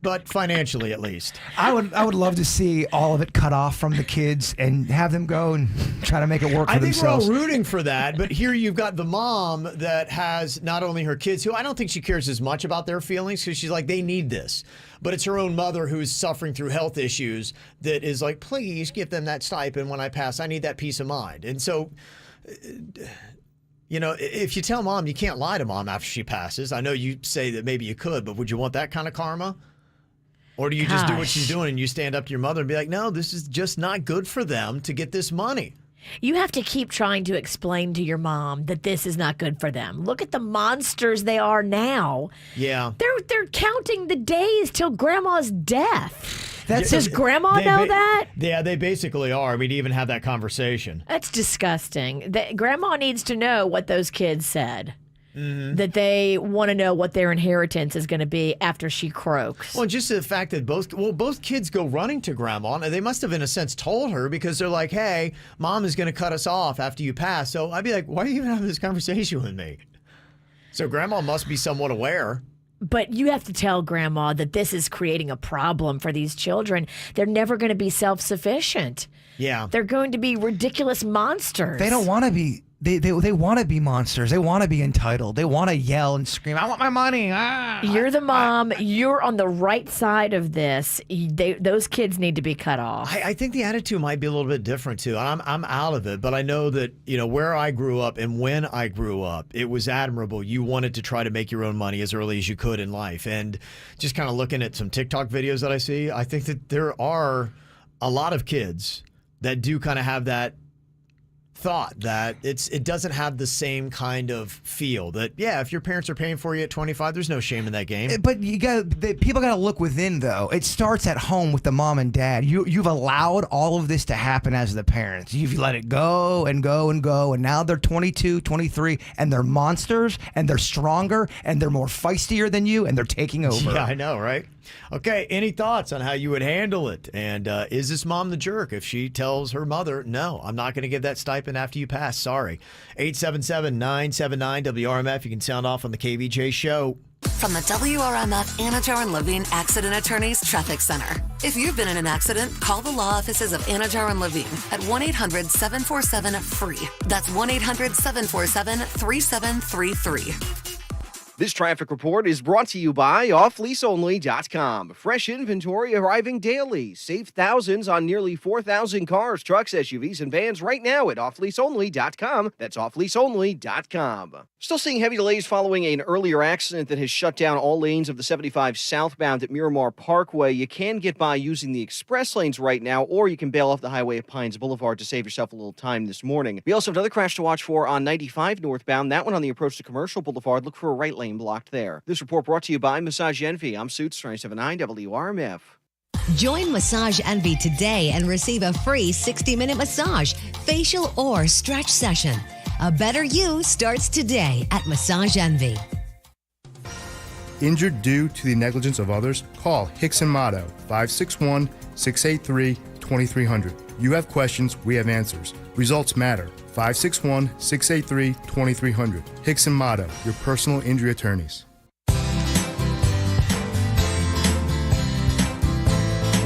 But financially, at least. I would love to see all of it cut off from the kids and have them go and try to make it work for themselves. I think we're all rooting for that, but here you've got the mom that has not only her kids, who I don't think she cares as much about their feelings, because she's like, they need this. But it's her own mother who's suffering through health issues that is like, please give them that stipend when I pass. I need that peace of mind. And so, you know, if you tell mom, you can't lie to mom after she passes. I know you say that maybe you could, but would you want that kind of karma? Or do you just do what she's doing and you stand up to your mother and be like, no, this is just not good for them to get this money? You have to keep trying to explain to your mom that this is not good for them. Look at the monsters they are now. Yeah. They're counting the days till grandma's death. Does grandma know that? Yeah, they basically are. We'd even have that conversation. That's disgusting. Grandma needs to know what those kids said. Mm-hmm. That they want to know what their inheritance is going to be after she croaks. Well, just the fact that both kids go running to grandma, and they must have in a sense told her, because they're like, hey, mom is going to cut us off after you pass. So I'd be like, why are you even having this conversation with me? So grandma must be somewhat aware. But you have to tell grandma that this is creating a problem for these children. They're never going to be self-sufficient. Yeah. They're going to be ridiculous monsters. They don't want to be. They want to be monsters. They want to be entitled. They want to yell and scream, I want my money. You're the mom. You're on the right side of this. Those kids need to be cut off. I think the attitude might be a little bit different, too. I'm out of it, but I know that, you know, where I grew up and when I grew up, it was admirable. You wanted to try to make your own money as early as you could in life. And just kind of looking at some TikTok videos that I see, I think that there are a lot of kids that do kind of have that thought that it doesn't have the same kind of feel that, yeah, if your parents are paying for you at 25, there's no shame in that game. But people got to look within, though. It starts at home with the mom and dad. You've allowed all of this to happen as the parents. You've let it go and go and go, and now they're 22, 23, and they're monsters, and they're stronger, and they're more feistier than you, and they're taking over. Yeah, I know, right? Okay, any thoughts on how you would handle it? And is this mom the jerk if she tells her mother, no, I'm not going to give that stipend after you pass? Sorry. 877-979-WRMF. You can sound off on the KVJ show. From the WRMF Anajar and Levine Accident Attorneys Traffic Center. If you've been in an accident, call the law offices of Anajar and Levine at 1-800-747-FREE. That's 1-800-747-3733. This traffic report is brought to you by offleaseonly.com. Fresh inventory arriving daily. Save thousands on nearly 4,000 cars, trucks, SUVs, and vans right now at offleaseonly.com. That's offleaseonly.com. Still seeing heavy delays following an earlier accident that has shut down all lanes of the 75 southbound at Miramar Parkway. You can get by using the express lanes right now, or you can bail off the highway at Pines Boulevard to save yourself a little time this morning. We also have another crash to watch for on 95 northbound. That one on the approach to Commercial Boulevard. Look for a right lane blocked there. This report brought to you by Massage Envy. I'm Suits 279 WRMF. Join Massage Envy today and receive a free 60-minute massage, facial, or stretch session. A better you starts today at Massage Envy. Injured due to the negligence of others? Call Hicks and Motto, 561-683-2300. You have questions, we have answers. Results matter. 561-683-2300. Hicks and Motto, your personal injury attorneys.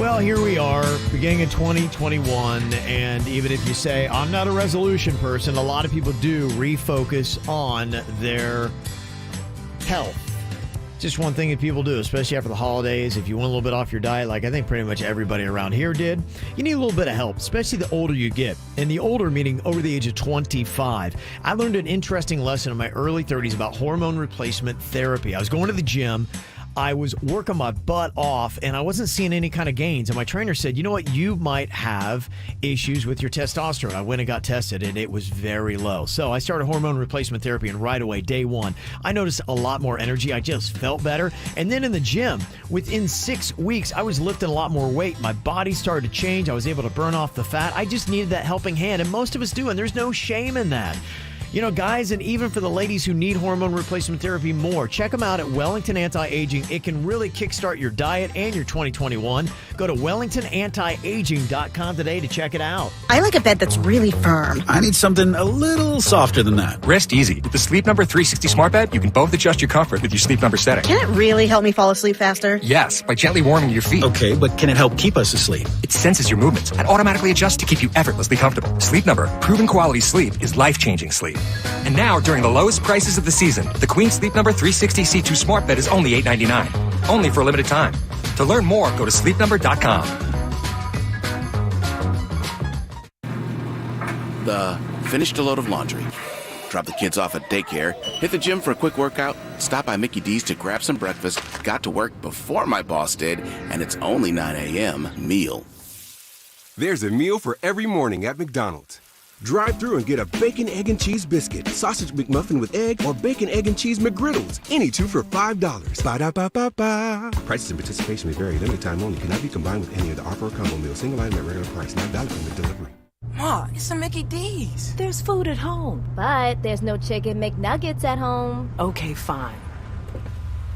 Well, here we are, beginning in 2021, and even if you say, I'm not a resolution person, a lot of people do refocus on their health. Just one thing that people do, especially after the holidays. If you want a little bit off your diet, like I think pretty much everybody around here did, you need a little bit of help, especially the older you get. And the older meaning over the age of 25. I learned an interesting lesson in my early 30s about hormone replacement therapy. I was going to the gym. I was working my butt off and I wasn't seeing any kind of gains. And my trainer said, you know what, you might have issues with your testosterone. I went and got tested and it was very low. So I started hormone replacement therapy, and right away, day one, I noticed a lot more energy. I just felt better. And then in the gym, within 6 weeks, I was lifting a lot more weight. My body started to change. I was able to burn off the fat. I just needed that helping hand. And most of us do, and there's no shame in that. You know, guys, and even for the ladies who need hormone replacement therapy more, check them out at Wellington Anti-Aging. It can really kickstart your diet and your 2021. Go to WellingtonAntiAging.com today to check it out. I like a bed that's really firm. I need something a little softer than that. Rest easy. With the Sleep Number 360 smart bed, you can both adjust your comfort with your Sleep Number setting. Can it really help me fall asleep faster? Yes, by gently warming your feet. Okay, but can it help keep us asleep? It senses your movements and automatically adjusts to keep you effortlessly comfortable. Sleep Number, proven quality sleep is life-changing sleep. And now, during the lowest prices of the season, the Queen Sleep Number 360 C2 Smart Bed is only $8.99. Only for a limited time. To learn more, go to sleepnumber.com. Finished a load of laundry. Drop the kids off at daycare, hit the gym for a quick workout, stop by Mickey D's to grab some breakfast, got to work before my boss did, and it's only 9 a.m. Meal. There's a meal for every morning at McDonald's. Drive through and get a bacon, egg, and cheese biscuit, sausage McMuffin with egg, or bacon, egg, and cheese McGriddles. Any two for $5. Ba-da-ba-ba-ba. Prices and participation may vary. Limited time only. Cannot be combined with any of the offer or combo meal. Single item at regular price. Not valid for delivery. Ma, it's a Mickey D's. There's food at home. But there's no chicken McNuggets at home. Okay, fine.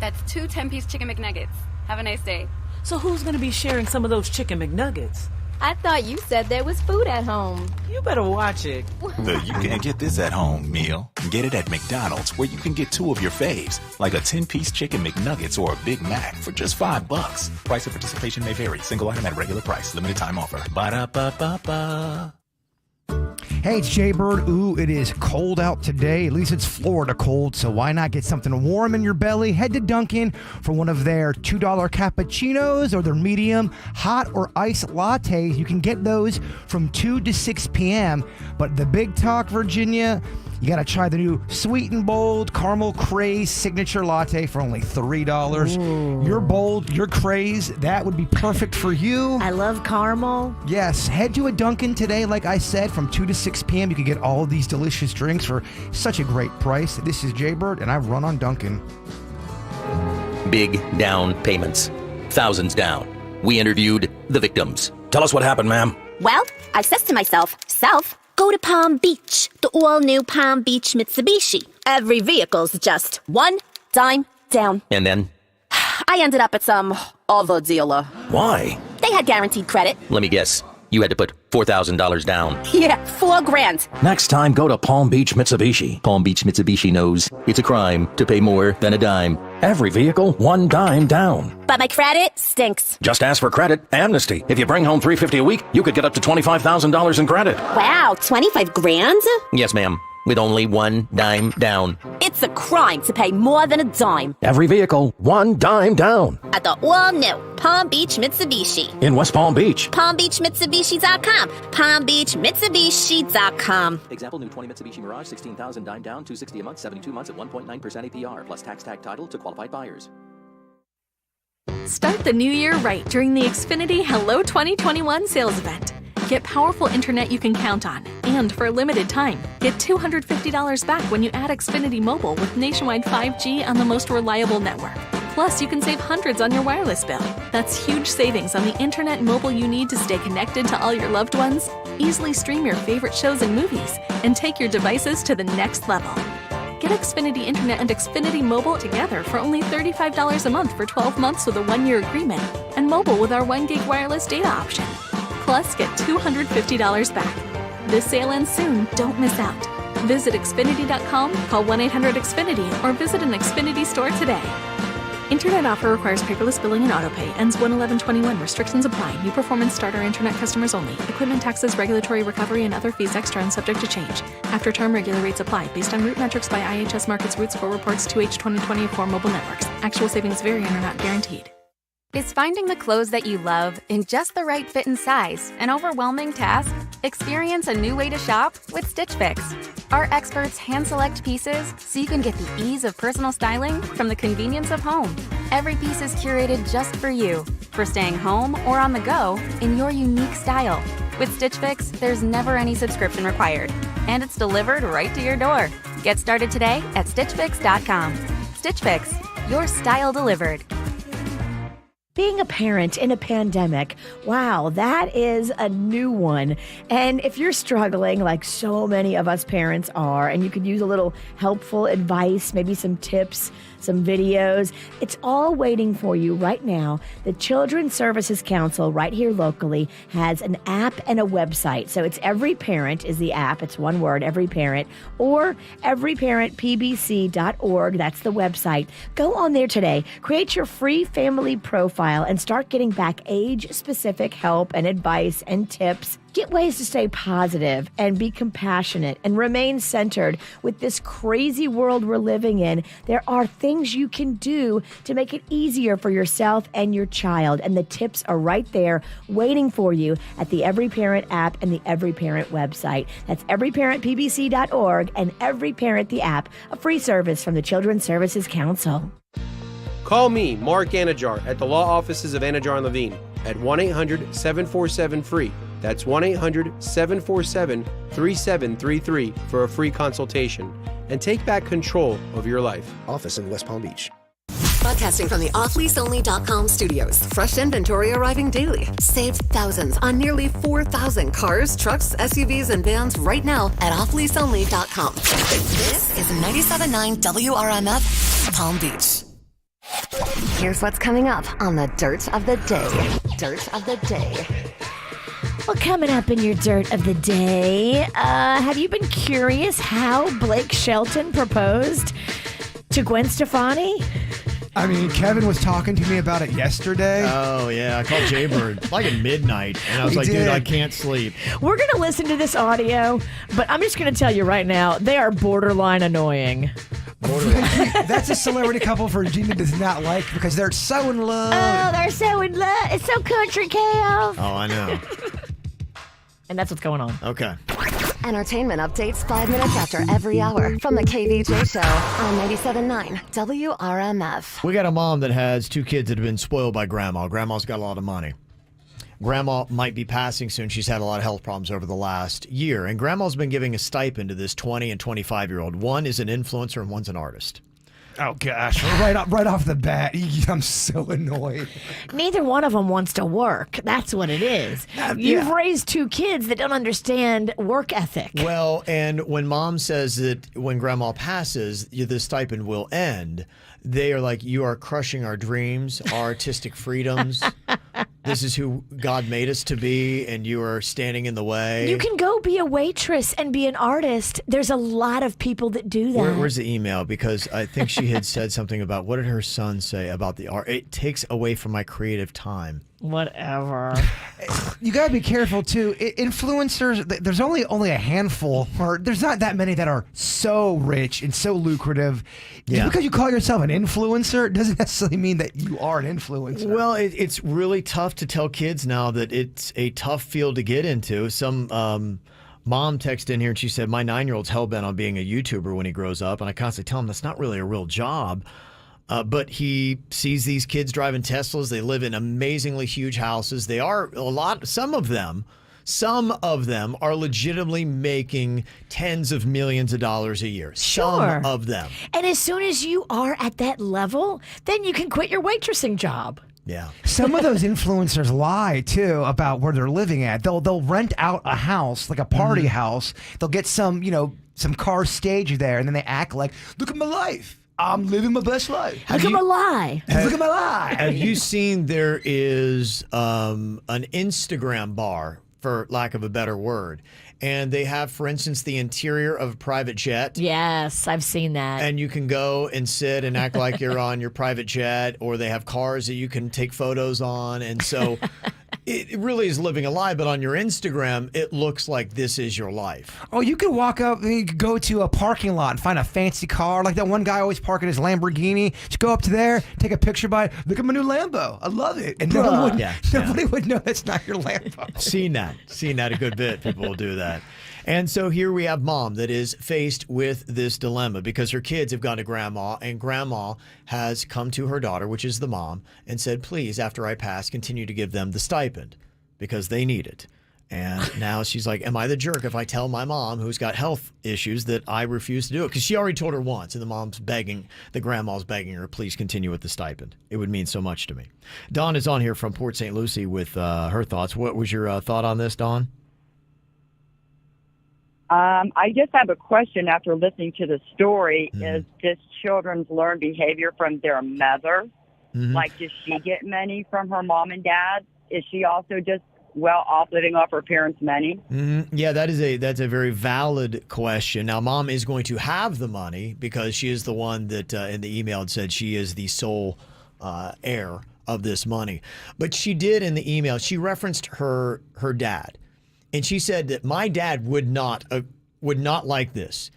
That's 2 10-piece chicken McNuggets. Have a nice day. So who's going to be sharing some of those chicken McNuggets? I thought you said there was food at home. You better watch it. The you can't get this at home meal. Get it at McDonald's, where you can get 2 of your faves, like a 10-piece chicken McNuggets or a Big Mac for just $5. Price of participation may vary. Single item at regular price. Limited time offer. Ba-da-ba-ba-ba. Hey, it's Jaybird. Ooh, it is cold out today. At least it's Florida cold, so why not get something warm in your belly? Head to Dunkin' for one of their $2 cappuccinos or their medium hot or iced lattes. You can get those from 2 to 6 p.m. But the big talk, Virginia, you got to try the new Sweet and Bold Caramel Craze Signature Latte for only $3. Ooh. You're bold, you're craze. That would be perfect for you. I love caramel. Yes, head to a Dunkin' today, like I said, from 2 to 6 p.m. You can get all of these delicious drinks for such a great price. This is Jaybird, and I run on Dunkin'. Big down payments. Thousands down. We interviewed the victims. Tell us what happened, ma'am. Well, I says to myself, go to Palm Beach, the all-new Palm Beach Mitsubishi. Every vehicle's just one dime down. And then? I ended up at some other dealer. Why? They had guaranteed credit. Let me guess. You had to put $4,000 down. Yeah, $4,000. Next time, go to Palm Beach Mitsubishi. Palm Beach Mitsubishi knows it's a crime to pay more than a dime. Every vehicle, one dime down. But my credit stinks. Just ask for credit amnesty. If you bring home $350 a week, you could get up to $25,000 in credit. Wow, $25,000? Yes, ma'am. With only one dime down. It's a crime to pay more than a dime. Every vehicle, one dime down. At the all-new Palm Beach Mitsubishi. In West Palm Beach. PalmBeachMitsubishi.com. PalmBeachMitsubishi.com. Example, new 20 Mitsubishi Mirage, 16,000 dime down, $260 a month, 72 months at 1.9% APR, plus tax tag title to qualified buyers. Start the new year right during the Xfinity Hello 2021 sales event. Get powerful internet you can count on, and for a limited time, get $250 back when you add Xfinity Mobile with nationwide 5G on the most reliable network. Plus, you can save hundreds on your wireless bill. That's huge savings on the internet and mobile you need to stay connected to all your loved ones, easily stream your favorite shows and movies, and take your devices to the next level. Get Xfinity Internet and Xfinity Mobile together for only $35 a month for 12 months with a 1-year agreement, and mobile with our 1 gig wireless data option. Plus, get $250 back. This sale ends soon. Don't miss out. Visit Xfinity.com, call 1-800-XFINITY, or visit an Xfinity store today. Internet offer requires paperless billing and autopay. Ends 1/11/21. Restrictions apply. New performance starter internet customers only. Equipment taxes, regulatory recovery, and other fees extra and subject to change. After term, regular rates apply. Based on route metrics by IHS Markets Route Score Reports 2H 2024 mobile networks. Actual savings vary and are not guaranteed. Is finding the clothes that you love in just the right fit and size an overwhelming task? Experience a new way to shop with Stitch Fix. Our experts hand-select pieces so you can get the ease of personal styling from the convenience of home. Every piece is curated just for you, for staying home or on the go in your unique style. With Stitch Fix, there's never any subscription required, and it's delivered right to your door. Get started today at StitchFix.com. Stitch Fix, your style delivered. Being a parent in a pandemic, wow, that is a new one. And if you're struggling, like so many of us parents are, and you could use a little helpful advice, maybe some tips, some videos, it's all waiting for you right now. The Children's Services Council right here locally has an app and a website. So it's Every Parent is the app. It's one word, Every Parent, or everyparentpbc.org. That's the website. Go on there today. Create your free family profile and start getting back age-specific help and advice and tips. Get ways to stay positive and be compassionate and remain centered. With this crazy world we're living in, there are things you can do to make it easier for yourself and your child. And the tips are right there waiting for you at the Every Parent app and the Every Parent website. That's everyparentpbc.org and Every Parent the app, a free service from the Children's Services Council. Call me, Mark Anajar, at the law offices of Anajar and Levine at 1-800-747-FREE. That's 1-800-747-3733 for a free consultation. And take back control of your life. Office in West Palm Beach. Broadcasting from the offleaseonly.com studios. Fresh inventory arriving daily. Save thousands on nearly 4,000 cars, trucks, SUVs, and vans right now at offleaseonly.com. This is 97.9 WRMF, Palm Beach. Here's what's coming up on the Dirt of the Day. Dirt of the Day. Well, coming up in your Dirt of the Day, have you been curious how Blake Shelton proposed to Gwen Stefani? I mean, Kevin was talking to me about it yesterday. Oh, yeah. I called Jaybird like at midnight, and I was He like, did. dude, I can't sleep. We're going to listen to this audio, but I'm just going to tell you right now, they are borderline annoying. That's a celebrity couple Virginia does not like because they're so in love. Oh, they're so in love. It's so country, Kev. Oh, I know. And that's what's going on. Okay. Entertainment updates 5 minutes after every hour from the KVJ Show on 97.9 WRMF. We got a mom that has 2 kids that have been spoiled by grandma. Grandma's got a lot of money. Grandma might be passing soon. She's had a lot of health problems over the last year. And grandma's been giving a stipend to this 20 and 25-year-old. One is an influencer and one's an artist. Oh, gosh. Right off the bat, I'm so annoyed. Neither one of them wants to work. That's what it is. You've raised 2 kids that don't understand work ethic. Well, and when mom says that when grandma passes, the stipend will end, they are like, you are crushing our dreams, our artistic freedoms. This is who God made us to be, and you are standing in the way. You can go be a waitress and be an artist. There's a lot of people that do that. Where's the email? Because I think she had said something about, what did her son say about the art? It takes away from my creative time. Whatever. You got to be careful, too. Influencers, there's only a handful, or there's not that many that are so rich and so lucrative. Yeah. Just because you call yourself an influencer doesn't necessarily mean that you are an influencer. Well, it's really tough to tell kids now that it's a tough field to get into. Some mom texted in here and she said, my 9-year-old's hell-bent on being a YouTuber when he grows up. And I constantly tell him that's not really a real job. But he sees these kids driving Teslas. They live in amazingly huge houses. They are some of them are legitimately making tens of millions of dollars a year. Sure. Some of them. And as soon as you are at that level, then you can quit your waitressing job. Yeah. Some of those influencers lie too about where they're living at. They'll rent out a house, like a party house. They'll get some car stage there, and then they act like, look at my life. I'm living my best life. Look at my lie. Look at my lie. Have you seen there is an Instagram bar, for lack of a better word, and they have, for instance, the interior of a private jet. Yes, I've seen that. And you can go and sit and act like you're on your private jet, or they have cars that you can take photos on. And so it really is living a lie, but on your Instagram, it looks like this is your life. Oh, you could walk up and you could go to a parking lot and find a fancy car. Like that one guy always parking his Lamborghini. Just go up to there, take a picture by it. Look at my new Lambo. I love it. And nobody would know that's not your Lambo. Seen that a good bit. People will do that. And so here we have mom that is faced with this dilemma because her kids have gone to grandma, and grandma has come to her daughter, which is the mom, and said, please, after I pass, continue to give them the stipend because they need it. And now she's like, am I the jerk if I tell my mom, who's got health issues, that I refuse to do it? Because she already told her once, and the grandma's begging her, please continue with the stipend. It would mean so much to me. Dawn is on here from Port St. Lucie with her thoughts. What was your thought on this, Dawn? I just have a question after listening to the story. Is this children's learned behavior from their mother? Like, does she get money from her mom and dad? Is she also just well off living off her parents' money? Yeah, that's a very valid question. Now, mom is going to have the money because she is the one that in the email had said she is the sole heir of this money. But she did in the email, she referenced her dad. And she said that my dad would not like this.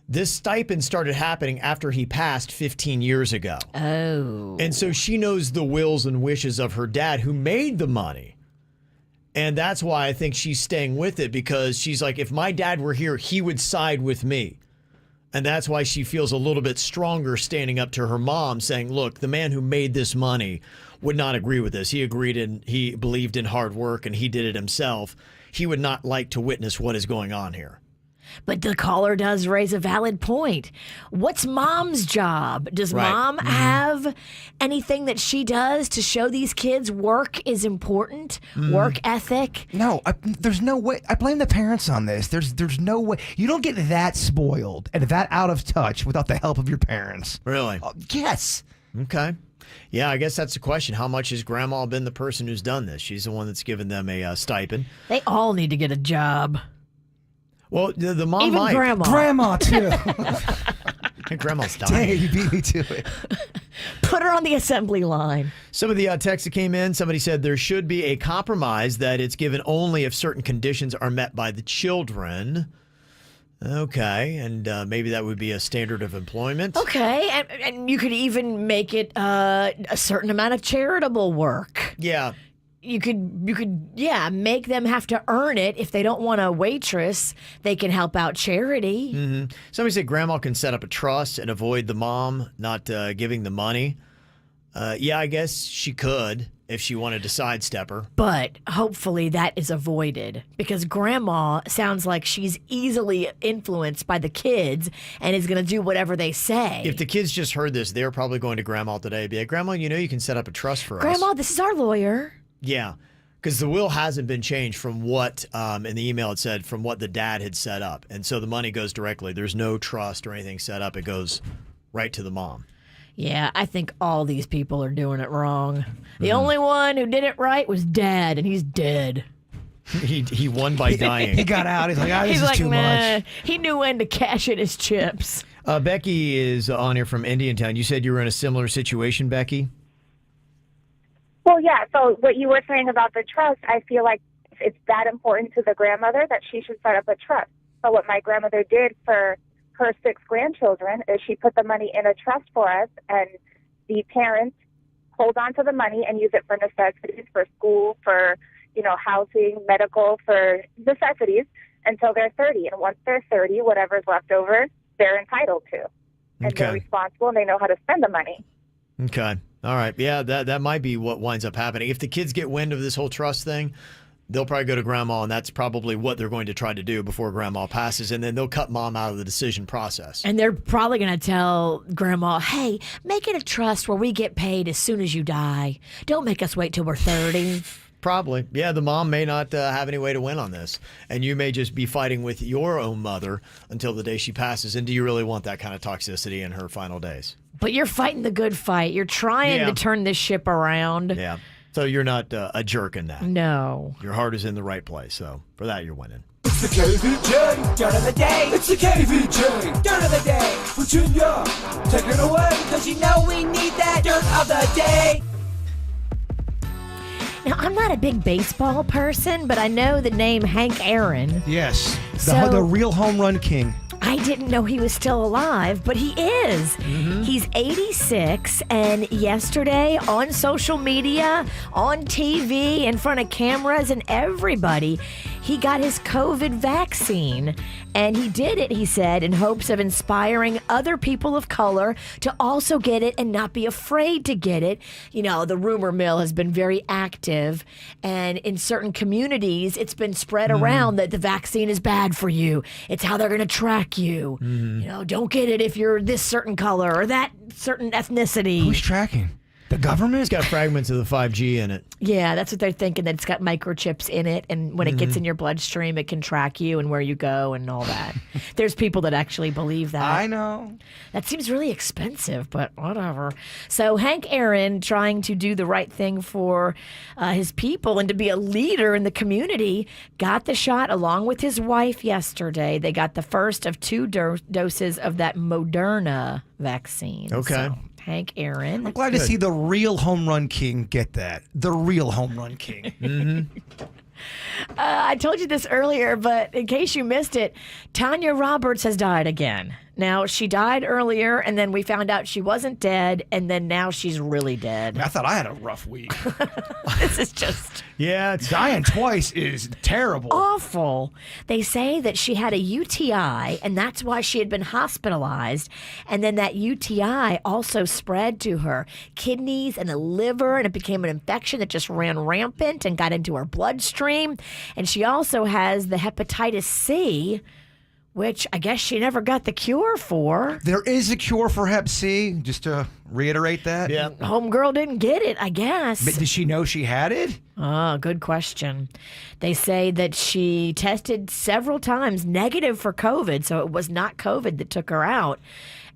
This stipend started happening after he passed 15 years ago. Oh. And so she knows the wills and wishes of her dad who made the money. And that's why I think she's staying with it, because she's like, if my dad were here, he would side with me. And that's why she feels a little bit stronger standing up to her mom saying, look, the man who made this money would not agree with this. He he believed in hard work and he did it himself. He would not like to witness what is going on here. But the caller does raise a valid point. What's mom's job? Does mom have anything that she does to show these kids work is important? Work ethic? No, there's no way. I blame the parents on this. There's no way. You don't get that spoiled and that out of touch without the help of your parents. Really? Yes. Okay. Yeah, I guess that's the question. How much has grandma been the person who's done this? She's the one that's given them a stipend. They all need to get a job. Well, the mom Even might. grandma. Grandma, too. Grandma's dying. Dang, you beat me to it. Put her on the assembly line. Some of the texts that came in, somebody said there should be a compromise that it's given only if certain conditions are met by the children. Okay, and maybe that would be a standard of employment. Okay, and you could even make it a certain amount of charitable work. Yeah. You could, make them have to earn it. If they don't want a waitress, they can help out charity. Mm-hmm. Somebody said grandma can set up a trust and avoid the mom not giving the money. I guess she could if she wanted to sidestep her. But hopefully that is avoided because grandma sounds like she's easily influenced by the kids and is going to do whatever they say. If the kids just heard this, they're probably going to grandma today and be like, Grandma, you can set up a trust for us. Grandma, this is our lawyer. Yeah, because the will hasn't been changed from what, in the email it said, from what the dad had set up. And so the money goes directly. There's no trust or anything set up. It goes right to the mom. Yeah, I think all these people are doing it wrong. The only one who did it right was Dad, and he's dead. He won by dying. He got out. He's like, this is too much. He knew when to cash in his chips. Becky is on here from Indiantown. You said you were in a similar situation, Becky? Well, yeah. So what you were saying about the trust, I feel like it's that important to the grandmother that she should set up a trust. So what my grandmother did for her 6 grandchildren is she put the money in a trust for us, and the parents hold on to the money and use it for necessities, for school, for, housing, medical, for necessities until they're 30. And once they're 30, whatever's left over, they're entitled to. And they're responsible and they know how to spend the money. Okay. All right. Yeah, that might be what winds up happening. If the kids get wind of this whole trust thing, they'll probably go to grandma, and that's probably what they're going to try to do before grandma passes, and then they'll cut mom out of the decision process. And they're probably going to tell grandma, hey, make it a trust where we get paid as soon as you die. Don't make us wait till we're 30. Probably. Yeah, the mom may not have any way to win on this, and you may just be fighting with your own mother until the day she passes. And do you really want that kind of toxicity in her final days? But you're fighting the good fight. You're trying to turn this ship around. Yeah. So you're not a jerk in that. No. Your heart is in the right place. So for that, you're winning. It's the KVJ Dirt of the Day. It's the KVJ Dirt of the Day. Virginia, take it away, because we need that Dirt of the Day. Now, I'm not a big baseball person, but I know the name Hank Aaron. Yes. The real home run king. I didn't know he was still alive, but he is. Mm-hmm. He's 86, and yesterday on social media, on TV, in front of cameras and everybody, he got his COVID vaccine. And he did it, he said, in hopes of inspiring other people of color to also get it and not be afraid to get it. The rumor mill has been very active, and in certain communities, it's been spread around that the vaccine is bad for you. It's how they're going to track you. Don't get it if you're this certain color or that certain ethnicity. Who's tracking? The government? It's got fragments of the 5G in it. Yeah, that's what they're thinking, that it's got microchips in it, and when it gets in your bloodstream, it can track you and where you go and all that. There's people that actually believe that. I know. That seems really expensive, but whatever. So Hank Aaron, trying to do the right thing for his people and to be a leader in the community, got the shot along with his wife yesterday. They got the first of 2 doses of that Moderna vaccine. Okay. So, Hank Aaron. I'm glad to see the real home run king get that. The real home run king. Mm-hmm. I told you this earlier, but in case you missed it, Tanya Roberts has died again. Now, she died earlier, and then we found out she wasn't dead, and then now she's really dead. I thought I had a rough week. This is just... Yeah, dying twice is terrible. Awful. They say that she had a UTI, and that's why she had been hospitalized. And then that UTI also spread to her kidneys and the liver, and it became an infection that just ran rampant and got into her bloodstream. And she also has the hepatitis C, which I guess she never got the cure for. There is a cure for Hep C, just to reiterate that. Yeah. Homegirl didn't get it, I guess. But did she know she had it? Oh, good question. They say that she tested several times negative for COVID, so it was not COVID that took her out.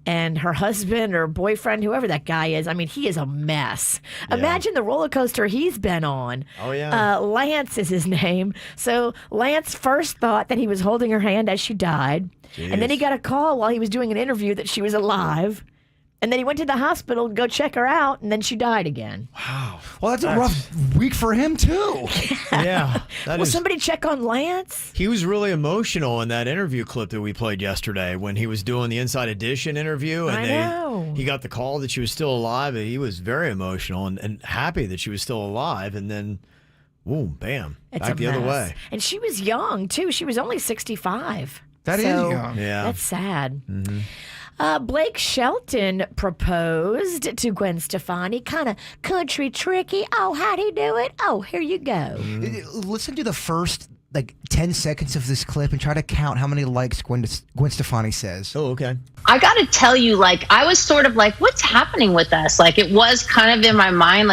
And her husband or boyfriend, whoever that guy is, I mean, he is a mess. Yeah. Imagine the roller coaster he's been on. Oh, yeah. Lance is his name. So Lance first thought that he was holding her hand as she died. Jeez. And then he got a call while he was doing an interview that she was alive. And then he went to the hospital to go check her out, and then she died again. Wow. Well, that's a rough week for him, too. Yeah. Will somebody check on Lance? He was really emotional in that interview clip that we played yesterday when he was doing the Inside Edition interview. And I know. He got the call that she was still alive, and he was very emotional and happy that she was still alive. And then, boom, bam, It's back a the other mess. way. And she was young, too. She was only 65. That is young. Yeah. That's sad. Mm-hmm. Blake Shelton proposed to Gwen Stefani, kind of country tricky. Oh, how'd he do it? Oh, here you go. Listen to the first 10 seconds of this clip and try to count how many likes Gwen Stefani says. Oh, okay. I got to tell you, I was sort of like, what's happening with us? It was kind of in my mind,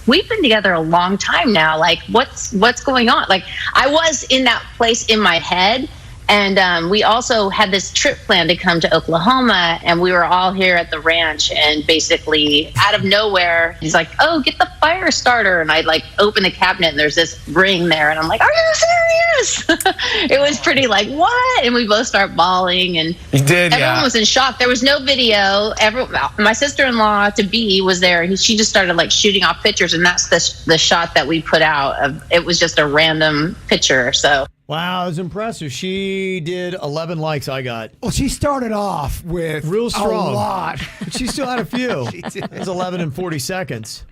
we've been together a long time now. What's going on? I was in that place in my head. And we also had this trip planned to come to Oklahoma, and we were all here at the ranch, and basically out of nowhere, he's like, oh, get the fire starter. And I open the cabinet, and there's this ring there, and I'm like, are you serious? It was pretty what? And we both start bawling, and everyone was in shock. There was no video. My sister-in-law to be was there, and she just started shooting off pictures, and that's the shot that we put out. It was just a random picture, so. Wow, it was impressive. She did 11 likes I got. Well, she started off with real strong. A lot. But she still had a few. She did. It was 11 in 40 seconds.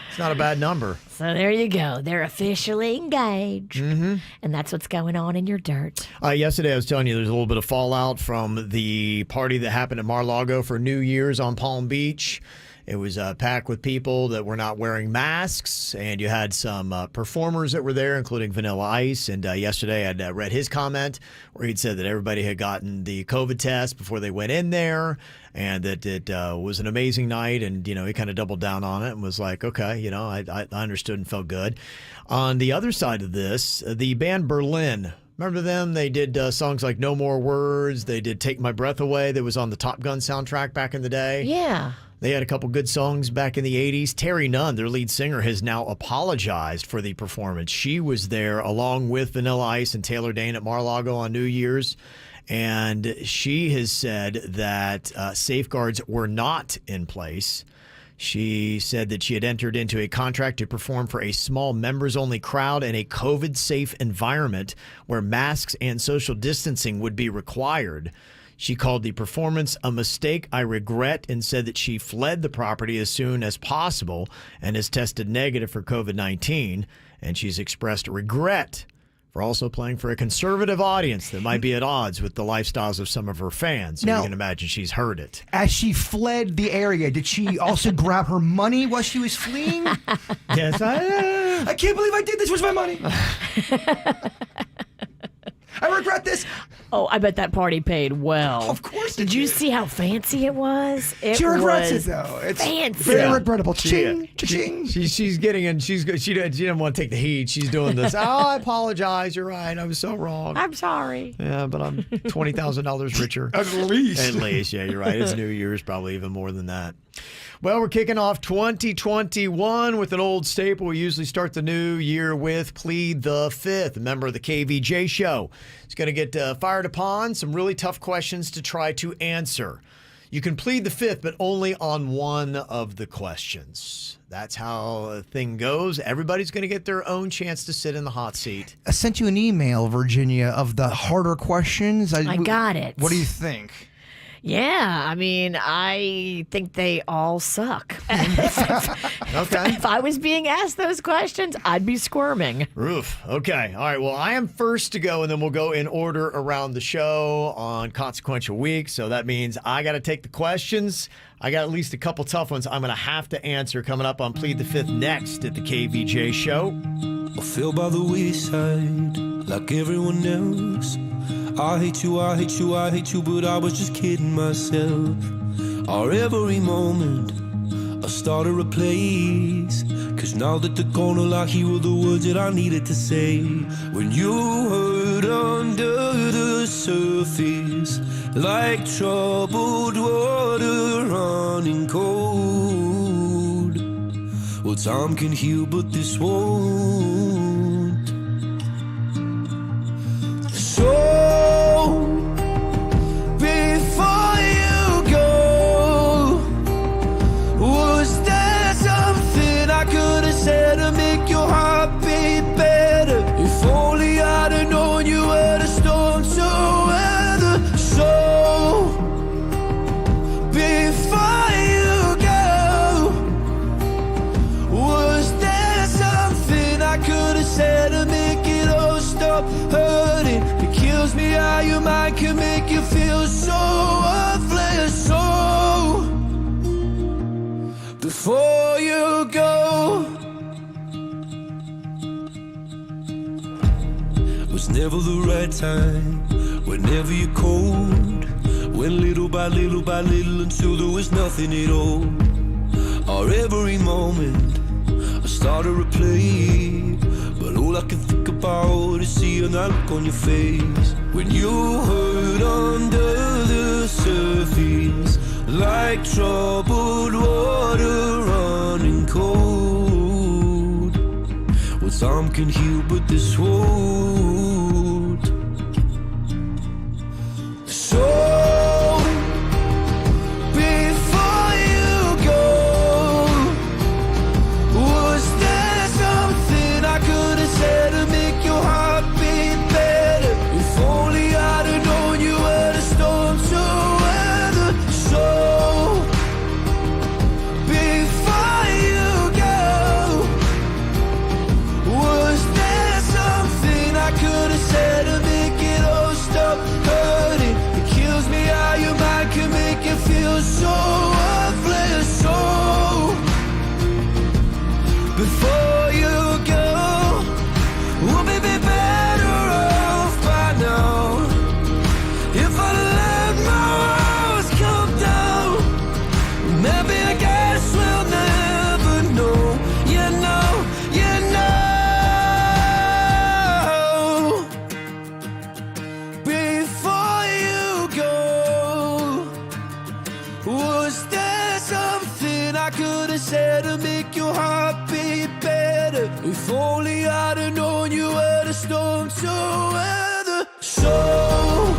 It's not a bad number. So there you go. They're officially engaged. Mm-hmm. And that's what's going on in your dirt. Yesterday, I was telling you there's a little bit of fallout from the party that happened at Mar-a-Lago for New Year's on Palm Beach. It was packed with people that were not wearing masks, and you had some performers that were there, including Vanilla Ice. And yesterday, I'd read his comment where he'd said that everybody had gotten the COVID test before they went in there, and that it was an amazing night. And, he kind of doubled down on it and was like, okay, I understood and felt good. On the other side of this, the band Berlin, remember them? They did songs like No More Words. They did Take My Breath Away that was on the Top Gun soundtrack back in the day. Yeah. They had a couple good songs back in the 80s. Terry Nunn, their lead singer, has now apologized for the performance. She was there along with Vanilla Ice and Taylor Dane at Mar-a-Lago on New Year's. And she has said that safeguards were not in place. She said that she had entered into a contract to perform for a small members-only crowd in a COVID-safe environment where masks and social distancing would be required. She called the performance a mistake I regret and said that she fled the property as soon as possible and has tested negative for COVID-19. And she's expressed regret for also playing for a conservative audience that might be at odds with the lifestyles of some of her fans. So now, you can imagine she's heard it. As she fled the area, did she also grab her money while she was fleeing? Yes, I can't believe I did this. Where's my money? I regret this. Oh, I bet that party paid well. Of course. Did you see how fancy it was? She regrets it though. It's fancy. Very regrettable. Ching, ching. She's getting in. She didn't want to take the heat. She's doing this. Oh, I apologize. You're right. I was so wrong. I'm sorry. Yeah, but I'm $20,000 richer. At least. At least, yeah, you're right. It's New Year's, probably even more than that. Well, we're kicking off 2021 with an old staple. We usually start the new year with Plead the Fifth. A member of the KVJ show is going to get fired upon some really tough questions to try to answer. You can plead the fifth, but only on one of the questions. That's how the thing goes. Everybody's going to get their own chance to sit in the hot seat. I sent you an email, Virginia, of the harder questions. I got it. What do you think? Yeah, I mean, I think they all suck. Okay. If I was being asked those questions, I'd be squirming. Oof. Okay. All right. Well, I am first to go, and then we'll go in order around the show on Consequential Week. So that means I got to take the questions. I got at least a couple tough ones I'm going to have to answer coming up on Plead the Fifth next at the KVJ show. I feel by the wayside like everyone else. I hate you, I hate you, I hate you, but I was just kidding myself. Our every moment I started a place, 'cause now that they're gone, I hear the words that I needed to say. When you hurt under the surface, like troubled water running cold. Well, time can heal, but this won't. So before you go, before you go. Was never the right time, whenever you're cold. Went little by little by little until there was nothing at all. Or every moment I start to replay, but all I can think about is seeing that look on your face. When you hurt under the surface, like troubled water running cold. Well, time can heal, but this won't. So before you go, was there something I could have said to make your heart beat better? If only I'd have known you were the storm to weather. So before you go, was there something I could have said to make it all stop hurting? It kills me how your mind can make you feel so worthless. So before you go, we'll be better off by now. If I let my walls come down, maybe I guess we'll never know. You know, you know. Before you go, was there something I could have said to make your heart beat better? If only I'd have known you were the storm to weather. So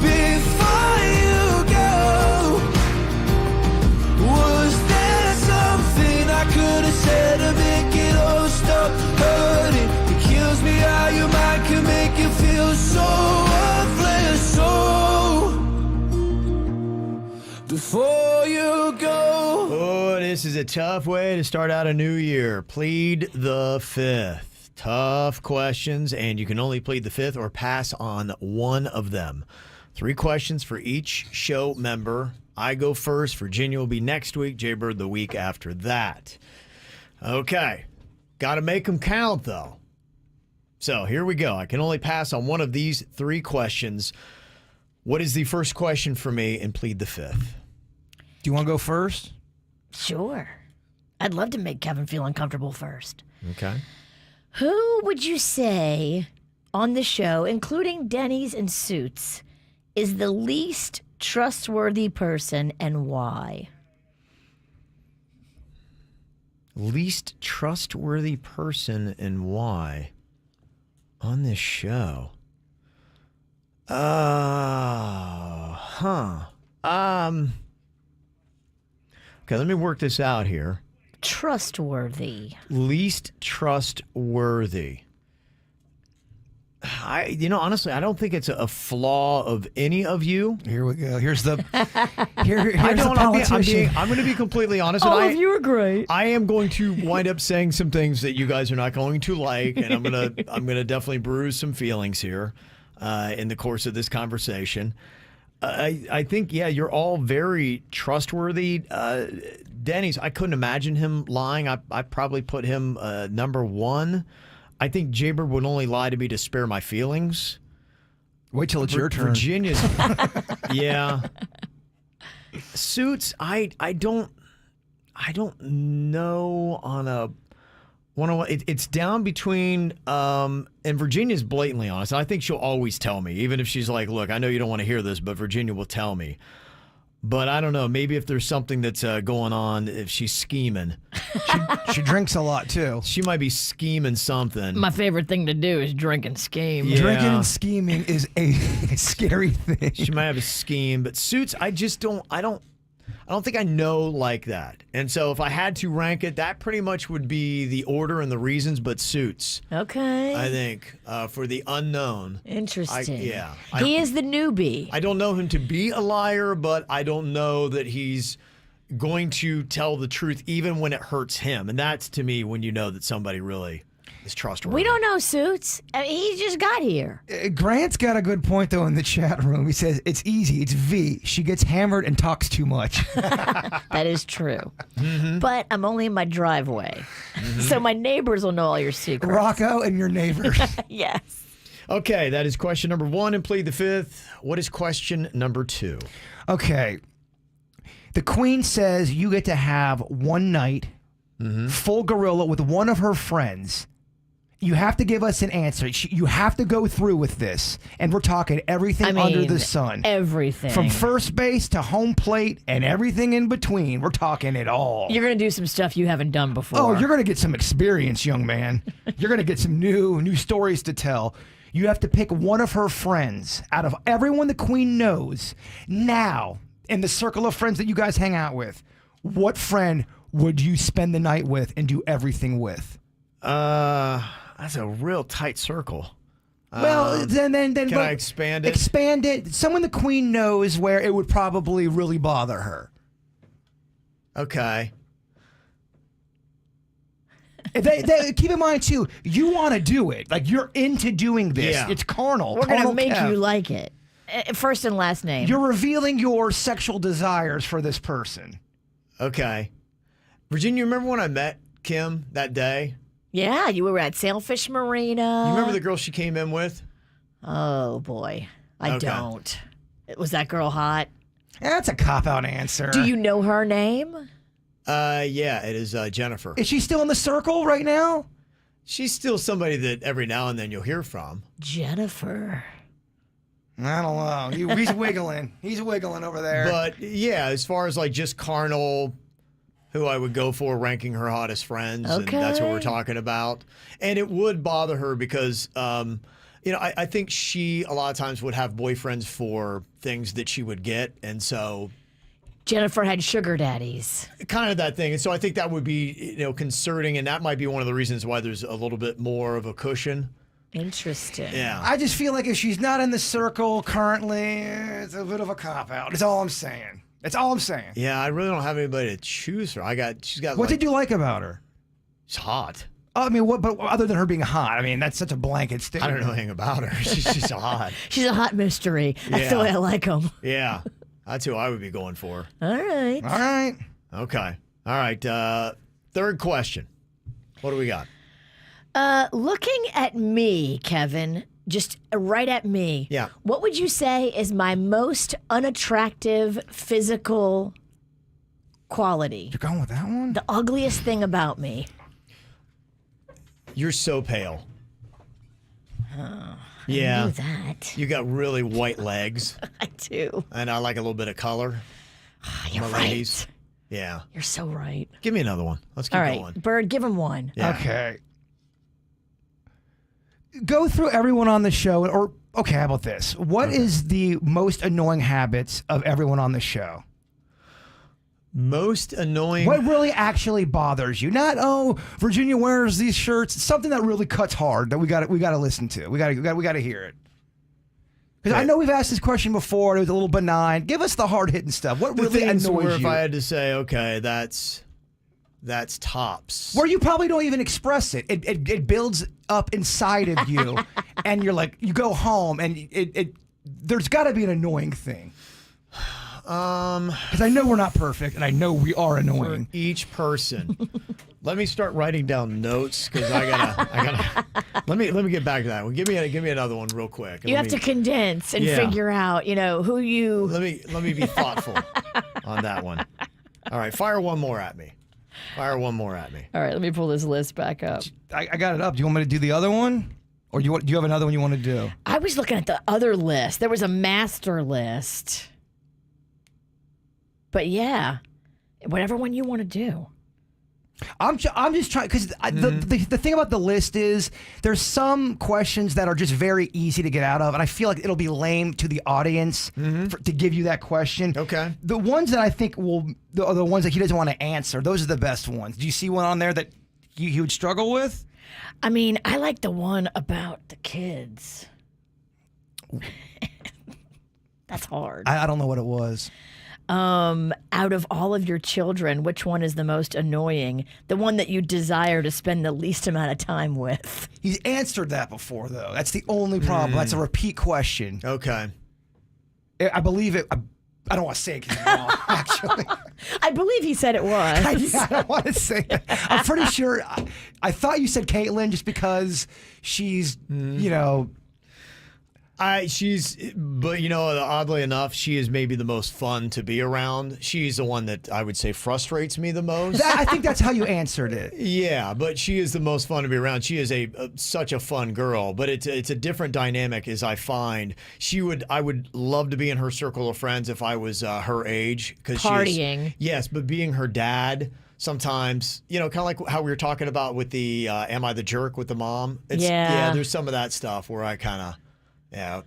before you go, was there something I could have said to make it all stop hurting? It kills me how your mind can make you feel so worthless. So before you go. Oh, this is a tough way to start out a new year. Plead the fifth. Tough questions, and you can only plead the fifth or pass on one of them. 3 questions for each show member. I go first. Virginia will be next week. Jaybird the week after that. Okay. Got to make them count, though. So here we go. I can only pass on one of these 3 questions. What is the first question for me and plead the fifth? Do you want to go first? Sure. I'd love to make Kevin feel uncomfortable first. Okay. Who would you say on the show, including Denny's and Suits, is the least trustworthy person and why? Least trustworthy person and why on this show? Okay, let me work this out here. Trustworthy. Least trustworthy. Honestly, I don't think it's a flaw of any of you. Here we go. Here's the I'm going to be completely honest. All of you are great. I am going to wind up saying some things that you guys are not going to like, and I'm gonna definitely bruise some feelings here in the course of this conversation. I think, yeah, you're all very trustworthy. Denny's, I couldn't imagine him lying. I probably put him number 1. I think Jaybird would only lie to me to spare my feelings. Wait till it's your turn. Virginia's, yeah. Suits, I don't know on a one-on-one. It's down between, and Virginia's blatantly honest. I think she'll always tell me, even if she's like, look, I know you don't want to hear this, but Virginia will tell me. But I don't know. Maybe if there's something that's going on, if she's scheming. She drinks a lot, too. She might be scheming something. My favorite thing to do is drink and scheme. Yeah. Drinking and scheming is a scary thing. She might have a scheme, but Suits, I don't think I know like that. And so if I had to rank it, that pretty much would be the order and the reasons, but Suits. Okay. I think for the unknown. Interesting. He is the newbie. I don't know him to be a liar, but I don't know that he's going to tell the truth even when it hurts him. And that's, to me, when you know that somebody really is trustworthy. We don't know, Suits. I mean, he just got here. Grant's got a good point, though, in the chat room. He says, it's easy. It's V. She gets hammered and talks too much. That is true. But I'm only in my driveway. So my neighbors will know all your secrets. Rocco and your neighbors. Yes. Okay, that is question number 1 and plead the fifth. What is question number 2? Okay. The Queen says you get to have one night, full gorilla with one of her friends. You have to give us an answer. You have to go through with this. And we're talking everything under the sun. Everything. From first base to home plate and everything in between. We're talking it all. You're going to do some stuff you haven't done before. Oh, you're going to get some experience, young man. You're going to get some new stories to tell. You have to pick one of her friends out of everyone the Queen knows. Now, in the circle of friends that you guys hang out with, what friend would you spend the night with and do everything with? That's a real tight circle. Well, then can I expand it? Expand it. Someone the Queen knows where it would probably really bother her. Okay. Keep in mind, too, you want to do it. Like, you're into doing this. Yeah. It's carnal. We're going to make Kev. you like it. First and last name. You're revealing your sexual desires for this person. Okay. Virginia, you remember when I met Kim that day? Yeah, you were at Sailfish Marina. You remember the girl she came in with? Oh, boy. I don't. Was that girl hot? That's a cop-out answer. Do you know her name? Yeah, it is Jennifer. Is she still in the circle right now? She's still somebody that every now and then you'll hear from. Jennifer. I don't know. He's wiggling. He's wiggling over there. But yeah, as far as like just carnal, who I would go for, ranking her hottest friends, and that's what we're talking about. And it would bother her because, I think she a lot of times would have boyfriends for things that she would get, and so Jennifer had sugar daddies. Kind of that thing. And so I think that would be, concerning, and that might be one of the reasons why there's a little bit more of a cushion. Interesting. Yeah. I just feel like if she's not in the circle currently, it's a bit of a cop-out. That's all I'm saying. That's all I'm saying. Yeah, I really don't have anybody to choose from. She's got. What did you like about her? She's hot. I mean, what? But other than her being hot, I mean, that's such a blanket statement. I don't know anything about her. She's hot. She's a hot mystery. That's the way I like them. Yeah, that's who I would be going for. All right. All right. Okay. All right. Third question. What do we got? Looking at me, Kevin, just right at me. Yeah. What would you say is my most unattractive physical quality? You're going with that one? The ugliest thing about me. You're so pale. Oh, yeah. I knew that. You got really white legs. I do. And I like a little bit of color. You're my right. ladies. Yeah. You're so right. Give me another one. Let's keep All right, going. Bird, give him one. Yeah. Okay. Go through everyone on the show, or okay, how about this? What is the most annoying habits of everyone on the show? Most annoying. What really actually bothers you? Not Virginia wears these shirts. Something that really cuts hard that we got to listen to. We got to hear it. Because I know we've asked this question before. It was a little benign. Give us the hard hitting stuff. What really annoys you? If I had to say, okay, that's tops. Where you probably don't even express it. It builds up inside of you, and you're like, you go home, and there's got to be an annoying thing. Because I know we're not perfect, and I know we are annoying. For each person. Let me start writing down notes because I gotta. Let me get back to that one. Give me another one real quick. You have to condense and figure out, who you. Let me be thoughtful on that one. All right, fire one more at me. All right, let me pull this list back up. I got it up. Do you want me to do the other one? Or do you have another one you want to do? I was looking at the other list. There was a master list. But yeah, whatever one you want to do. I'm just trying, because the thing about the list is there's some questions that are just very easy to get out of, and I feel like it'll be lame to the audience to give you that question. Okay. The ones that I think are the ones that he doesn't want to answer, those are the best ones. Do you see one on there that he would struggle with? I mean, I like the one about the kids. That's hard. I don't know what it was. Out of all of your children, which one is the most annoying? The one that you desire to spend the least amount of time with? He's answered that before, though. That's the only problem. That's a repeat question. Okay. I believe it. I don't want to say it because it's wrong, actually. I believe he said it was. I don't want to say it. I'm pretty sure. I thought you said Caitlin just because she's, But oddly enough, she is maybe the most fun to be around. She's the one that I would say frustrates me the most. I think that's how you answered it. Yeah, but she is the most fun to be around. She is such a fun girl, but it's a different dynamic as I find. I would love to be in her circle of friends if I was her age. Partying. Yes, but being her dad. Sometimes, kind of like how we were talking about with the Am I the Jerk with the mom? Yeah, there's some of that stuff where I kind of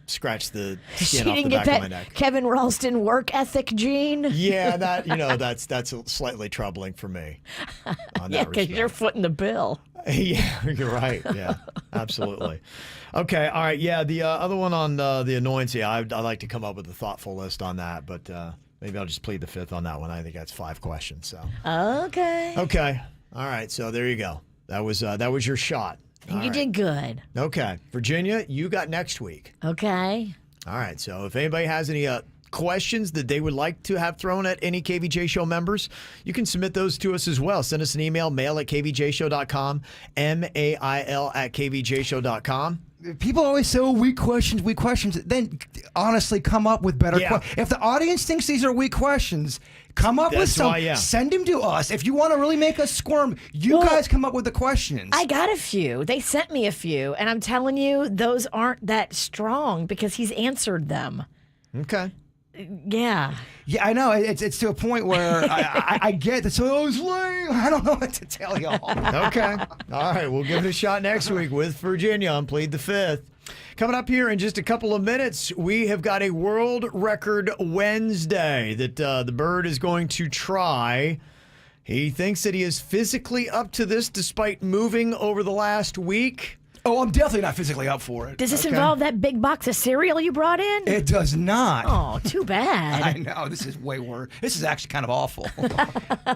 scratch the skin off the back of my neck. Kevin Ralston work ethic gene. Yeah, that's slightly troubling for me. Yeah, because you're footing the bill. Yeah, you're right. Yeah, absolutely. Okay, all right. Yeah, the other one on the annoyance. Yeah, I'd like to come up with a thoughtful list on that, but maybe I'll just plead the fifth on that one. I think that's 5 questions. So okay. All right. So there you go. That was your shot. You did good. Okay. Virginia, you got next week. Okay. All right. So if anybody has any questions that they would like to have thrown at any KVJ Show members, you can submit those to us as well. Send us an email, mail@kvjshow.com, mail@kvjshow.com. People always say, weak questions. Then honestly come up with better questions. If the audience thinks these are weak questions, come up with some. Send them to us. If you want to really make us squirm, guys come up with the questions. I got a few. They sent me a few, and I'm telling you, those aren't that strong because he's answered them. Okay. Yeah. Yeah, I know. It's to a point where I get that. So it was lame. I don't know what to tell y'all. Okay. All right. We'll give it a shot next week with Virginia on Plead the Fifth. Coming up here in just a couple of minutes, we have got a World Record Wednesday that the Bird is going to try. He thinks that he is physically up to this despite moving over the last week. Oh, I'm definitely not physically up for it. Does this involve that big box of cereal you brought in? It does not. Oh, too bad. I know. This is way worse. This is actually kind of awful.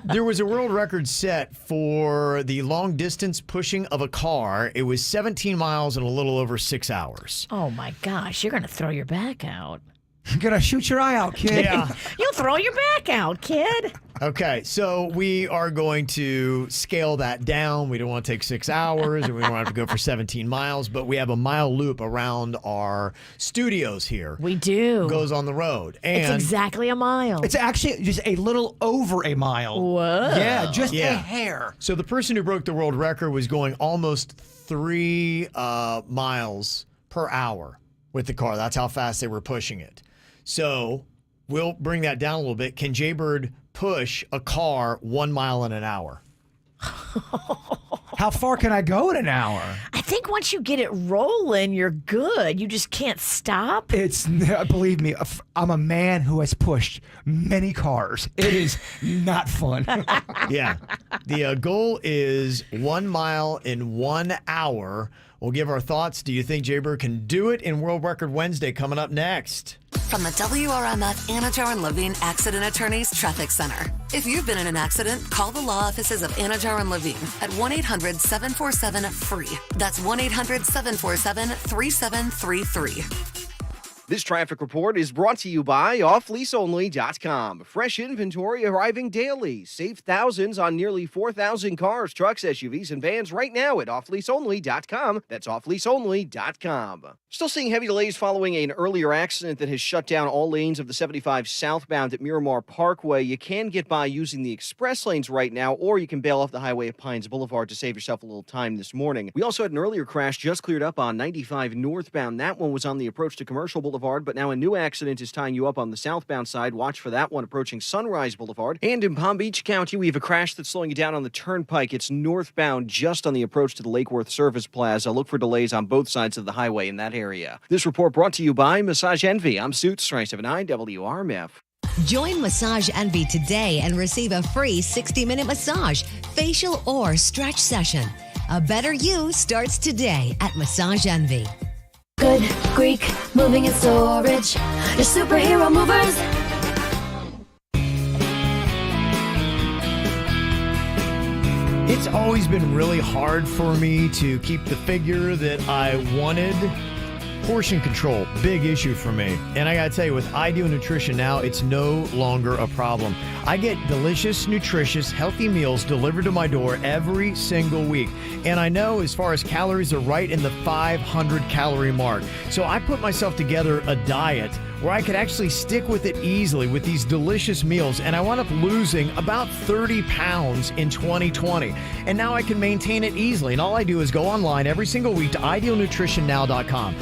There was a world record set for the long distance pushing of a car. It was 17 miles in a little over 6 hours. Oh, my gosh. You're going to throw your back out. You're going to shoot your eye out, kid. Yeah. You'll throw your back out, kid. Okay, so we are going to scale that down. We don't want to take 6 hours, and we don't have to go for 17 miles, but we have a mile loop around our studios here. We do. Goes on the road. And it's exactly a mile. It's actually just a little over a mile. Whoa. Yeah, just a hair. So the person who broke the world record was going almost 3 miles per hour with the car. That's how fast they were pushing it. So we'll bring that down a little bit. Can Jaybird push a car 1 mile in an hour? How far can I go in an hour? I think once you get it rolling, you're good. You just can't stop. Believe me, I'm a man who has pushed many cars. It is not fun. Yeah. The goal is 1 mile in 1 hour. We'll give our thoughts. Do you think Jaybird can do it in World Record Wednesday coming up next? From the WRMF Anajar and Levine Accident Attorneys Traffic Center. If you've been in an accident, call the law offices of Anajar and Levine at 1-800-747-FREE. That's 1-800-747-3733. This traffic report is brought to you by offleaseonly.com. Fresh inventory arriving daily. Save thousands on nearly 4,000 cars, trucks, SUVs, and vans right now at offleaseonly.com. That's offleaseonly.com. Still seeing heavy delays following an earlier accident that has shut down all lanes of the 75 southbound at Miramar Parkway. You can get by using the express lanes right now, or you can bail off the highway at Pines Boulevard to save yourself a little time this morning. We also had an earlier crash just cleared up on 95 northbound. That one was on the approach to Commercial Boulevard, but now a new accident is tying you up on the southbound side. Watch for that one approaching Sunrise Boulevard. And in Palm Beach County, we have a crash that's slowing you down on the Turnpike. It's northbound just on the approach to the Lake Worth Service Plaza. Look for delays on both sides of the highway in that area. This report brought to you by Massage Envy. I'm Suits, 379 WRMF. Join Massage Envy today and receive a free 60-minute massage, facial, or stretch session. A better you starts today at Massage Envy. Good Greek moving and storage. Your superhero movers. It's always been really hard for me to keep the figure that I wanted. Portion control, big issue for me. And I gotta tell you, with Ideal Nutrition now, it's no longer a problem. I get delicious, nutritious, healthy meals delivered to my door every single week. And I know as far as calories are right in the 500 calorie mark. So I put myself together a diet where I could actually stick with it easily with these delicious meals. And I wound up losing about 30 pounds in 2020. And now I can maintain it easily. And all I do is go online every single week to idealnutritionnow.com.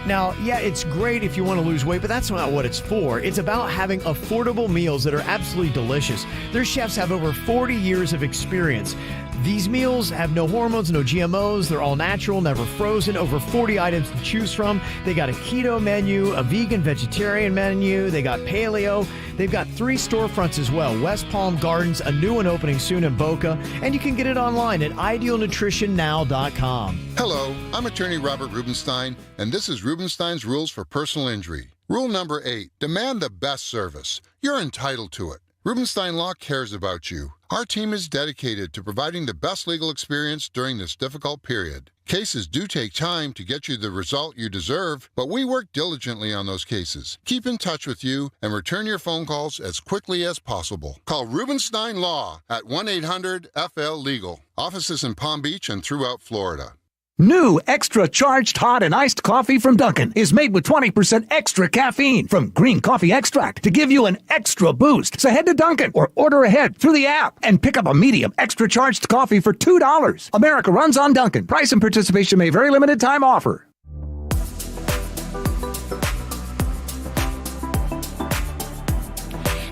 Now, yeah, it's great if you want to lose weight, but that's not what it's for. It's about having affordable meals that are absolutely delicious. Their chefs have over 40 years of experience. These meals have no hormones, no GMOs. They're all natural, never frozen. Over 40 items to choose from. They got a keto menu, a vegan, vegetarian menu. They got paleo. They've got 3 storefronts as well. West Palm Gardens, a new one opening soon in Boca. And you can get it online at idealnutritionnow.com. Hello, I'm attorney Robert Rubenstein, and this is Rubenstein's Rules for Personal Injury. Rule number 8, demand the best service. You're entitled to it. Rubenstein Law cares about you. Our team is dedicated to providing the best legal experience during this difficult period. Cases do take time to get you the result you deserve, but we work diligently on those cases. Keep in touch with you and return your phone calls as quickly as possible. Call Rubenstein Law at 1-800-FL-LEGAL. Offices in Palm Beach and throughout Florida. New extra charged hot and iced coffee from Dunkin' is made with 20% extra caffeine from green coffee extract to give you an extra boost. So head to Dunkin' or order ahead through the app and pick up a medium extra charged coffee for $2. America runs on Dunkin'. Price and participation may vary. Limited time offer.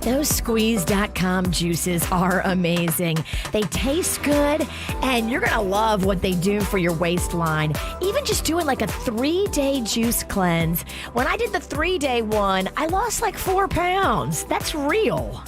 Those Squeeze.com juices are amazing. They taste good, and you're going to love what they do for your waistline. Even just doing like a 3-day juice cleanse. When I did the 3-day one, I lost like 4 pounds. That's real.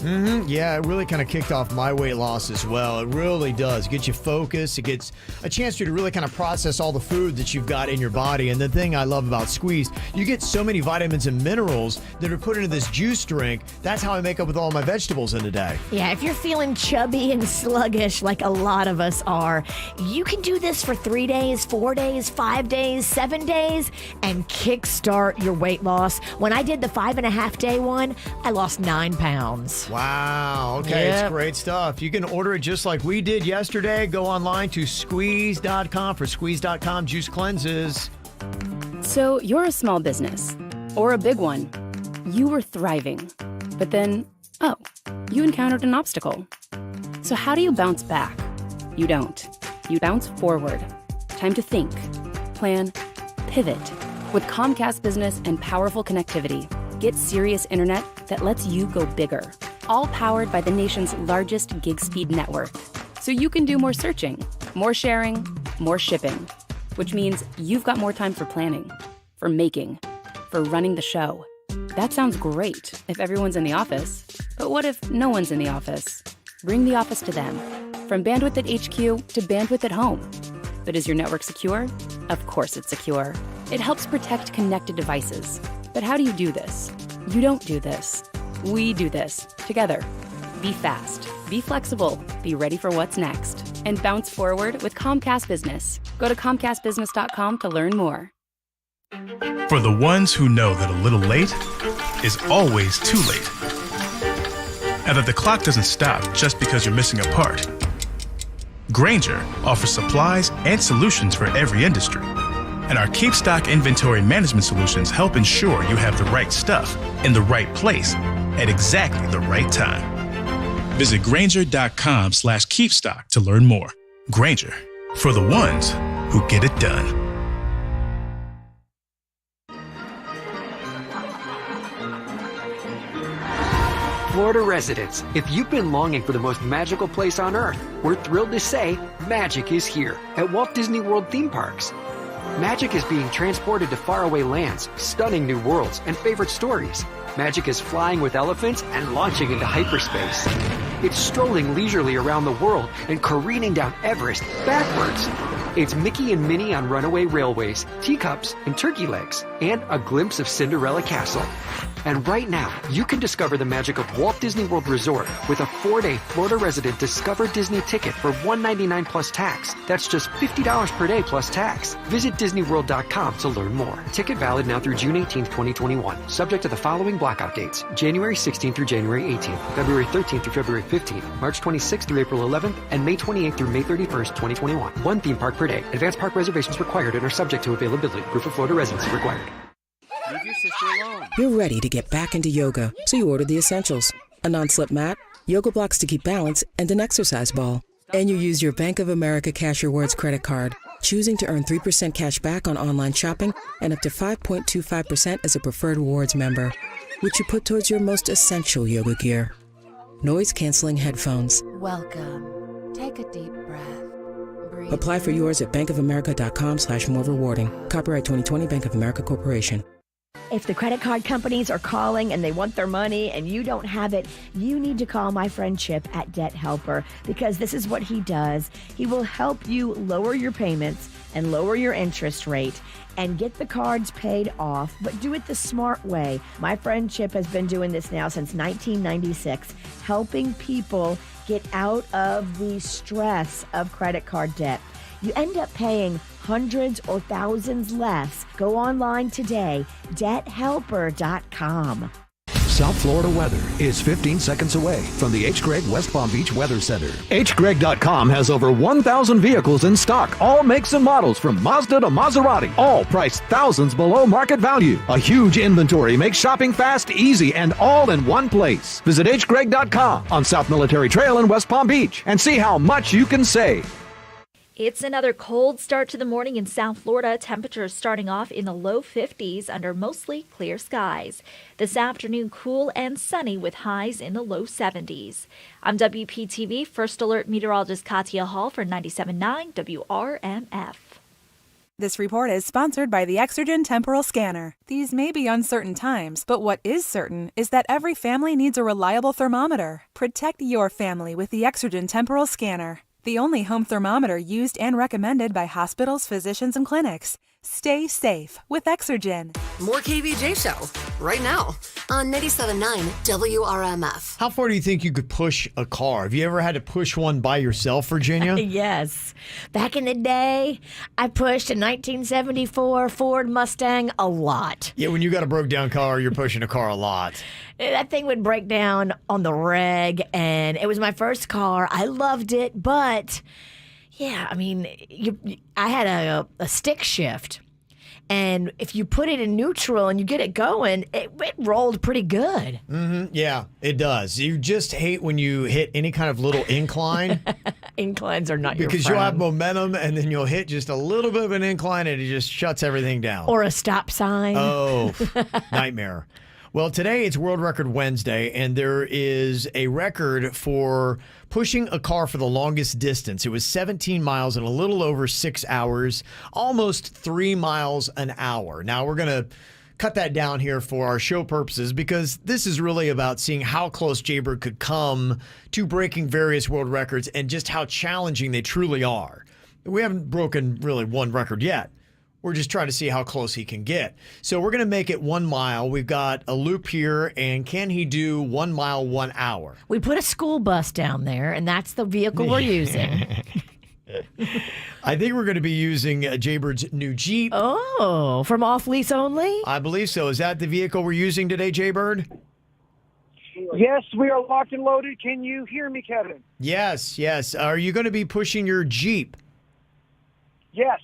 Yeah, it really kind of kicked off my weight loss as well. It really does. It gets you focused. It gets a chance for you to really kind of process all the food that you've got in your body. And the thing I love about Squeeze, you get so many vitamins and minerals that are put into this juice drink. That's how I make up with all my vegetables in a day. Yeah, if you're feeling chubby and sluggish like a lot of us are, you can do this for 3 days, 4 days, 5 days, 7 days, and kickstart your weight loss. When I did the 5.5 day one, I lost 9 pounds. Wow. Okay, It's great stuff. You can order it just like we did yesterday. Go online to squeeze.com for squeeze.com juice cleanses. So you're a small business, or a big one. You were thriving, but then you encountered an obstacle. So how do you bounce back? You don't. You bounce forward. Time to think, plan, pivot. With Comcast Business and powerful connectivity, get serious internet that lets you go bigger. All powered by the nation's largest gig speed network. So you can do more searching, more sharing, more shipping. Which means you've got more time for planning, for making, for running the show. That sounds great if everyone's in the office. But what if no one's in the office? Bring the office to them. From bandwidth at HQ to bandwidth at home. But is your network secure? Of course it's secure. It helps protect connected devices. But how do you do this? You don't do this. We do this together. Be fast. Be flexible. Be ready for what's next. And bounce forward with Comcast Business. Go to ComcastBusiness.com to learn more. For the ones who know that a little late is always too late. And that the clock doesn't stop just because you're missing a part. Grainger offers supplies and solutions for every industry. And our Keep Stock inventory management solutions help ensure you have the right stuff in the right place at exactly the right time. Visit Grainger.com/keepstock to learn more. Grainger, for the ones who get it done. Florida residents, if you've been longing for the most magical place on earth, we're thrilled to say magic is here at Walt Disney World theme parks. Magic is being transported to faraway lands, stunning new worlds, and favorite stories. Magic is flying with elephants and launching into hyperspace. It's strolling leisurely around the world and careening down Everest backwards. It's Mickey and Minnie on runaway railways, teacups, and turkey legs, and a glimpse of Cinderella Castle. And right now, you can discover the magic of Walt Disney World Resort with a 4-day Florida resident Discover Disney ticket for $199 plus tax. That's just $50 per day plus tax. Visit DisneyWorld.com to learn more. Ticket valid now through June 18th, 2021. Subject to the following blackout dates: January 16th through January 18th, February 13th through February 15th, March 26th through April 11th, and May 28th through May 31st, 2021. One theme park per day. Advanced park reservations required and are subject to availability. Proof of Florida residency required. Leave your sister alone. You're ready to get back into yoga, so you order the essentials. A non-slip mat, yoga blocks to keep balance, and an exercise ball. And you use your Bank of America Cash Rewards credit card, choosing to earn 3% cash back on online shopping and up to 5.25% as a preferred rewards member, which you put towards your most essential yoga gear. Noise-canceling headphones. Welcome. Take a deep breath. Breathe. Apply for yours at bankofamerica.com/more rewarding. Copyright 2020 Bank of America Corporation. If the credit card companies are calling and they want their money and you don't have it, you need to call my friend Chip at Debt Helper, because this is what he does. He will help you lower your payments and lower your interest rate and get the cards paid off, but do it the smart way. My friend Chip has been doing this now since 1996, helping people get out of the stress of credit card debt. You end up paying hundreds or thousands less. Go online today, debthelper.com. South Florida weather is 15 seconds away from the H. Gregg West Palm Beach Weather Center. HGreg.com has over 1,000 vehicles in stock, all makes and models from Mazda to Maserati, all priced thousands below market value. A huge inventory makes shopping fast, easy, and all in one place. Visit HGreg.com on South Military Trail in West Palm Beach and see how much you can save. It's another cold start to the morning in South Florida. Temperatures starting off in the low 50s under mostly clear skies. This afternoon, cool and sunny with highs in the low 70s. I'm WPTV First Alert Meteorologist Katia Hall for 97.9 WRMF. This report is sponsored by the Exergen Temporal Scanner. These may be uncertain times, but what is certain is that every family needs a reliable thermometer. Protect your family with the Exergen Temporal Scanner, the only home thermometer used and recommended by hospitals, physicians, and clinics. Stay safe with Exergen. More KVJ Show right now on 97.9 WRMF. How far do you think you could push a car? Have you ever had to push one by yourself, Virginia? Yes. Back in the day, I pushed a 1974 Ford Mustang a lot. Yeah, when you got a broke down car, you're pushing a car a lot. That thing would break down on the reg, and it was my first car. I loved it, but yeah, I mean, I had a stick shift, and if you put it in neutral and you get it going, it rolled pretty good. Mm-hmm. Yeah, it does. You just hate when you hit any kind of little incline. Inclines are not your friend. Because you'll have momentum, and then you'll hit just a little bit of an incline, and it just shuts everything down. Or a stop sign. Oh, nightmare. Well, today it's World Record Wednesday, and there is a record for pushing a car for the longest distance. It was 17 miles in a little over 6 hours, almost 3 miles an hour. Now, we're going to cut that down here for our show purposes, because this is really about seeing how close Jaybird could come to breaking various world records and just how challenging they truly are. We haven't broken really one record yet. We're just trying to see how close he can get. So we're going to make it 1 mile. We've got a loop here, and can he do 1 mile, 1 hour? We put a school bus down there, and that's the vehicle we're using. I think we're going to be using Jaybird's new Jeep. Oh, from off lease only? I believe so. Is that the vehicle we're using today, Jaybird? Yes, we are locked and loaded. Can you hear me, Kevin? Yes, yes. Are you going to be pushing your Jeep? Yes.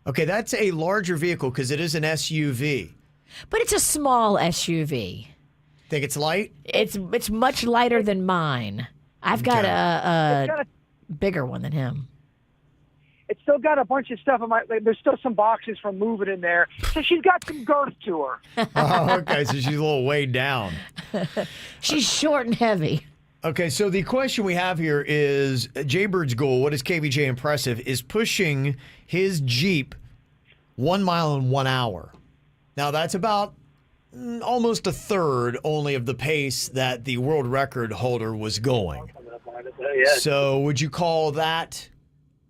Okay, that's a larger vehicle because it is an SUV. But it's a small SUV. Think it's light? It's much lighter than mine. I've got a bigger one than him. It's still got a bunch of stuff. There's still some boxes from moving in there. So she's got some girth to her. Oh, okay, so she's a little weighed down. She's short and heavy. Okay, so the question we have here is Jaybird's goal, what is KVJ Impressive, is pushing his Jeep 1 mile in 1 hour. Now, that's about almost a third only of the pace that the world record holder was going. So would you call that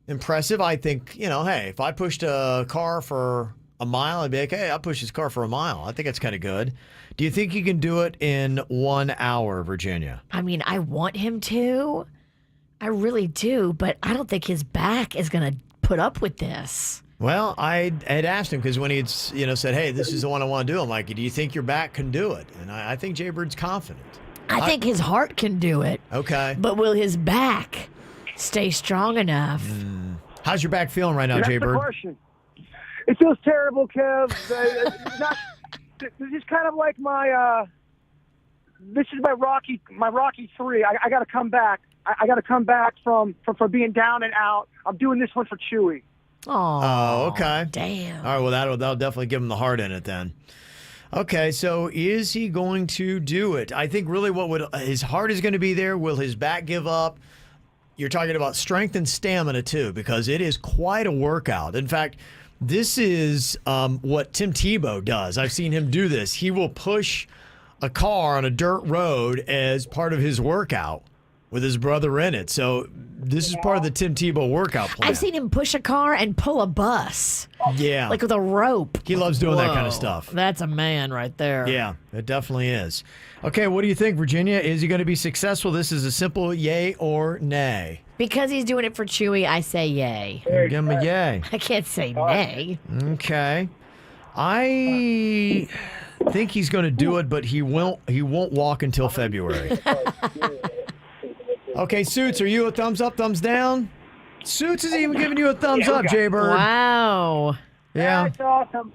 impressive? I think, hey, if I pushed a car for a mile, I'd be like, hey, I'll push his car for a mile. I think that's kind of good. Do you think he can do it in 1 hour, Virginia? I mean, I want him to. I really do, but I don't think his back is going to put up with this. Well, I had asked him because when he had, said, hey, this is the one I want to do, I'm like, do you think your back can do it? And I think Jay Bird's confident. I think his heart can do it. Okay. But will his back stay strong enough? How's your back feeling right now, That's Jay the Bird? question. It feels terrible, Kev. This is kind of like this is my Rocky 3. I got to come back. I got to come back from being down and out. I'm doing this one for Chewy. Oh, okay. Damn. All right, well, that'll definitely give him the heart in it then. Okay, so is he going to do it? I think really his heart is going to be there. Will his back give up? You're talking about strength and stamina too, because it is quite a workout. In fact, this is what Tim Tebow does. I've seen him do this. He will push a car on a dirt road as part of his workout with his brother in it. So this is part of the Tim Tebow workout plan. I've seen him push a car and pull a bus. Yeah. Like with a rope. He loves doing that kind of stuff. That's a man right there. Yeah, it definitely is. Okay, what do you think, Virginia? Is he going to be successful? This is a simple yay or nay. Because he's doing it for Chewy, I say yay. Give him a yay. I can't say nay. Okay. I think he's going to do it, but he won't walk until February. Okay, Suits, are you a thumbs up, thumbs down? Suits is even giving you a thumbs up, Jay Bird. Wow. Yeah. That's awesome.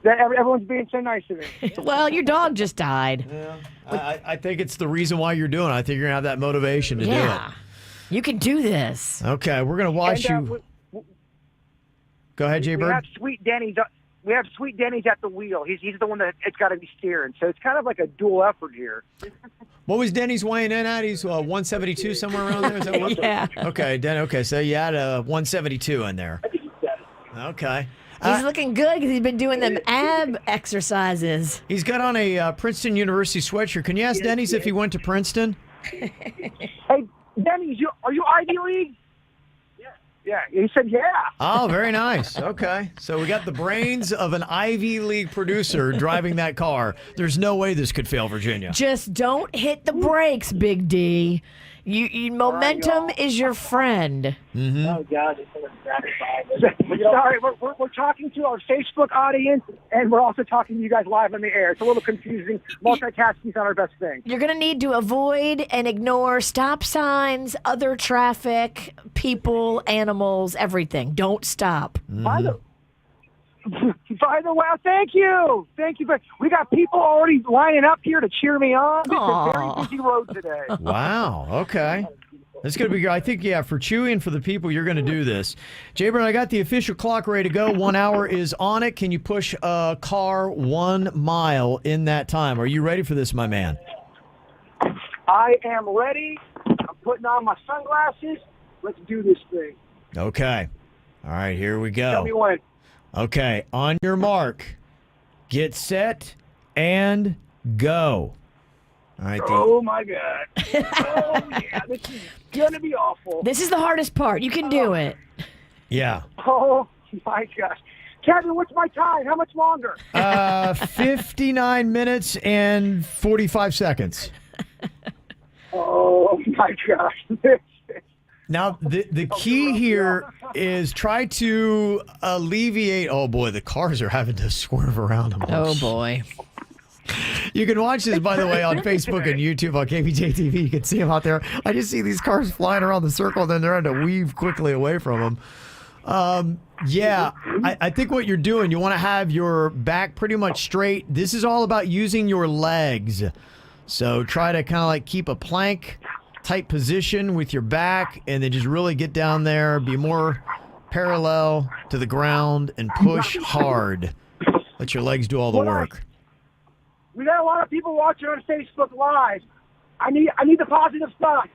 Everyone's being so nice to me. Well, your dog just died. Yeah. I think it's the reason why you're doing it. I think you're going to have that motivation to do it. You can do this. Okay, we're going to watch you. Go ahead, Jay Bird. We have Sweet Denny's at the wheel. He's the one that it's got to be steering. So it's kind of like a dual effort here. What was Denny's weighing in at? He's 172, somewhere around there? Is that what? Yeah. Okay, so you had a 172 in there. Okay. He's looking good because he's been doing them ab exercises. He's got on a Princeton University sweatshirt. Can you ask Denny's if he went to Princeton? Hey, Denny's, are you Ivy League? Yeah, he said yeah. Oh, very nice. Okay. So we got the brains of an Ivy League producer driving that car. There's no way this could fail, Virginia. Just don't hit the brakes, Big D. Momentum is your friend. Mm-hmm. Oh, God. Sorry, we're talking to our Facebook audience, and we're also talking to you guys live on the air. It's a little confusing. Multitasking is not our best thing. You're going to need to avoid and ignore stop signs, other traffic, people, animals, everything. Don't stop. Mm-hmm. By the way, thank you. But we got people already lining up here to cheer me on. It's a very busy road today. Wow. Okay. That's going to be good. I think, for Chewy and for the people, you're going to do this. Jaybird, I got the official clock ready to go. 1 hour is on it. Can you push a car 1 mile in that time? Are you ready for this, my man? I am ready. I'm putting on my sunglasses. Let's do this thing. Okay. All right, here we go. Tell me when. Okay, on your mark, get set, and go. All right. Oh, my God. Oh, yeah. This is going to be awful. This is the hardest part. You can do it. Yeah. Oh, my gosh. Kevin, what's my time? How much longer? 59 minutes and 45 seconds. Oh, my gosh. Now, the key here is try to alleviate. Oh, boy, the cars are having to swerve around them. Oh, boy. You can watch this, by the way, on Facebook and YouTube on KVJ TV. You can see them out there. I just see these cars flying around the circle, and then they're having to weave quickly away from them. I think what you're doing, you want to have your back pretty much straight. This is all about using your legs. So try to kind of like keep a plank type position with your back, and then just really get down there, be more parallel to the ground, and push hard. Let your legs do all the work. We got a lot of people watching on Facebook Live. I need the positive thoughts.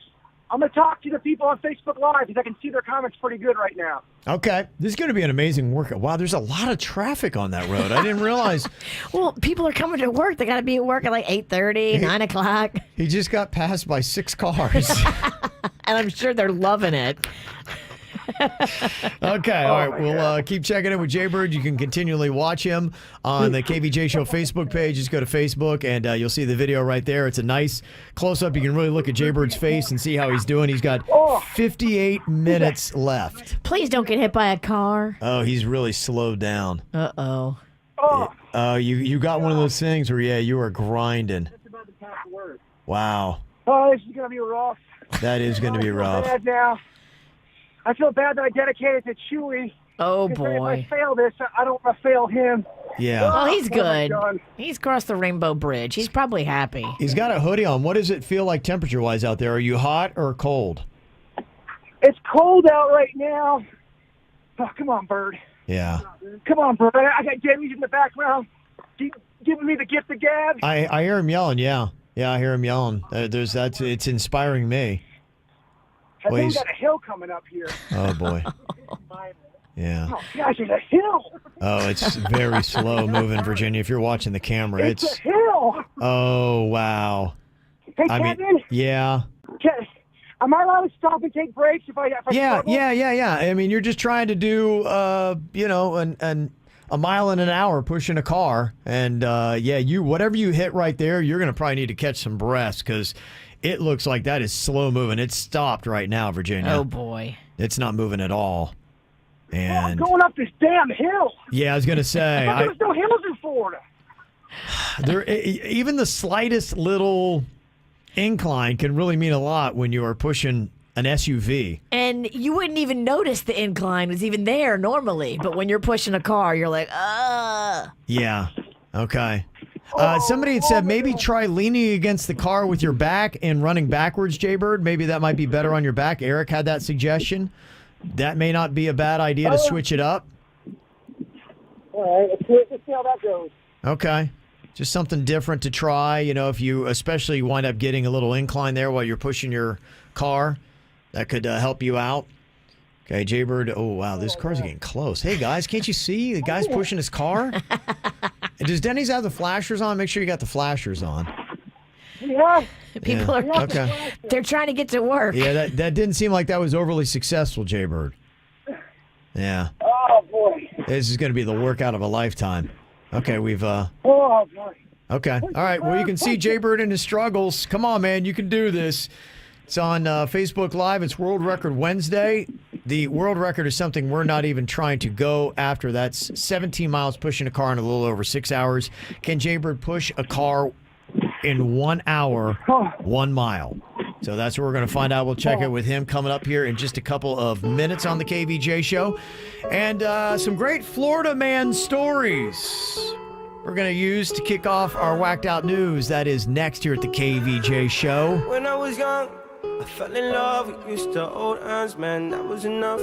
I'm going to talk to the people on Facebook Live because I can see their comments pretty good right now. Okay. This is going to be an amazing workout. Wow, there's a lot of traffic on that road. I didn't realize. Well, people are coming to work. They got to be at work at like 8:30, 9 o'clock. He just got passed by 6 cars. And I'm sure they're loving it. Okay, all right. We'll keep checking in with Jaybird. You can continually watch him on the KVJ Show Facebook page. Just go to Facebook, and you'll see the video right there. It's a nice close-up. You can really look at Jaybird's face and see how he's doing. He's got 58 minutes left. Please don't get hit by a car. Oh, he's really slowed down. Uh-oh. You got one of those things where, you are grinding. Wow. Oh, this is going to be rough. That is going to be rough. Bad now. I feel bad that I dedicated to Chewy. Oh, If boy. I fail this, I don't want to fail him. Yeah. Well, he's Oh, my good. God. He's crossed the Rainbow Bridge. He's probably happy. He's got a hoodie on. What does it feel like temperature-wise out there? Are you hot or cold? It's cold out right now. Oh, come on, Bird. Yeah. Come on, Bird. I got Debbie's in the background giving me the gift of gab. I hear him yelling, yeah. Yeah, I hear him yelling. It's inspiring me. I think we got a hill coming up here. Oh, boy. Yeah. Oh, gosh, there's a hill. Oh, it's very slow moving, Virginia. If you're watching the camera, It's a hill. Oh, wow. Hey, Kevin. Yeah. Am I allowed to stop and take breaks if I struggle? Yeah. I mean, you're just trying to do, a mile in an hour pushing a car. And, whatever you hit right there, you're going to probably need to catch some breaths because it looks like that is slow moving. It's stopped right now, Virginia. Oh, boy. It's not moving at all. And I'm going up this damn hill. yeah, I was going to say. There's no hills in Florida. Even the slightest little incline can really mean a lot when you are pushing an SUV. And you wouldn't even notice the incline was even there normally. But when you're pushing a car, you're like, Yeah. Okay. Somebody had said maybe try leaning against the car with your back and running backwards, Jaybird. Maybe that might be better on your back. Eric had that suggestion. That may not be a bad idea to switch it up. All right, let's see how that goes. Okay. Just something different to try. If you especially wind up getting a little incline there while you're pushing your car, that could help you out. Okay, Jaybird. Oh, wow, this car's getting close. Hey, guys, can't you see? The guy's pushing his car. And does Denny's have the flashers on? Make sure you got the flashers on. Yeah. People are okay. They're trying to get to work. Yeah, that didn't seem like that was overly successful, Jaybird. Yeah. Oh, boy. This is going to be the workout of a lifetime. Okay, we've Oh, boy. Okay. All right. Well, you can see Jaybird and his struggles. Come on, man. You can do this. It's on Facebook Live. It's World Record Wednesday. The world record is something we're not even trying to go after. That's 17 miles pushing a car in a little over 6 hours. Can Jaybird push a car in 1 hour, 1 mile? So that's what we're going to find out. We'll check it with him coming up here in just a couple of minutes on the KVJ Show. And some great Florida man stories we're going to use to kick off our Whacked Out News. That is next here at the KVJ Show. When I was young, I fell in love. We used to hold hands, man, that was enough.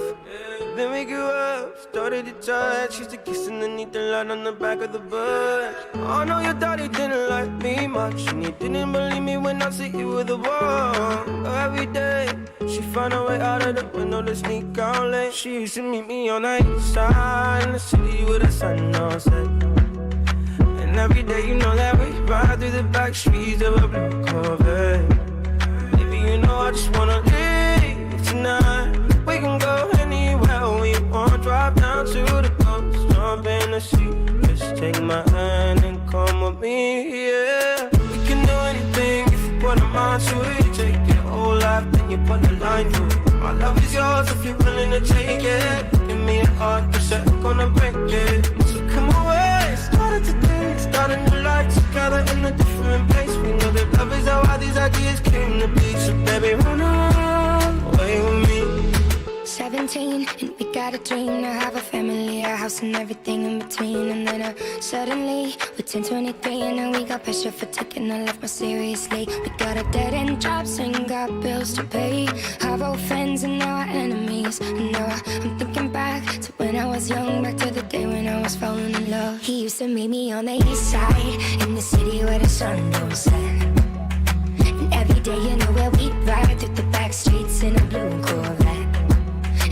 Then we grew up, started to touch. Used to kiss underneath the light on the back of the bus. I know your daddy didn't like me much, and he didn't believe me when I said you were the one. Every day, she found a way out of the window to sneak out late. She used to meet me on the east side in the city with the sun on set. And every day, you know that we ride through the back streets of a blue Corvette. I just wanna leave tonight. We can go anywhere we want. Drive down to the coast, jump in the sea. Just take my hand and come with me, yeah. We can do anything if you put a mind to it. You take your whole life, then you put the line through it. My love is yours if you're willing to take it. Give me a heart, cause I'm gonna break it. So come away, started today. Start a new life together in a different place. We know that love is how all these ideas came to be. So baby, run away with me. 17, and we got a dream to have a family, a house and everything in between. And then suddenly, we're 10, 23, and now we got pressure for taking our life more seriously. We got a dead-end jobs and got bills to pay. Our old friends and now our enemies. And now I'm thinking back to when I was young, back to the day when I was falling in love. He used to meet me on the east side, in the city where the sun don't set. And every day, you know where we ride through the back streets in a blue Corvette.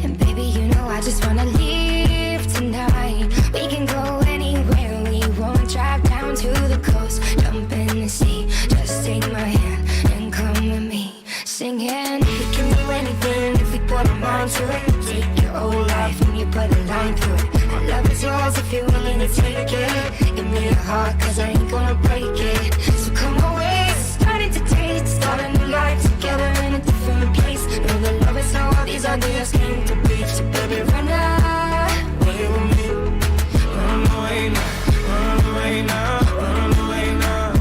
And baby, you know I just wanna leave tonight. We can go anywhere we want. Drive down to the coast, jump in the sea. Just take my hand and come with me, singing. We can do anything if we put our mind to it. Take if you're willing to take it. Give me your heart, cause I ain't gonna break it. So come away, starting to taste. Start a new life together in a different place. Know that love is how all these ideas came to be. So baby, run away with me. Run away now, run away now, run away now.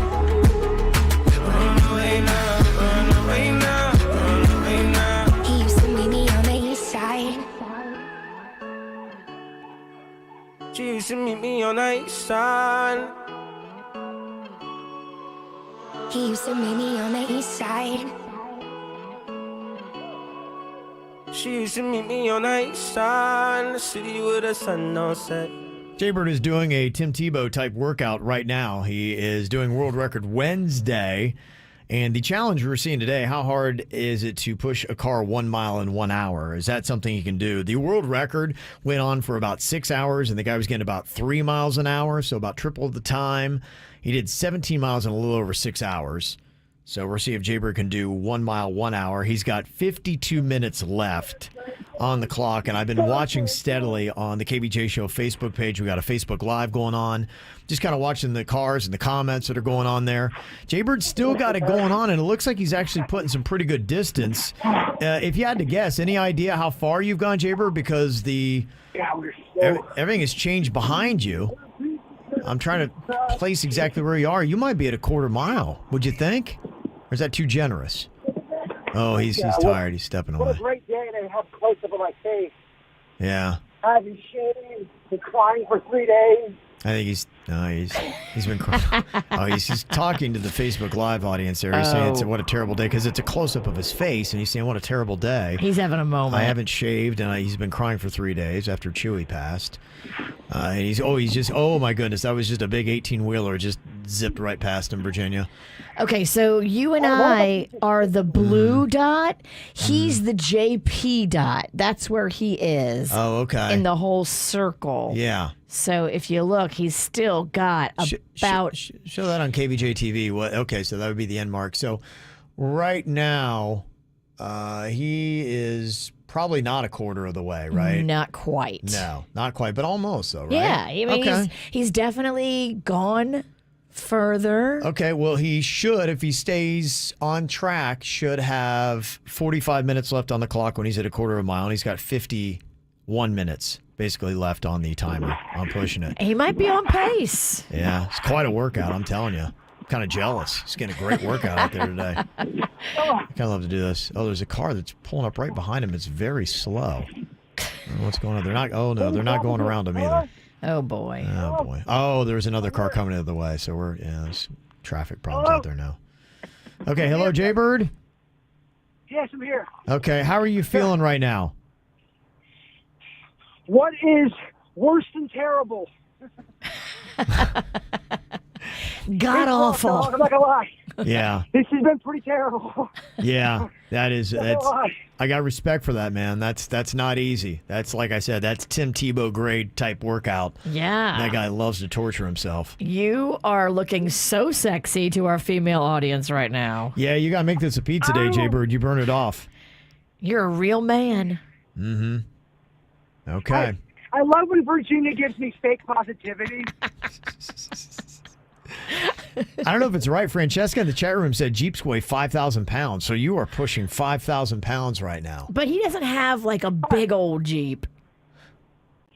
Run away now, run away now, run away now. He used to meet me on the east side. She used to meet me on the east side. He used to meet me on the east side. She used to meet me on the east side, in the city where the sun don't set. Jaybird is doing a Tim Tebow type workout right now. He is doing World Record Wednesday. And the challenge we're seeing today, how hard is it to push a car 1 mile in 1 hour? Is that something you can do? The world record went on for about 6 hours, and the guy was getting about 3 miles an hour, so about triple the time. He did 17 miles in a little over 6 hours. So we'll see if Jaybird can do 1 mile, 1 hour. He's got 52 minutes left on the clock, and I've been watching steadily on the KVJ Show Facebook page. We got a Facebook Live going on. Just kind of watching the cars and the comments that are going on there. Jaybird's still got it going on, and it looks like he's actually putting some pretty good distance. If you had to guess, any idea how far you've gone, Jaybird? Because everything has changed behind you. I'm trying to place exactly where you are. You might be at a quarter mile, would you think? Or is that too generous? Oh, he's tired. He's stepping away. What a great day to have close up on my face. Yeah. I haven't shaved, been crying for 3 days. I think he's been crying. He's talking to the Facebook Live audience there. He's saying what a terrible day because it's a close up of his face, and he's saying what a terrible day. He's having a moment. I haven't shaved, and he's been crying for 3 days after Chewy passed. And he's just oh my goodness, that was just a big 18-wheeler just zipped right past him, Virginia. Okay, so you and I are the blue dot. He's the JP dot. That's where he is. Oh, okay. In the whole circle. Yeah. So if you look, he's still got about... Show that on KVJ TV. Okay, so that would be the end mark. So right now, he is probably not a quarter of the way, right? Not quite. No, not quite, but almost, though, right? Yeah, I mean, he's definitely gone further. Okay, well, he should, if he stays on track, should have 45 minutes left on the clock when he's at a quarter of a mile, and he's got 51 minutes basically left on the timer. I'm pushing it. He might be on pace. Yeah, it's quite a workout, I'm telling you. I'm kind of jealous. He's getting a great workout out there today. I kind of love to do this. Oh, there's a car that's pulling up right behind him. It's very slow. I don't know what's going on. They're not going around him either. Oh, boy. Oh, boy. Oh, there's another car coming the other way. So there's traffic problems out there now. Okay, hello, Jaybird. Yes, I'm here. Okay, how are you feeling right now? What is worse than terrible? God awful. I'm not gonna lie. Yeah. This has been pretty terrible. Yeah, that's lie. I got respect for that, man. That's not easy. That's, like I said, that's Tim Tebow grade type workout. Yeah. That guy loves to torture himself. You are looking so sexy to our female audience right now. Yeah, you got to make this a pizza day, Jaybird. You burn it off. You're a real man. Mm-hmm. Okay. I love when Virginia gives me fake positivity. I don't know if it's right. Francesca in the chat room said Jeeps weigh 5,000 pounds, so you are pushing 5,000 pounds right now. But he doesn't have like a big old Jeep.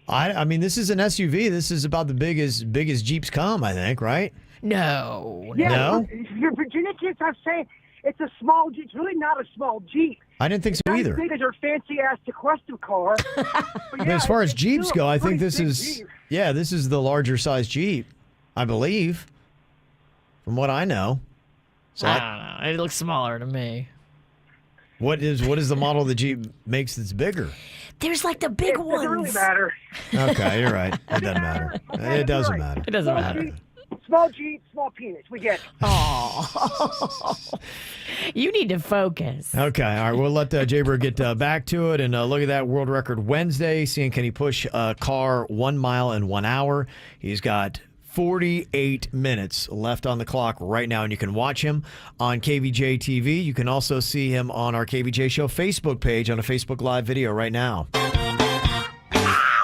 I mean, this is an SUV. This is about the biggest Jeeps come, I think, right? No. Yeah, No? Your Virginia kids are saying it's a small Jeep. It's really not a small Jeep. I didn't think so It's either. not as big as your fancy-ass Sequester car. But as far as Jeeps go, I think this is the larger size Jeep, I believe, from what I know. So I don't know. It looks smaller to me. What is the model of the Jeep makes that's bigger? There's like the big ones. It doesn't really matter. Okay, you're right. It doesn't matter. It doesn't matter. It doesn't matter. Small Jeep, small penis. We get it. Oh, you need to focus. Okay, all right. We'll let Jaybird get back to it and look at that world record Wednesday. Seeing can he push a car 1 mile in 1 hour. He's got 48 minutes left on the clock right now, and you can watch him on KVJ TV. You can also see him on our KVJ Show Facebook page on a Facebook Live video right now.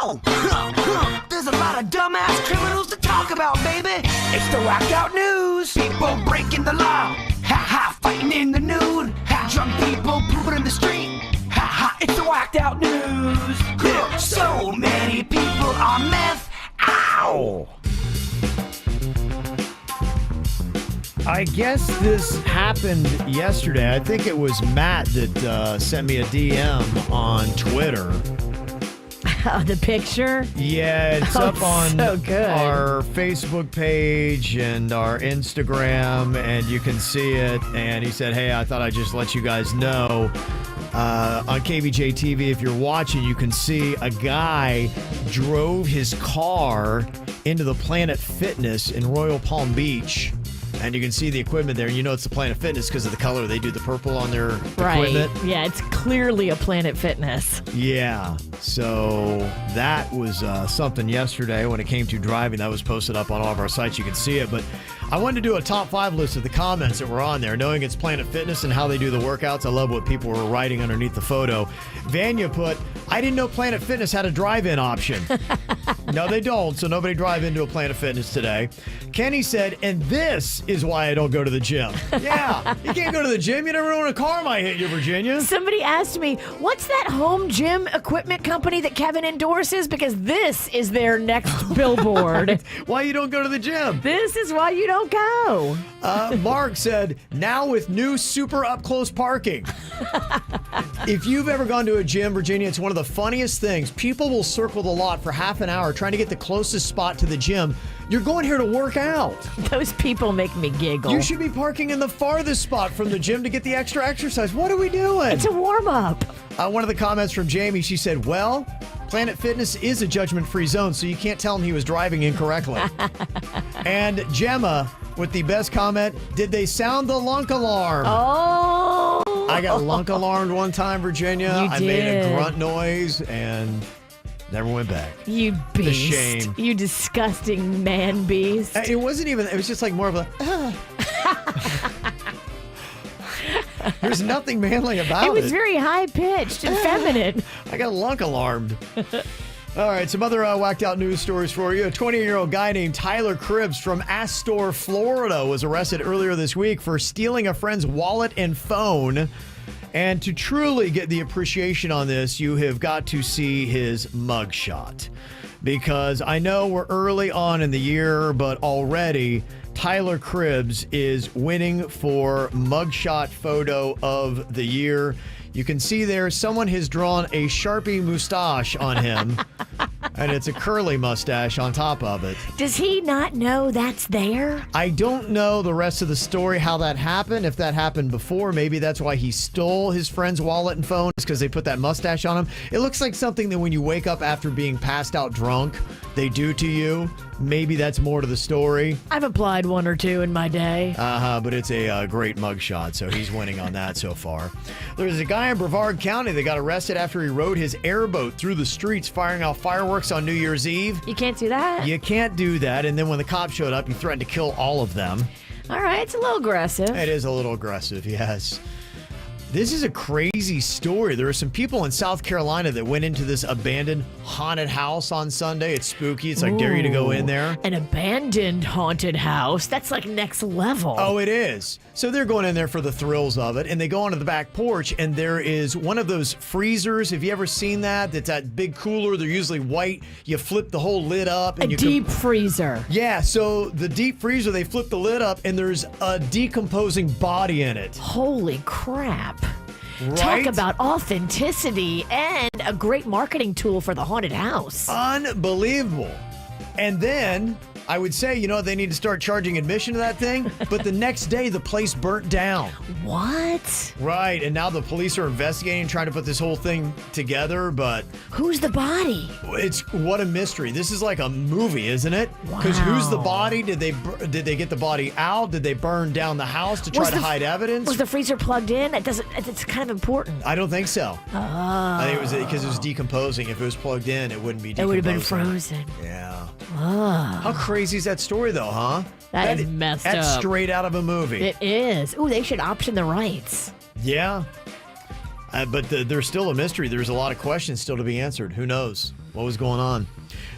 Ow! There's a lot of dumbass criminals to talk about, baby. It's the whacked out news. People breaking the law. Ha ha, fighting in the nude. Ha, drunk people pooping in the street. Ha ha, it's the whacked out news. So many people on meth. Ow! I guess this happened yesterday. I think it was Matt that sent me a DM on Twitter. The picture? Yeah, it's up on so good. our Facebook page and our Instagram, and you can see it. And he said, hey, I thought I'd just let you guys know. On KVJ TV, if you're watching, you can see a guy drove his car into the Planet Fitness in Royal Palm Beach. And you can see the equipment there. You know it's the Planet Fitness because of the color. They do the purple on their equipment. Yeah, it's clearly a Planet Fitness. Yeah. So that was something yesterday when it came to driving. That was posted up on all of our sites. You can see it. But I wanted to do a top 5 list of the comments that were on there, knowing it's Planet Fitness and how they do the workouts. I love what people were writing underneath the photo. Vanya put, I didn't know Planet Fitness had a drive-in option. No, they don't. So nobody drive into a Planet Fitness today. Kenny said, and this is why I don't go to the gym. Yeah, you can't go to the gym. You never know when a car might hit you, Virginia. Somebody asked me, what's that home gym equipment company that Kevin endorses? Because this is their next billboard. Why you don't go to the gym? This is why you don't go. Mark said, now with new super up-close parking. If you've ever gone to a gym, Virginia, it's one of the funniest things. People will circle the lot for half an hour trying to get the closest spot to the gym. You're going here to work out. Those people make me giggle. You should be parking in the farthest spot from the gym to get the extra exercise. What are we doing? It's a warm-up. One of the comments from Jamie, she said, well, Planet Fitness is a judgment-free zone, so you can't tell him he was driving incorrectly. And Gemma with the best comment, did they sound the lunk alarm? Oh! I got lunk alarmed one time, Virginia. I made a grunt noise and never went back. You beast. The shame. You disgusting man beast. It wasn't even, it was just like more of a, There's nothing manly about it. It was very high-pitched and feminine. I got lunk alarmed. All right, some other whacked out news stories for you. A 20-year-old guy named Tyler Cribbs from Astor, Florida was arrested earlier this week for stealing a friend's wallet and phone. And to truly get the appreciation on this, you have got to see his mugshot. Because I know we're early on in the year, but already Tyler Cribbs is winning for mugshot photo of the year. You can see there someone has drawn a Sharpie mustache on him, and it's a curly mustache on top of it. Does he not know that's there? I don't know the rest of the story, how that happened. If that happened before, maybe that's why he stole his friend's wallet and phone, because they put that mustache on him. It looks like something that when you wake up after being passed out drunk, they do to you. Maybe that's more to the story. I've applied one or two in my day. But it's a great mugshot, so he's winning on that so far. There's a guy in Brevard County that got arrested after he rode his airboat through the streets firing off fireworks on New Year's Eve. You can't do that. You can't do that. And then when the cops showed up, he threatened to kill all of them. All right, it's a little aggressive. It is a little aggressive, yes. This is a crazy story. There are some people in South Carolina that went into this abandoned haunted house on Sunday. It's spooky. It's like, dare you to go in there. An abandoned haunted house? That's like next level. Oh, it is. So they're going in there for the thrills of it, and they go onto the back porch, and there is one of those freezers. Have you ever seen that? That's that big cooler. They're usually white. You flip the whole lid up. And a deep freezer. Yeah, so the deep freezer, they flip the lid up, and there's a decomposing body in it. Holy crap. Right? Talk about authenticity and a great marketing tool for the haunted house. Unbelievable. And then I would say, you know, they need to start charging admission to that thing. But the next day, the place burnt down. What? Right. And now the police are investigating, trying to put this whole thing together. But who's the body? It's what a mystery. This is like a movie, isn't it? Because who's the body? Did they get the body out? Did they burn down the house to try to hide evidence? Was the freezer plugged in? It's kind of important. I don't think so. Oh. I think it was because it was decomposing. If it was plugged in, it wouldn't be decomposing. It would have been frozen. Yeah. Oh. How crazy is that story, though, huh? That is messed up. That's straight out of a movie. It is. Ooh, they should option the rights. Yeah. But there's still a mystery. There's a lot of questions still to be answered. Who knows what was going on?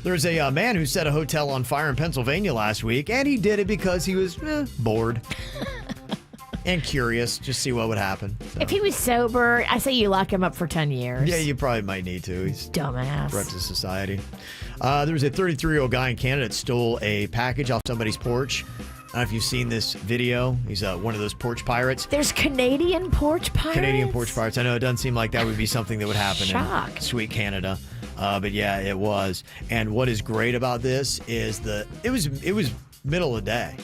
There's a man who set a hotel on fire in Pennsylvania last week, and he did it because he was bored and curious, just see what would happen. So. If he was sober, I say you lock him up for 10 years. Yeah, you probably might need to. He's dumbass. Threat to society. There was a 33-year-old guy in Canada that stole a package off somebody's porch. I don't know if you've seen this video. He's one of those porch pirates. There's Canadian porch pirates? Canadian porch pirates. I know it doesn't seem like that would be something that would happen in sweet Canada. But yeah, it was. And what is great about this is it was middle of the day.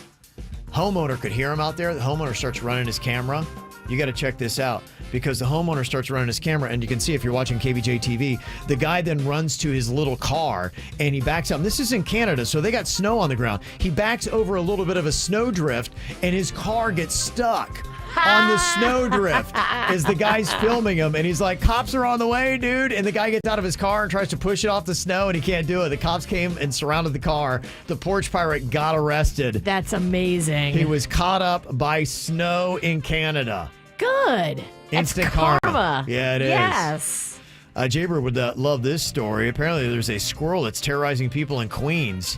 Homeowner could hear him out there. The homeowner starts running his camera. You got to check this out because the homeowner starts running his camera, and you can see if you're watching KVJ TV, the guy then runs to his little car and he backs up. And this is in Canada, so they got snow on the ground. He backs over a little bit of a snowdrift, and his car gets stuck on the snowdrift as the guy's filming him, and he's like, "Cops are on the way, dude!" And the guy gets out of his car and tries to push it off the snow, and he can't do it. The cops came and surrounded the car. The porch pirate got arrested. That's amazing. He was caught up by snow in Canada. Good. Instant That's karma. Yeah, it is. Yes. Jaber would love this story. Apparently, there's a squirrel that's terrorizing people in Queens.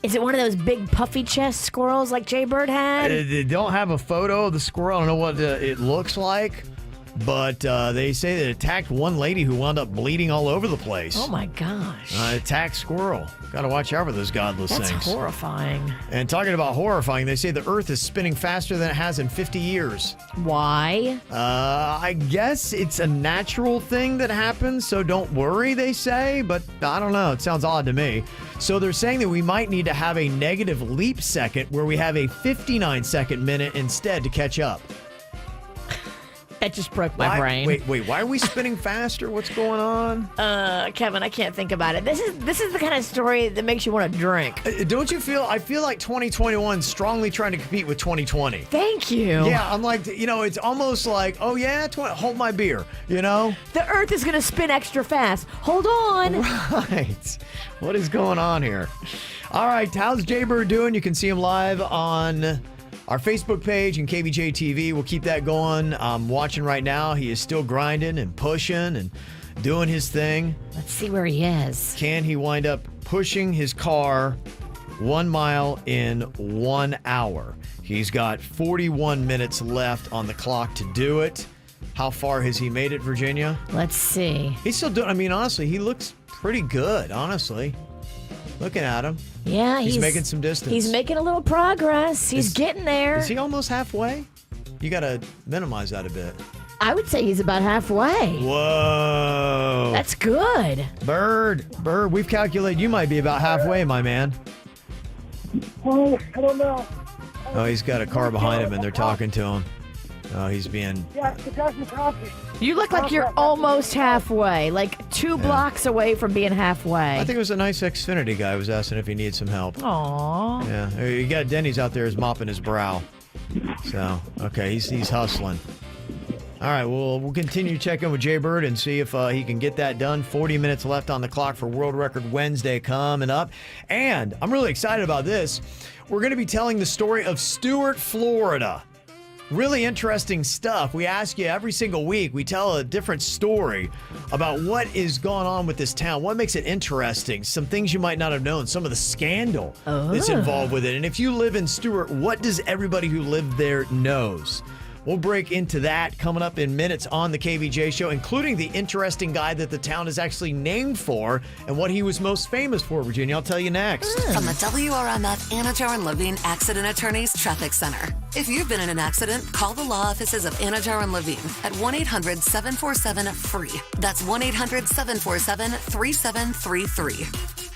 Is it one of those big puffy chest squirrels like Jay Bird had? They don't have a photo of the squirrel. I don't know what it looks like, but they say that it attacked one lady who wound up bleeding all over the place. Oh my gosh. Attacked squirrel. Got to watch out for those godless things. That's horrifying. And talking about horrifying, they say the Earth is spinning faster than it has in 50 years. Why? I guess it's a natural thing that happens, so don't worry, they say. But I don't know. It sounds odd to me. So they're saying that we might need to have a negative leap second where we have a 59-second minute instead to catch up. That just broke my brain. Wait, why are we spinning faster? What's going on? Kevin, I can't think about it. This is the kind of story that makes you want to drink. Don't you feel? I feel like 2021 is strongly trying to compete with 2020. Thank you. Yeah, I'm like, it's almost like, oh yeah, hold my beer, The Earth is going to spin extra fast. Hold on. Right. What is going on here? All right, how's Jay Bird doing? You can see him live on our Facebook page and KVJ TV. We'll keep that going. I'm watching right now. He is still grinding and pushing and doing his thing. Let's see where he is. Can he wind up pushing his car 1 mile in 1 hour? He's got 41 minutes left on the clock to do it. How far has he made it, Virginia? Let's see. He's still doing, honestly, he looks pretty good, honestly. Looking at him. Yeah, he's making some distance. He's making a little progress. He's getting there. Is he almost halfway? You got to minimize that a bit. I would say he's about halfway. Whoa. That's good. Bird, we've calculated you might be about halfway, my man. Oh, I don't know. Oh, he's got a car behind him and they're talking to him. Oh, he's being... Yeah, the guy's in coffee. You look like you're almost halfway, like 2 blocks away from being halfway. I think it was a nice Xfinity guy who was asking if he needed some help. Aww. Yeah, you got Denny's out there is mopping his brow. So, okay, he's hustling. All right, we'll continue checking with Jay Bird and see if he can get that done. 40 minutes left on the clock for World Record Wednesday coming up. And I'm really excited about this. We're going to be telling the story of Stuart, Florida. Really interesting stuff. We ask you every single week, we tell a different story about what is going on with this town, what makes it interesting, some things you might not have known, some of the scandal that's involved with it. And if you live in Stuart, what does everybody who lived there knows? We'll break into that coming up in minutes on the KVJ show, including the interesting guy that the town is actually named for and what he was most famous for, Virginia. I'll tell you next. From the WRMF Anajar and Levine Accident Attorneys Traffic Center. If you've been in an accident, call the law offices of Anajar and Levine at 1-800-747-FREE. That's 1-800-747-3733.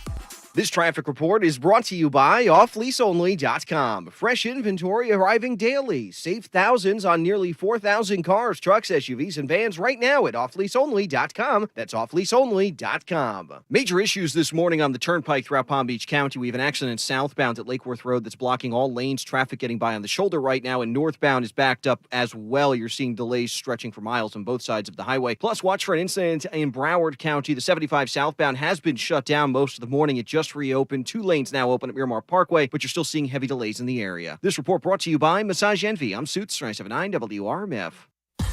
This traffic report is brought to you by offleaseonly.com. Fresh inventory arriving daily. Save thousands on nearly 4,000 cars, trucks, SUVs, and vans right now at offleaseonly.com. That's offleaseonly.com. Major issues this morning on the turnpike throughout Palm Beach County. We have an accident southbound at Lake Worth Road that's blocking all lanes. Traffic getting by on the shoulder right now, and northbound is backed up as well. You're seeing delays stretching for miles on both sides of the highway. Plus, watch for an incident in Broward County. The 75 southbound has been shut down most of the morning. It just reopened. 2 lanes now open at Miramar Parkway, but you're still seeing heavy delays in the area. This report brought to you by Massage Envy. I'm Suits 979 WRMF.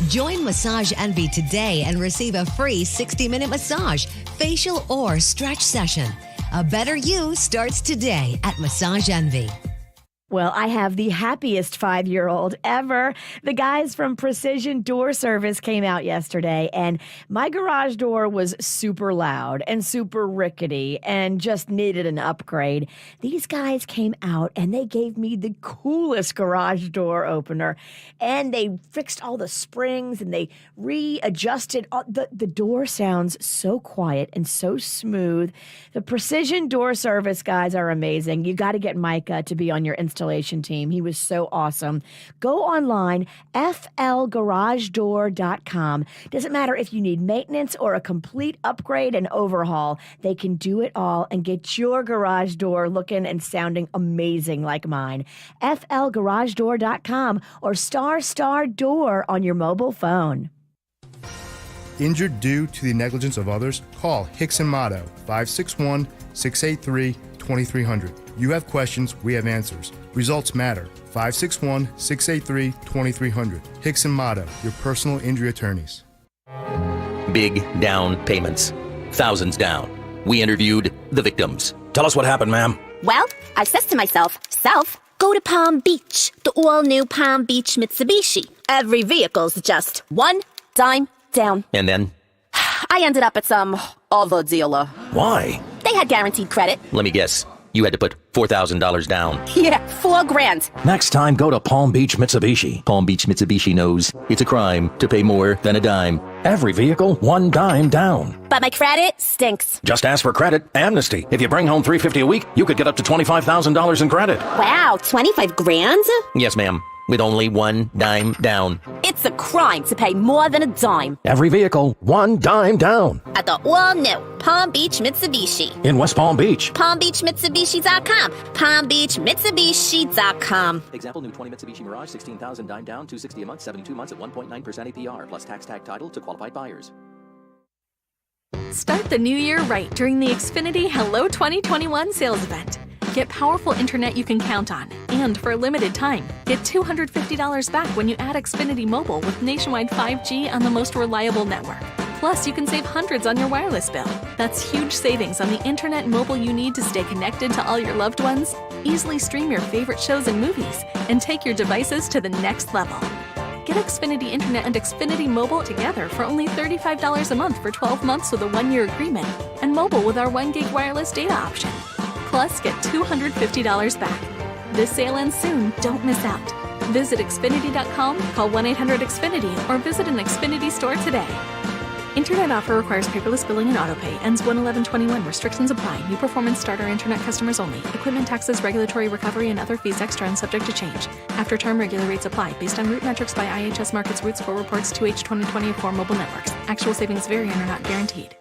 Join Massage Envy today and receive a free 60-minute massage, facial, or stretch session. A better you starts today at Massage Envy. Well, I have the happiest 5-year-old ever. The guys from Precision Door Service came out yesterday, and my garage door was super loud and super rickety and just needed an upgrade. These guys came out, and they gave me the coolest garage door opener, and they fixed all the springs, and they readjusted. The door sounds so quiet and so smooth. The Precision Door Service guys are amazing. You got to get Micah to be on your installation team. He was so awesome. Go online, flgaragedoor.com. Doesn't matter if you need maintenance or a complete upgrade and overhaul. They can do it all and get your garage door looking and sounding amazing like mine. flgaragedoor.com or star door on your mobile phone. Injured due to the negligence of others? Call Hicks and Motto, 561-683-2300. You have questions, we have answers. Results matter. 561-683-2300. Hicks and Motto, your personal injury attorneys. Big down payments. Thousands down. We interviewed the victims. Tell us what happened, ma'am. Well, I says to myself, go to Palm Beach, the all-new Palm Beach Mitsubishi. Every vehicle's just one dime down. And then? I ended up at some other dealer. Why? They had guaranteed credit. Let me guess. You had to put $4,000 down. Yeah, $4,000. Next time, go to Palm Beach Mitsubishi. Palm Beach Mitsubishi knows it's a crime to pay more than a dime. Every vehicle, one dime down. But my credit stinks. Just ask for credit amnesty. If you bring home $350 a week, you could get up to $25,000 in credit. Wow, $25,000? Yes, ma'am. With only one dime down. It's a crime to pay more than a dime. Every vehicle, one dime down. At the all-new Palm Beach Mitsubishi. In West Palm Beach. PalmBeachMitsubishi.com. PalmBeachMitsubishi.com. Example, new 20 Mitsubishi Mirage, 16,000 dime down, $260 a month, 72 months at 1.9% APR, plus tax tag title to qualified buyers. Start the new year right during the Xfinity Hello 2021 sales event. Get powerful internet you can count on, and for a limited time, get $250 back when you add Xfinity Mobile with nationwide 5G on the most reliable network. Plus, you can save hundreds on your wireless bill. That's huge savings on the internet and mobile you need to stay connected to all your loved ones, easily stream your favorite shows and movies, and take your devices to the next level. Get Xfinity Internet and Xfinity Mobile together for only $35 a month for 12 months with a 1-year agreement, and mobile with our 1 gig wireless data option. Plus, get $250 back. This sale ends soon. Don't miss out. Visit Xfinity.com, call 1-800-XFINITY, or visit an Xfinity store today. Internet offer requires paperless billing and autopay. Ends 1/11/21. Restrictions apply. New performance starter internet customers only. Equipment taxes, regulatory recovery, and other fees extra and subject to change. After term, regular rates apply. Based on route metrics by IHS Markit's Route Score Reports 2H 2020 for mobile networks. Actual savings vary and are not guaranteed.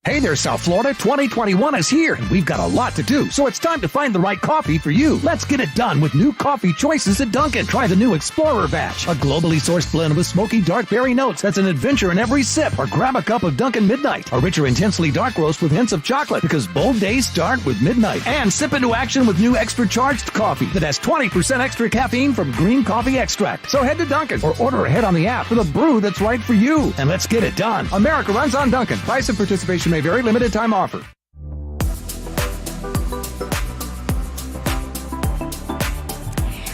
Hey there, South Florida. 2021 is here, and we've got a lot to do, so it's time to find the right coffee for you. Let's get it done with new coffee choices at Dunkin'. Try the new Explorer Batch, a globally sourced blend with smoky dark berry notes that's an adventure in every sip. Or grab a cup of Dunkin' Midnight, a richer, intensely dark roast with hints of chocolate, because bold days start with midnight. And sip into action with new extra charged coffee that has 20% extra caffeine from green coffee extract. So head to Dunkin' or order ahead on the app for the brew that's right for you. And let's get it done. America runs on Dunkin'. Price and participation may vary. Limited time offer.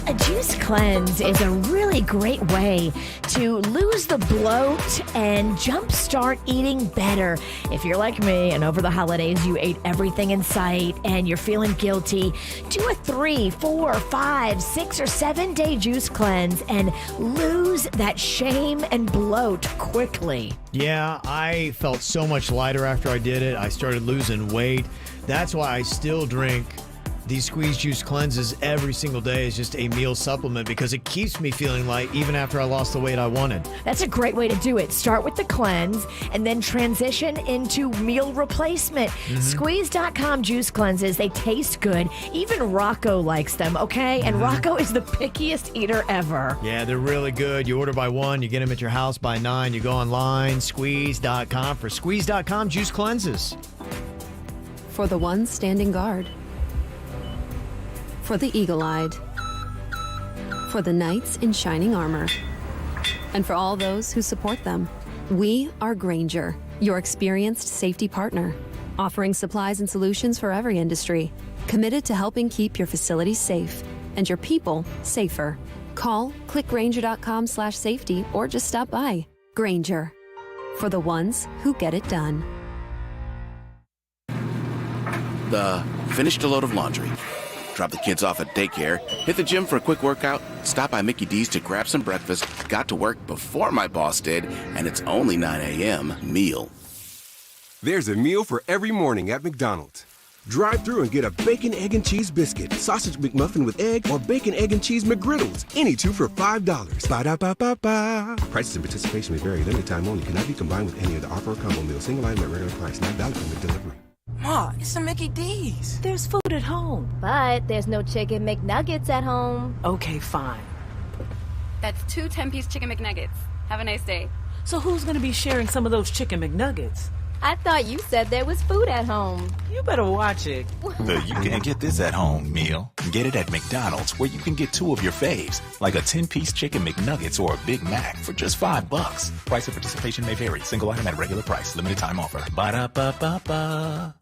A juice cleanse is a really great way to lose the bloat and jumpstart eating better. If you're like me and over the holidays you ate everything in sight and you're feeling guilty, do a 3, 4, 5, 6, or 7 day juice cleanse and lose that shame and bloat quickly. Yeah, I felt so much lighter after I did it. I started losing weight. That's why I still drink these squeeze juice cleanses every single day as just a meal supplement, because it keeps me feeling light even after I lost the weight I wanted. That's a great way to do it. Start with the cleanse and then transition into meal replacement. Squeeze.com juice cleanses, they taste good. Even Rocco likes them, okay? And Rocco is the pickiest eater ever. Yeah, they're really good. You order by 1, you get them at your house by 9. You go online, squeeze.com for Squeeze.com juice cleanses. For the ones standing guard. For the eagle-eyed. For the knights in shining armor. and for all those who support them. We are Grainger, your experienced safety partner, offering supplies and solutions for every industry, committed to helping keep your facilities safe and your people safer. Call clickgrainger.com/safety or just stop by. Grainger, for the ones who get it done. Finished a load of laundry. Drop the kids off at daycare, hit the gym for a quick workout, stop by Mickey D's to grab some breakfast, got to work before my boss did, and it's only 9 a.m. Meal. There's a meal for every morning at McDonald's. Drive through and get a bacon, egg, and cheese biscuit, sausage McMuffin with egg, or bacon, egg, and cheese McGriddles. Any two for $5. Ba-da-ba-ba-ba. Prices and participation may vary. Limited time only. Cannot be combined with any of the offer or combo meal. Single item at regular price. Not valid for McDelivery. Ma, it's a Mickey D's. There's food at home. But there's no chicken McNuggets at home. Okay, fine. That's 2 10-piece chicken McNuggets. Have a nice day. So who's going to be sharing some of those chicken McNuggets? I thought you said there was food at home. You better watch it. The you can't get this at home meal. Get it at McDonald's, where you can get 2 of your faves, like a 10-piece chicken McNuggets or a Big Mac for just $5. Price of participation may vary. Single item at regular price. Limited time offer. Ba-da-ba-ba-ba.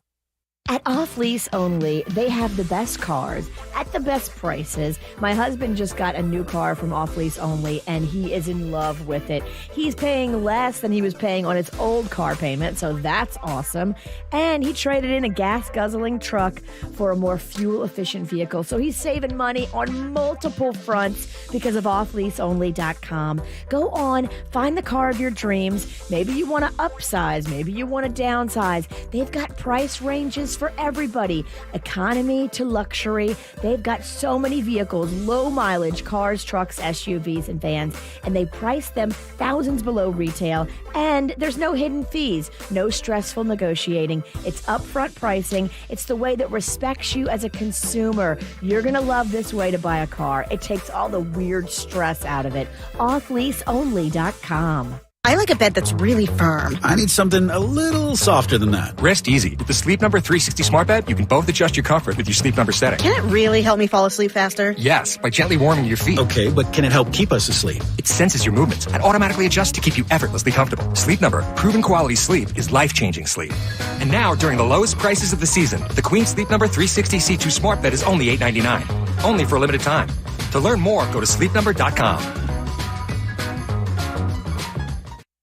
At Off Lease Only, they have the best cars at the best prices. My husband just got a new car from Off Lease Only, and he is in love with it. He's paying less than he was paying on his old car payment, so that's awesome. And he traded in a gas-guzzling truck for a more fuel-efficient vehicle, so he's saving money on multiple fronts because of offleaseonly.com. Go on, find the car of your dreams. Maybe you want to upsize, maybe you want to downsize. They've got price ranges for everybody, economy to luxury. They've got so many vehicles, low mileage cars, trucks, SUVs, and vans, and they price them thousands below retail. And there's no hidden fees, no stressful negotiating. It's upfront pricing. It's the way that respects you as a consumer. You're going to love this way to buy a car. It takes all the weird stress out of it. Offleaseonly.com. I like a bed that's really firm. I need something a little softer than that. Rest easy. With the Sleep Number 360 smart bed, you can both adjust your comfort with your Sleep Number setting. Can it really help me fall asleep faster? Yes, by gently warming your feet. Okay, but can it help keep us asleep? It senses your movements and automatically adjusts to keep you effortlessly comfortable. Sleep Number, proven quality sleep is life-changing sleep. And now, during the lowest prices of the season, the Queen Sleep Number 360 C2 smart bed is only $8.99. Only for a limited time. To learn more, go to sleepnumber.com.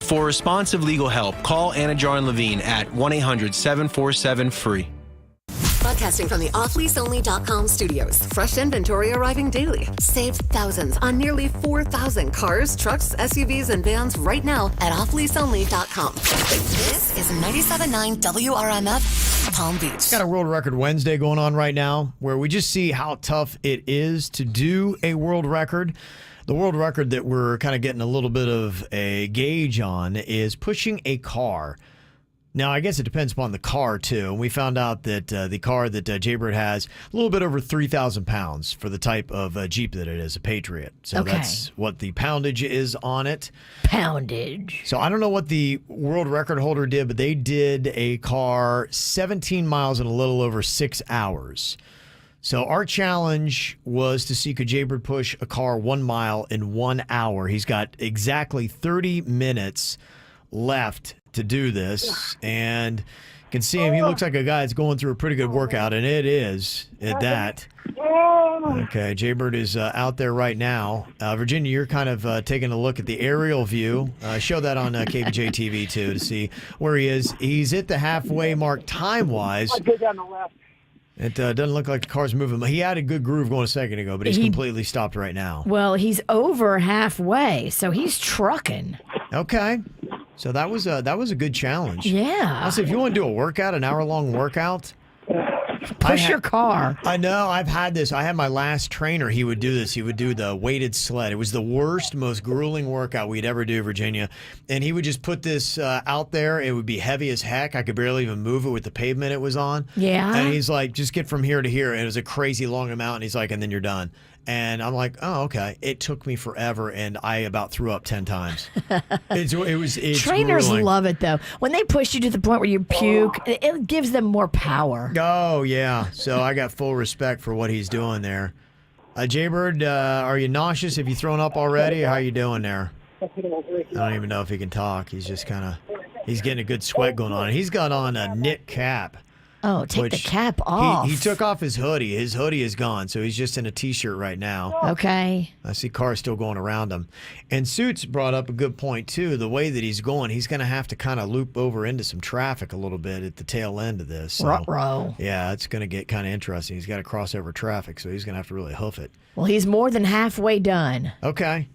For responsive legal help, call Anna Jar Levine at 1-800-747-FREE. Broadcasting from the offleaseonly.com studios. Fresh inventory arriving daily. Save thousands on nearly 4,000 cars, trucks, SUVs, and vans right now at offleaseonly.com. This is 97.9 WRMF, Palm Beach. Got a World Record Wednesday going on right now where we just see how tough it is to do a world record. The world record that we're kind of getting a little bit of a gauge on is pushing a car. Now, I guess it depends upon the car, too. And we found out that the car that Jaybird has, a little bit over 3,000 pounds for the type of Jeep that it is, a Patriot. So that's what the poundage is on it. Poundage. So I don't know what the world record holder did, but they did a car 17 miles in a little over 6 hours. So our challenge was to see could Jaybird push a car 1 mile in 1 hour. He's got exactly 30 minutes left to do this. And you can see him. He looks like a guy that's going through a pretty good workout, and it is at that. Okay, Jaybird is out there right now. Virginia, you're kind of taking a look at the aerial view. Show that on Kvj Tv, too, to see where he is. He's at the halfway mark time-wise. I'd go down the left. It doesn't look like the car's moving. He had a good groove going a second ago, but he's completely stopped right now. Well, he's over halfway, so he's trucking. Okay. So that was a good challenge. Yeah. Also, if you want to do a workout, an hour-long workout, push your car. I know. I've had this. I had my last trainer. He would do this. He would do the weighted sled. It was the worst, most grueling workout we'd ever do, Virginia. And he would just put this out there. It would be heavy as heck. I could barely even move it with the pavement it was on. Yeah. And he's like, just get from here to here. And it was a crazy long amount. And he's like, and then you're done. And I'm like, oh, okay. It took me forever, and I about threw up 10 times. It's Trainers grueling. love it, though. When they push you to the point where you puke, it gives them more power. Oh, yeah. So I got full respect for what he's doing there. Jaybird, are you nauseous? Have you thrown up already? Or how you doing there? I don't even know if he can talk. He's just he's getting a good sweat going on. He's got on a knit cap. Oh, take the cap off. He took off his hoodie. His hoodie is gone, so he's just in a T-shirt right now. Okay. I see cars still going around him. And Suits brought up a good point, too. The way that he's going, he's going to have to kind of loop over into some traffic a little bit at the tail end of this. So, Ruh-roh. yeah, it's going to get kind of interesting. He's got to cross over traffic, so he's going to have to really hoof it. Well, he's more than halfway done. Okay.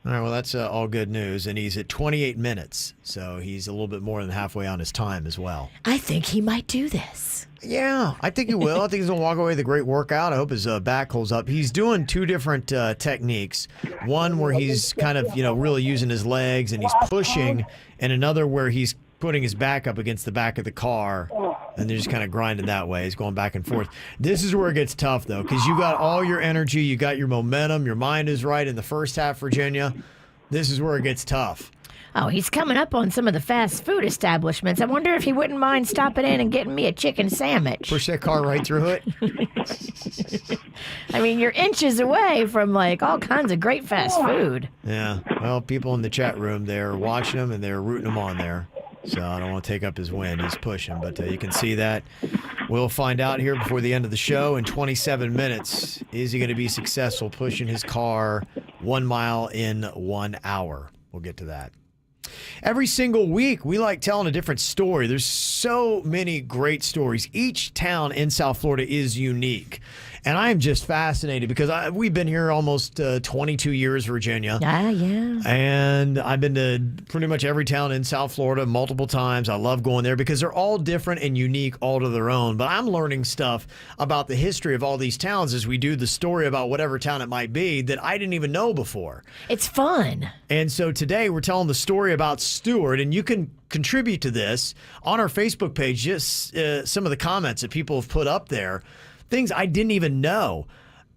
All right, well, that's all good news. And he's at 28 minutes, so he's a little bit more than halfway on his time as well. I think he might do this. Yeah, I think he will. I think he's going to walk away with a great workout. I hope his back holds up. He's doing two different techniques. One where he's kind of, really using his legs and he's pushing, and another where he's putting his back up against the back of the car, and they're just kind of grinding that way. He's going back and forth. This is where it gets tough, though, because you got all your energy, you got your momentum, your mind is right in the first half, Virginia. This is where it gets tough. Oh, he's coming up on some of the fast food establishments. I wonder if he wouldn't mind stopping in and getting me a chicken sandwich. Push that car right through it. I mean, you're inches away from all kinds of great fast food. Yeah. Well, people in the chat room, they're watching him and they're rooting him on there. So I don't want to take up his win. He's pushing, but you can see that. We'll find out here before the end of the show in 27 minutes. Is he going to be successful pushing his car 1 mile in 1 hour? We'll get to that. Every single week, we like telling a different story. There's so many great stories. Each town in South Florida is unique. And I am just fascinated because we've been here almost 22 years, Virginia. Yeah. And I've been to pretty much every town in South Florida multiple times. I love going there because they're all different and unique all to their own. But I'm learning stuff about the history of all these towns as we do the story about whatever town it might be that I didn't even know before. It's fun. And so today we're telling the story about Stewart, and you can contribute to this on our Facebook page. Just some of the comments that people have put up there. Things I didn't even know.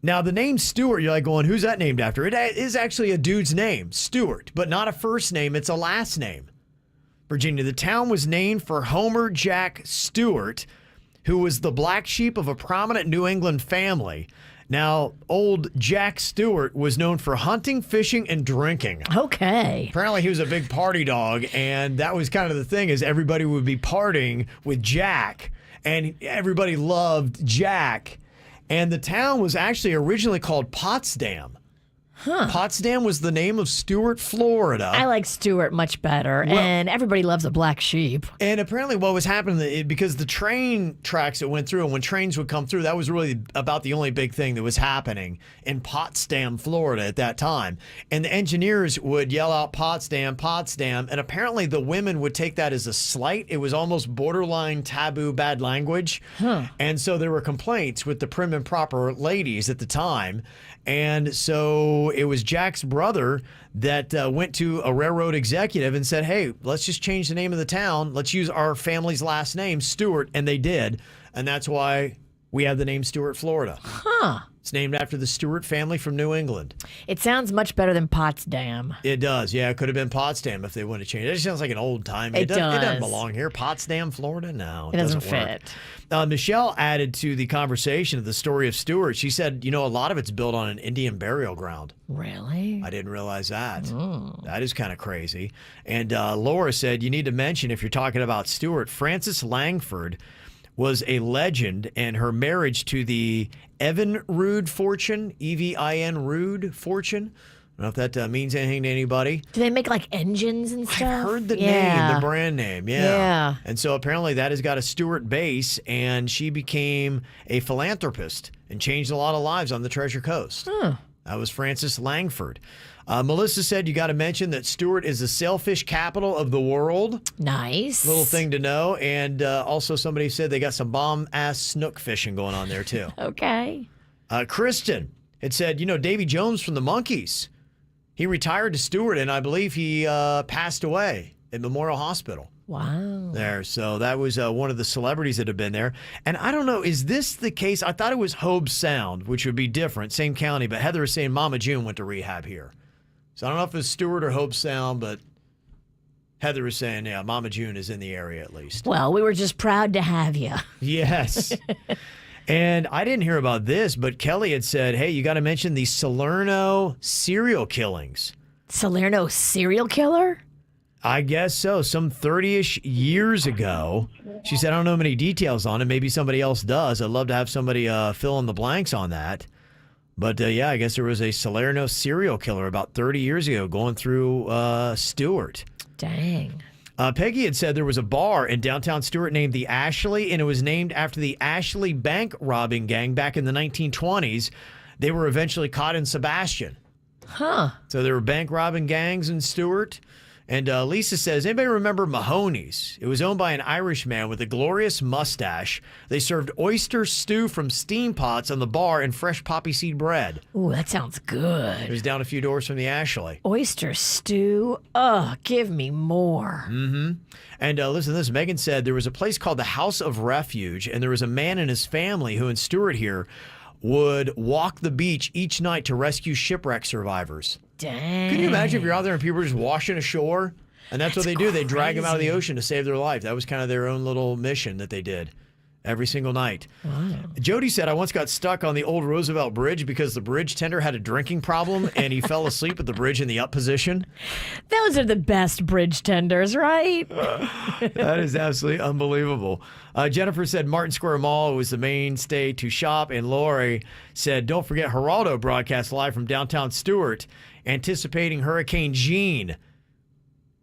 Now, the name Stewart, you're like going, who's that named after? It is actually a dude's name, Stewart, but not a first name. It's a last name. Virginia, the town was named for Homer Jack Stewart, who was the black sheep of a prominent New England family. Now, old Jack Stewart was known for hunting, fishing, and drinking. Okay. Apparently, he was a big party dog, and that was kind of the thing, is everybody would be partying with Jack. And everybody loved Jack. And the town was actually originally called Potsdam. Huh. Potsdam was the name of Stuart, Florida. I like Stuart much better, and everybody loves a black sheep. And apparently what was happening, because the train tracks that went through, and when trains would come through, that was really about the only big thing that was happening in Potsdam, Florida at that time. And the engineers would yell out Potsdam, Potsdam, and apparently the women would take that as a slight. It was almost borderline taboo bad language. Huh. And so there were complaints with the prim and proper ladies at the time. And so it was Jack's brother that went to a railroad executive and said, hey, let's just change the name of the town. Let's use our family's last name, Stewart. And they did. And that's why we have the name Stewart, Florida. Huh. It's named after the Stewart family from New England. It sounds much better than Potsdam. It does. Yeah, it could have been Potsdam if they wouldn't have changed it. It just sounds like an old time. It does. It doesn't belong here. Potsdam, Florida? No, it doesn't work. fit. Michelle added to the conversation of the story of Stewart. She said, a lot of it's built on an Indian burial ground. Really? I didn't realize that. That is kind of crazy. And Laura said, you need to mention, if you're talking about Stewart, Frances Langford was a legend, and her marriage to the Evan Rood fortune, E-V-I-N Rood fortune. I don't know if that means anything to anybody. Do they make engines and stuff? I've heard the name, the brand name, yeah. And so apparently that has got a Stewart base, and she became a philanthropist and changed a lot of lives on the Treasure Coast. Huh. That was Frances Langford. Melissa said you got to mention that Stewart is the sailfish capital of the world. Nice. Little thing to know. And also somebody said they got some bomb-ass snook fishing going on there, too. Okay. Kristen had said, Davy Jones from the Monkees, he retired to Stewart, and I believe he passed away at Memorial Hospital. Wow. There. So that was one of the celebrities that have been there. And I don't know, is this the case? I thought it was Hobe Sound, which would be different, same county, but Heather is saying Mama June went to rehab here. So I don't know if it's Stewart or Hobe Sound, but Heather is saying, yeah, Mama June is in the area at least. Well, we were just proud to have you. Yes. And I didn't hear about this, but Kelly had said, hey, you got to mention the Salerno serial killings. Salerno serial killer? I guess so. Some 30-ish years ago. She said, I don't know many details on it. Maybe somebody else does. I'd love to have somebody fill in the blanks on that. But yeah, I guess there was a Salerno serial killer about 30 years ago going through Stewart. Dang. Peggy had said there was a bar in downtown Stewart named the Ashley, and it was named after the Ashley bank robbing gang back in the 1920s. They were eventually caught in Sebastian. Huh. So there were bank robbing gangs in Stewart. And Lisa says, anybody remember Mahoney's? It was owned by an Irish man with a glorious mustache. They served oyster stew from steam pots on the bar and fresh poppy seed bread. Ooh, that sounds good. It was down a few doors from the Ashley. Oyster stew? Ugh, give me more. Mm-hmm. And listen to this. Megan said there was a place called the House of Refuge, and there was a man and his family who in Stewart here would walk the beach each night to rescue shipwreck survivors. Dang. Can you imagine if you're out there and people are just washing ashore? And that's what they do. They drag them out of the ocean to save their life. That was kind of their own little mission that they did every single night. Wow. Jody said, I once got stuck on the old Roosevelt Bridge because the bridge tender had a drinking problem and he fell asleep at the bridge in the up position. Those are the best bridge tenders, right? That is absolutely unbelievable. Jennifer said Martin Square Mall was the mainstay to shop. And Lori said, don't forget Geraldo broadcast live from downtown Stewart, anticipating Hurricane Jean.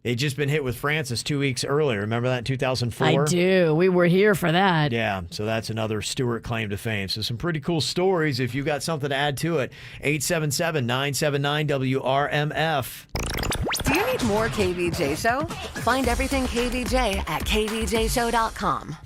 They'd just been hit with Francis 2 weeks earlier. Remember that in 2004? I do. We were here for that. Yeah, so that's another Stewart claim to fame. So some pretty cool stories. If you've got something to add to it, 877-979-WRMF. Do you need more KVJ Show? Find everything KVJ at kvjshow.com.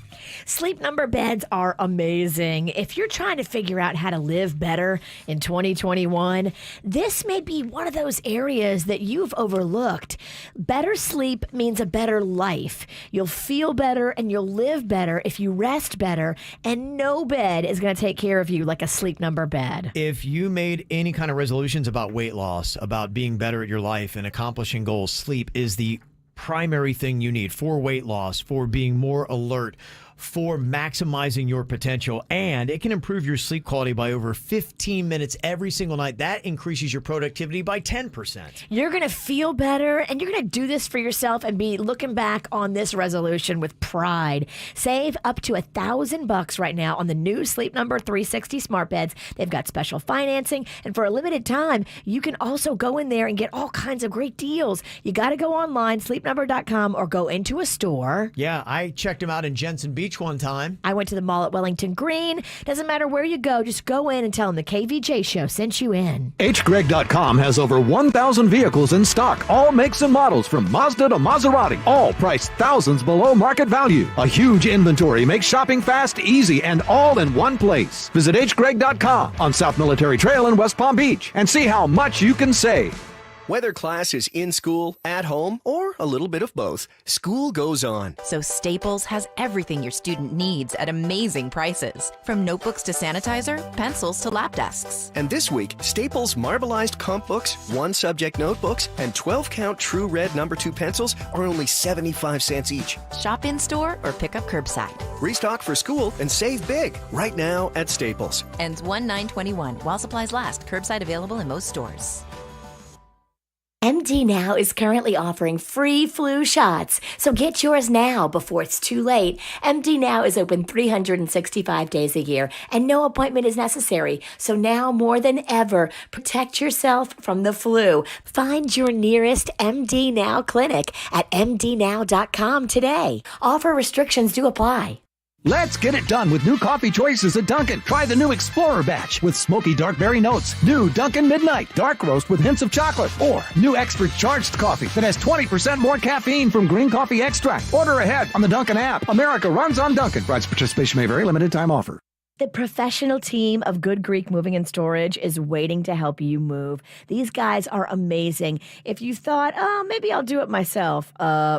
Sleep Number beds are amazing. If you're trying to figure out how to live better in 2021, this may be one of those areas that you've overlooked. Better sleep means a better life. You'll feel better and you'll live better if you rest better, and no bed is going to take care of you like a Sleep Number bed. If you made any kind of resolutions about weight loss, about being better at your life and accomplishing goals, sleep is the primary thing you need for weight loss, for being more alert, for maximizing your potential, and it can improve your sleep quality by over 15 minutes every single night. That increases your productivity by 10%. You're going to feel better, and you're going to do this for yourself and be looking back on this resolution with pride. Save up to $1,000 right now on the new Sleep Number 360 smart beds. They've got special financing, and for a limited time, you can also go in there and get all kinds of great deals. You got to go online, sleepnumber.com, or go into a store. Yeah, I checked them out in Jensen Beach one time. I went to the mall at Wellington Green. Doesn't matter where you go, just go in and tell them the KVJ show sent you in. HGreg.com has over 1,000 vehicles in stock, all makes and models from Mazda to Maserati, all priced thousands below market value. A huge inventory makes shopping fast, easy, and all in one place. Visit HGreg.com on South Military Trail in West Palm Beach and see how much you can save. Whether class is in school, at home, or a little bit of both, school goes on. So Staples has everything your student needs at amazing prices. From notebooks to sanitizer, pencils to lap desks. And this week, Staples marbleized comp books, 1-subject notebooks, and 12-count True Red No. 2 pencils are only 75 cents each. Shop in-store or pick up curbside. Restock for school and save big right now at Staples. Ends 1/9/21 while supplies last. Curbside available in most stores. MD Now is currently offering free flu shots, so get yours now before it's too late. MD Now is open 365 days a year, and no appointment is necessary. So now more than ever, protect yourself from the flu. Find your nearest MD Now clinic at mdnow.com today. Offer restrictions do apply. Let's get it done with new coffee choices at Dunkin'. Try the new Explorer batch with smoky dark berry notes. New Dunkin' Midnight dark roast with hints of chocolate. Or new extra charged coffee that has 20% more caffeine from green coffee extract. Order ahead on the Dunkin' app. America runs on Dunkin'. Price participation may vary. Limited time offer. The professional team of Good Greek Moving and Storage is waiting to help you move. These guys are amazing. If you thought, oh, maybe I'll do it myself,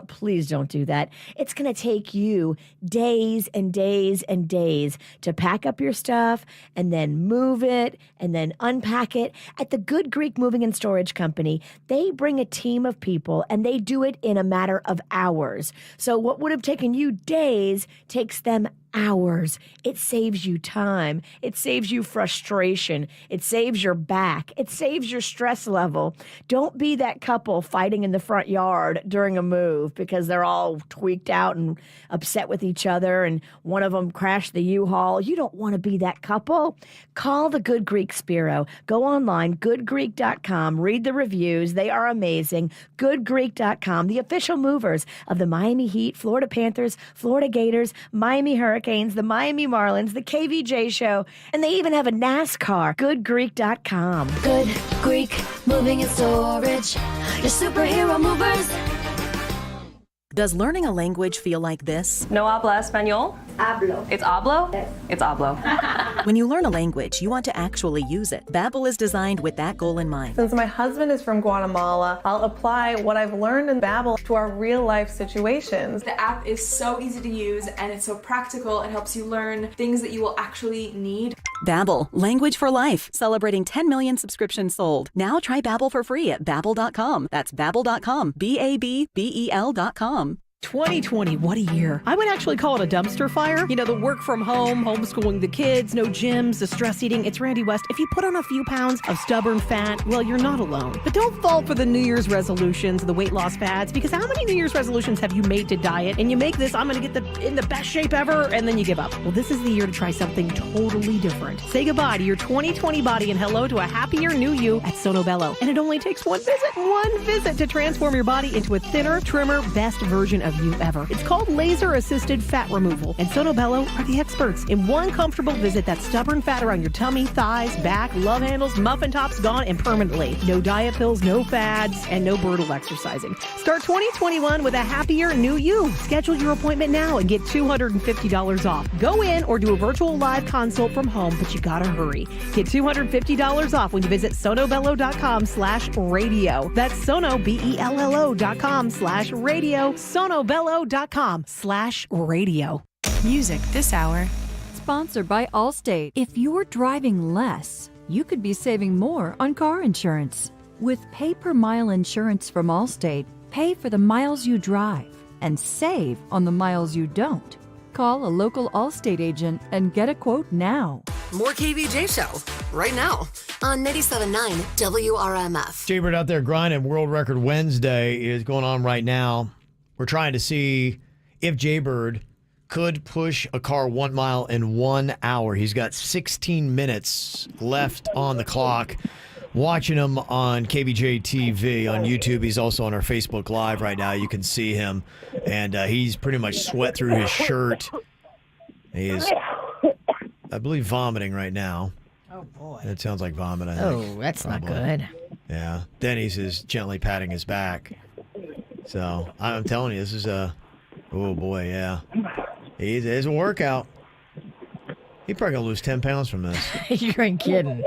please don't do that. It's going to take you days and days and days to pack up your stuff and then move it and then unpack it. At the Good Greek Moving and Storage Company, they bring a team of people and they do it in a matter of hours. So what would have taken you days takes them hours. It saves you time. It saves you frustration. It saves your back. It saves your stress level. Don't be that couple fighting in the front yard during a move because they're all tweaked out and upset with each other and one of them crashed the U-Haul. You don't want to be that couple. Call the Good Greek Spiro. Go online, goodgreek.com. Read the reviews. They are amazing. Goodgreek.com, the official movers of the Miami Heat, Florida Panthers, Florida Gators, Miami Hurricanes, the Miami Marlins, the KVJ Show, and they even have a NASCAR. Goodgreek.com. Good Greek Moving and Storage. Your superhero movers. Does learning a language feel like this? No habla español? Hablo. It's hablo? Yes. It's hablo. When you learn a language, you want to actually use it. Babbel is designed with that goal in mind. Since my husband is from Guatemala, I'll apply what I've learned in Babbel to our real-life situations. The app is so easy to use and it's so practical. It helps you learn things that you will actually need. Babbel, language for life, celebrating 10 million subscriptions sold. Now try Babbel for free at babbel.com. That's babbel.com, babbel.com. 2020, what a year. I would actually call it a dumpster fire. You know, the work from home, homeschooling the kids, no gyms, the stress eating. It's Randy West. If you put on a few pounds of stubborn fat, well, you're not alone. But don't fall for the New Year's resolutions, the weight loss fads, because how many New Year's resolutions have you made to diet? And you make this, I'm going to get in the best shape ever, and then you give up. Well, this is the year to try something totally different. Say goodbye to your 2020 body and hello to a happier new you at Sono Bello. And it only takes one visit to transform your body into a thinner, trimmer, best version of you ever. It's called laser-assisted fat removal, and Sono Bello are the experts. In one comfortable visit, that stubborn fat around your tummy, thighs, back, love handles, muffin tops gone and permanently. No diet pills, no fads, and no brutal exercising. Start 2021 with a happier new you. Schedule your appointment now and get $250 off. Go in or do a virtual live consult from home, but you gotta hurry. Get $250 off when you visit sonobello.com/radio. That's sonobello.com/radio. sonobello.com/radio. Music this hour. Sponsored by Allstate. If you're driving less, you could be saving more on car insurance. With pay-per-mile insurance from Allstate, pay for the miles you drive and save on the miles you don't. Call a local Allstate agent and get a quote now. More KVJ Show right now on 97.9 WRMF. Jaybird out there grinding. World Record Wednesday is going on right now. We're trying to see if Jaybird could push a car 1 mile in 1 hour. He's got 16 minutes left on the clock. Watching him on KVJ TV on YouTube. He's also on our Facebook Live right now. You can see him. And he's pretty much sweat through his shirt. He is, I believe, vomiting right now. Oh, boy. It sounds like vomit, I think. Oh, that's not good. Yeah. Denny's is gently patting his back. So I'm telling you, this is oh boy, yeah. It's a workout. He's probably going to lose 10 pounds from this. You ain't kidding.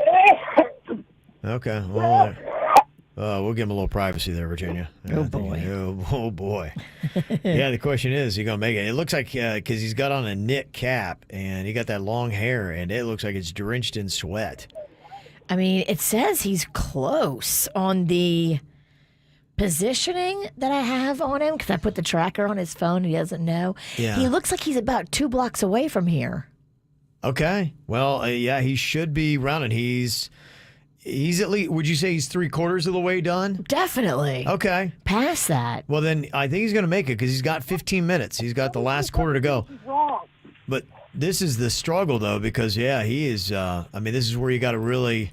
Okay. Well, we'll give him a little privacy there, Virginia. Oh, boy. Oh, boy. Yeah, the question is he going to make it? It looks like, because he's got on a knit cap, and he got that long hair, and it looks like it's drenched in sweat. I mean, it says he's close on the positioning that I have on him, because I put the tracker on his phone and he doesn't know. Yeah. He looks like he's about 2 blocks away from here. Okay. Well, yeah, he should be running. He's at least, would you say he's 3/4 of the way done? Definitely. Okay. Past that. Well, then I think he's going to make it because he's got 15 minutes. He's got the last quarter to go. But this is the struggle, though, because, yeah, he is, this is where you got to really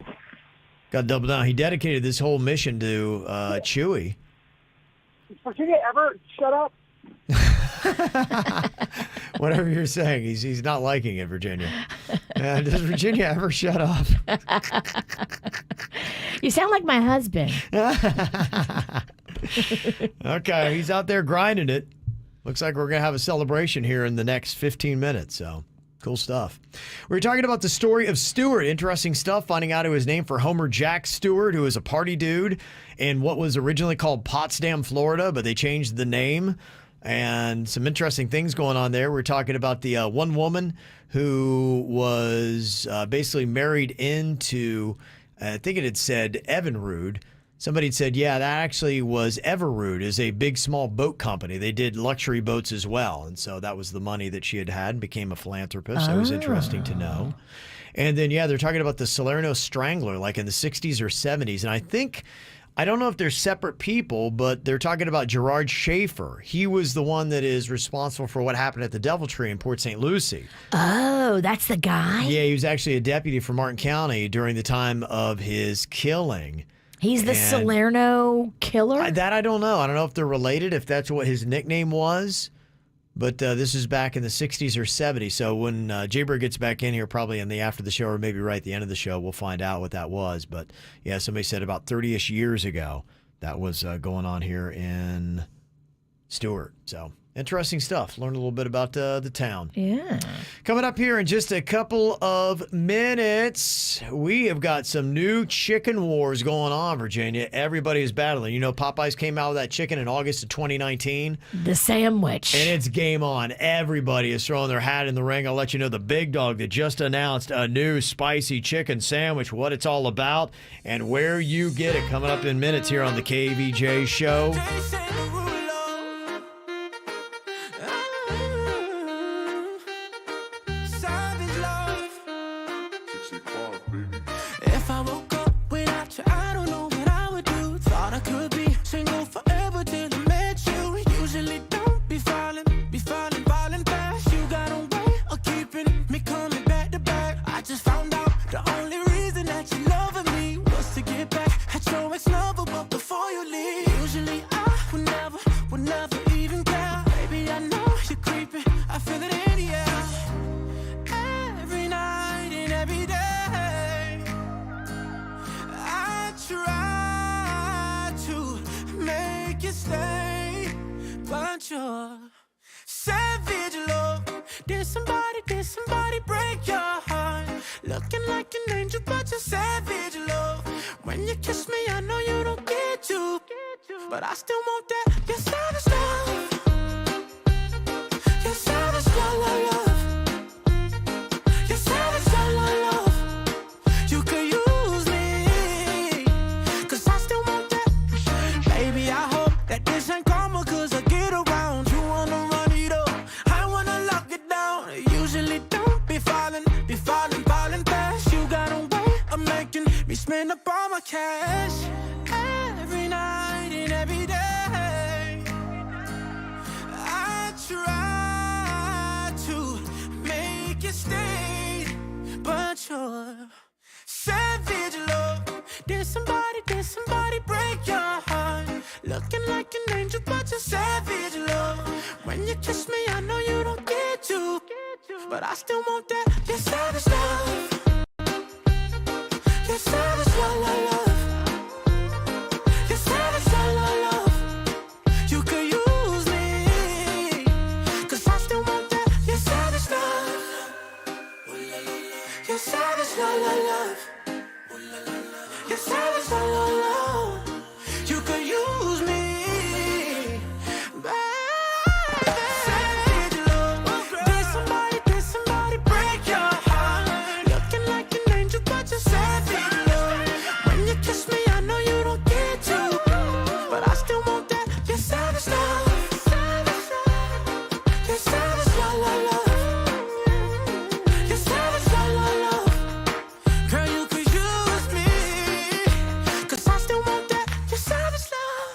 double down. He dedicated this whole mission to Chewy. Does Virginia ever shut up? Whatever you're saying, he's not liking it, Virginia. Does Virginia ever shut up? You sound like my husband. Okay, he's out there grinding it. Looks like we're going to have a celebration here in the next 15 minutes, so cool stuff. We're talking about the story of Stewart. Interesting stuff, finding out who his name for Homer Jack Stewart, who is a party dude in what was originally called Potsdam, Florida, but they changed the name. And some interesting things going on there. We're talking about the one woman who was basically married into, I think it had said Evinrude. Somebody said, yeah, that actually was Everroot, is a big, small boat company. They did luxury boats as well. And so that was the money that she had and became a philanthropist. That was interesting to know. And then, yeah, they're talking about the Salerno Strangler, like in the 60s or 70s. And I don't know if they're separate people, but they're talking about Gerard Schaefer. He was the one that is responsible for what happened at the DoubleTree in Port St. Lucie. Oh, that's the guy? Yeah, he was actually a deputy for Martin County during the time of his killing. He's the Salerno killer? That I don't know. I don't know if they're related, if that's what his nickname was. But this is back in the 60s or 70s. So when Jaybird gets back in here, probably in the after the show or maybe right at the end of the show, we'll find out what that was. But yeah, somebody said about 30-ish years ago that was going on here in Stewart. So interesting stuff. Learned a little bit about the town. Yeah. Coming up here in just a couple of minutes, we have got some new chicken wars going on, Virginia. Everybody is battling. You know, Popeyes came out with that chicken in August of 2019. The sandwich. And it's game on. Everybody is throwing their hat in the ring. I'll let you know the big dog that just announced a new spicy chicken sandwich, what it's all about, and where you get it. Coming up in minutes here on the KVJ Show.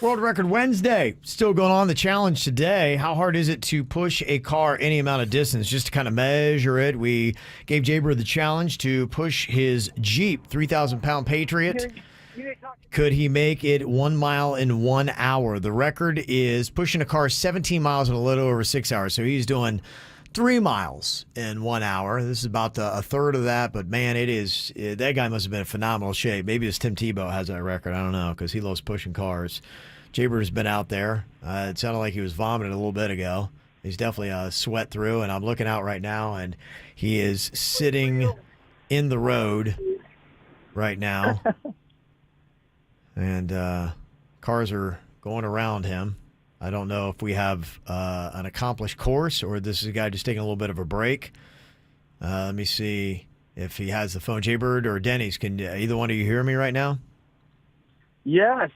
World Record Wednesday still going on. The challenge today, how hard is it to push a car any amount of distance just to kind of measure it? We gave Jaybird the challenge to push his Jeep 3,000-pound Patriot. Could he make it 1 mile in 1 hour? The record is pushing a car 17 miles in a little over 6 hours. So he's doing 3 miles in 1 hour. This is about a third of that, but man, that guy must have been in phenomenal shape. Maybe it's Tim Tebow has that record. I don't know, because he loves pushing cars. Jaybird has been out there. It sounded like he was vomiting a little bit ago. He's definitely sweat through, and I'm looking out right now, and he is sitting in the road right now. And cars are going around him. I don't know if we have an accomplished course or this is a guy just taking a little bit of a break. Let me see if he has the phone. Jaybird or Denny's, can either one of you hear me right now? Yes.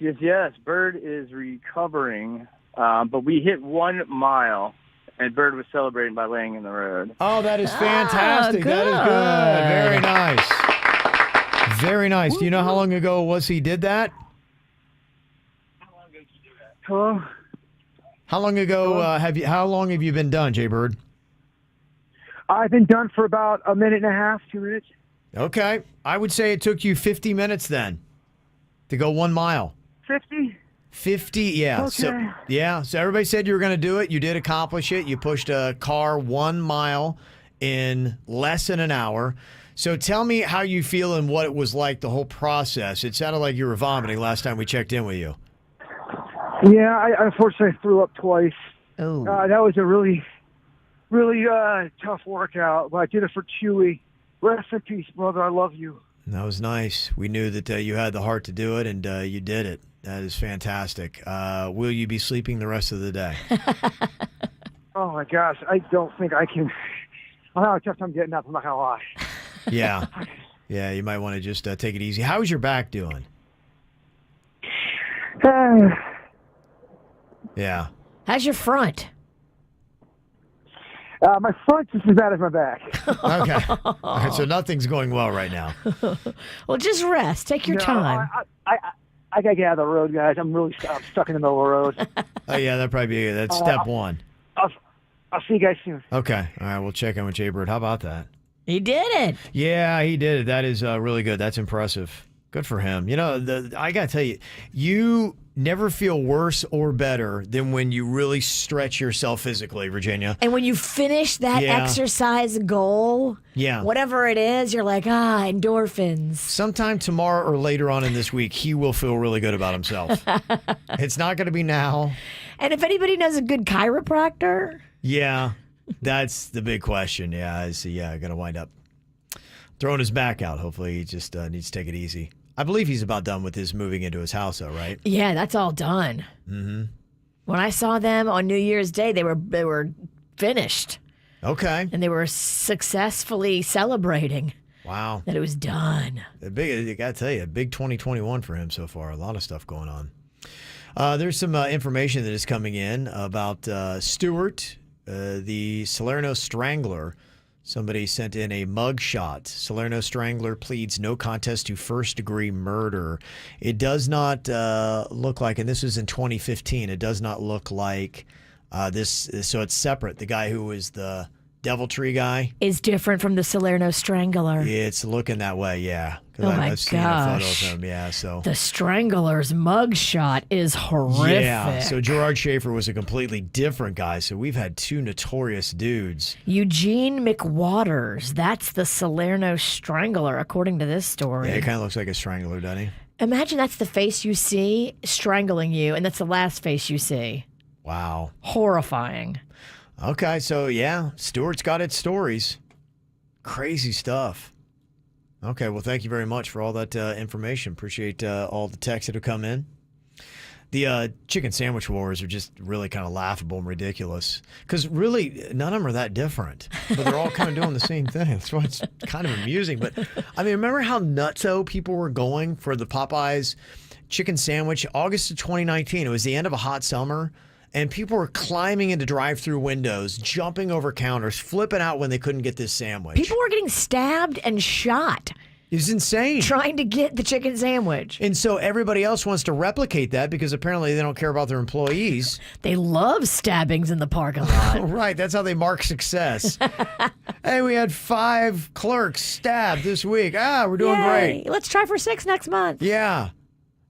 Bird is recovering, but we hit 1 mile, and Bird was celebrating by laying in the road. Oh, that is fantastic. That is good. Very nice. Very nice. Do you know how long ago it was he did that? Hello? How long ago how long have you been done, Jay Bird? I've been done for about a minute and a half, 2 minutes. Okay. I would say it took you 50 minutes then to go 1 mile. 50? 50, yeah. Okay. So everybody said you were going to do it. You did accomplish it. You pushed a car 1 mile in less than an hour. So tell me how you feel and what it was like, the whole process. It sounded like you were vomiting last time we checked in with you. Yeah, I unfortunately threw up twice. Oh. That was a really tough workout, but I did it for Chewy. Rest in peace, brother. I love you. That was nice. We knew that you had the heart to do it, and you did it. That is fantastic. Will you be sleeping the rest of the day? Oh, my gosh. I don't think I can. I'll have a tough time getting up. I'm not going to lie. Yeah. Yeah, you might want to just take it easy. How's your back doing? Yeah. How's your front? My front's just as bad as my back. Okay. All right, so nothing's going well right now. Well, just rest. Take your time. I got to get out of the road, guys. I'm stuck in the middle of the road. Oh, yeah, that'd probably be that's step one. I'll see you guys soon. Okay. All right, we'll check in with Jay Bird. How about that? He did it. Yeah, he did it. That is really good. That's impressive. Good for him. You know, I got to tell you, you never feel worse or better than when you really stretch yourself physically, Virginia. And when you finish that exercise goal, whatever it is, you're like, endorphins. Sometime tomorrow or later on in this week, he will feel really good about himself. It's not going to be now. And if anybody knows a good chiropractor. Yeah, that's the big question. Yeah, is he going to wind up throwing his back out? Hopefully he just needs to take it easy. I believe he's about done with his moving into his house, though, right? Yeah, that's all done. Mm-hmm. When I saw them on New Year's Day, they were finished. Okay. And they were successfully celebrating. Wow. That it was done. I got to tell you, a big 2021 for him so far. A lot of stuff going on. There's some information that is coming in about Stewart, the Salerno Strangler. Somebody sent in a mugshot. Salerno Strangler pleads no contest to first-degree murder. It does not look like, and this was in 2015, it does not look like this. So it's separate. The guy who was the Deviltree guy is different from the Salerno Strangler. It's looking that way, yeah. Oh my I've seen a photo of gosh. him, yeah. So The Strangler's mugshot is horrific. yeah. So Gerard Schaefer was a completely different guy. So we've had two notorious dudes. Eugene McWaters, that's the Salerno Strangler, according to this story. Yeah, he kind of looks like a strangler, doesn't he? Imagine that's the face you see strangling you, and that's the last face you see. Wow. Horrifying. Okay, so yeah, Stewart's got its stories. Crazy stuff. Okay, well, thank you very much for all that information. Appreciate all the texts that have come in. The chicken sandwich wars are just really kind of laughable and ridiculous because really none of them are that different, but they're all kind of doing the same thing. That's why it's kind of amusing. But I mean, remember how nutso people were going for the Popeyes chicken sandwich? August of 2019, it was the end of a hot summer. And people were climbing into drive-through windows, jumping over counters, flipping out when they couldn't get this sandwich. People were getting stabbed and shot. It was insane. Trying to get the chicken sandwich. And so everybody else wants to replicate that because apparently they don't care about their employees. They love stabbings in the parking lot. Right, that's how they mark success. Hey, we had 5 clerks stabbed this week. We're doing Yay. great. Let's try for 6 next month. Yeah.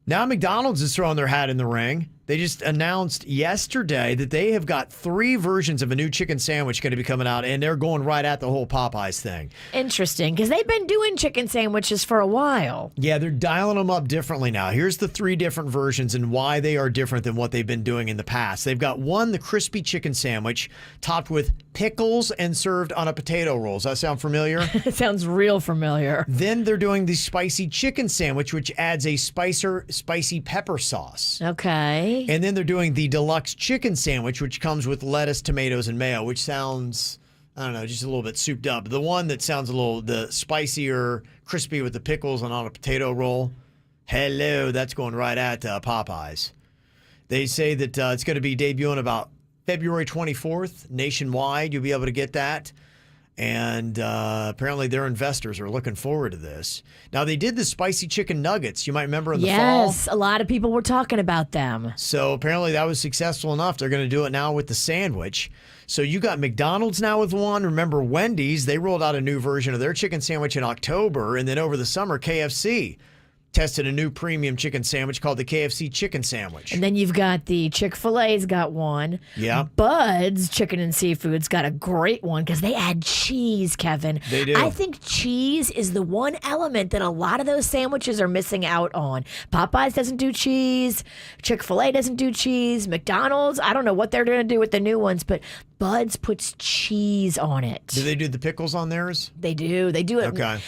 Now McDonald's is throwing their hat in the ring. They just announced yesterday that they have got 3 versions of a new chicken sandwich going to be coming out, and they're going right at the whole Popeyes thing. Interesting, because they've been doing chicken sandwiches for a while. Yeah, they're dialing them up differently now. Here's the 3 different versions and why they are different than what they've been doing in the past. They've got one, the crispy chicken sandwich, topped with pickles and served on a potato roll. Does that sound familiar? It sounds real familiar. Then they're doing the spicy chicken sandwich, which adds a spicy pepper sauce. Okay. And then they're doing the deluxe chicken sandwich, which comes with lettuce, tomatoes, and mayo, which sounds, I don't know, just a little bit souped up. The one that sounds the spicier, crispy with the pickles and on a potato roll Hello, that's going right at Popeyes. They say that it's going to be debuting about February 24th nationwide. You'll be able to get that. And apparently their investors are looking forward to this. Now, they did the spicy chicken nuggets. You might remember in the fall. Yes, a lot of people were talking about them. So apparently that was successful enough. They're going to do it now with the sandwich. So you got McDonald's now with one. Remember Wendy's, they rolled out a new version of their chicken sandwich in October. And then over the summer, KFC tested a new premium chicken sandwich called the KFC chicken sandwich. And then you've got the Chick-fil-A's got one. Yeah. Bud's Chicken and Seafood's got a great one because they add cheese, Kevin. They do. I think cheese is the one element that a lot of those sandwiches are missing out on. Popeyes doesn't do cheese. Chick-fil-A doesn't do cheese. McDonald's, I don't know what they're going to do with the new ones, but Bud's puts cheese on it. Do they do the pickles on theirs? They do. They do it. Okay.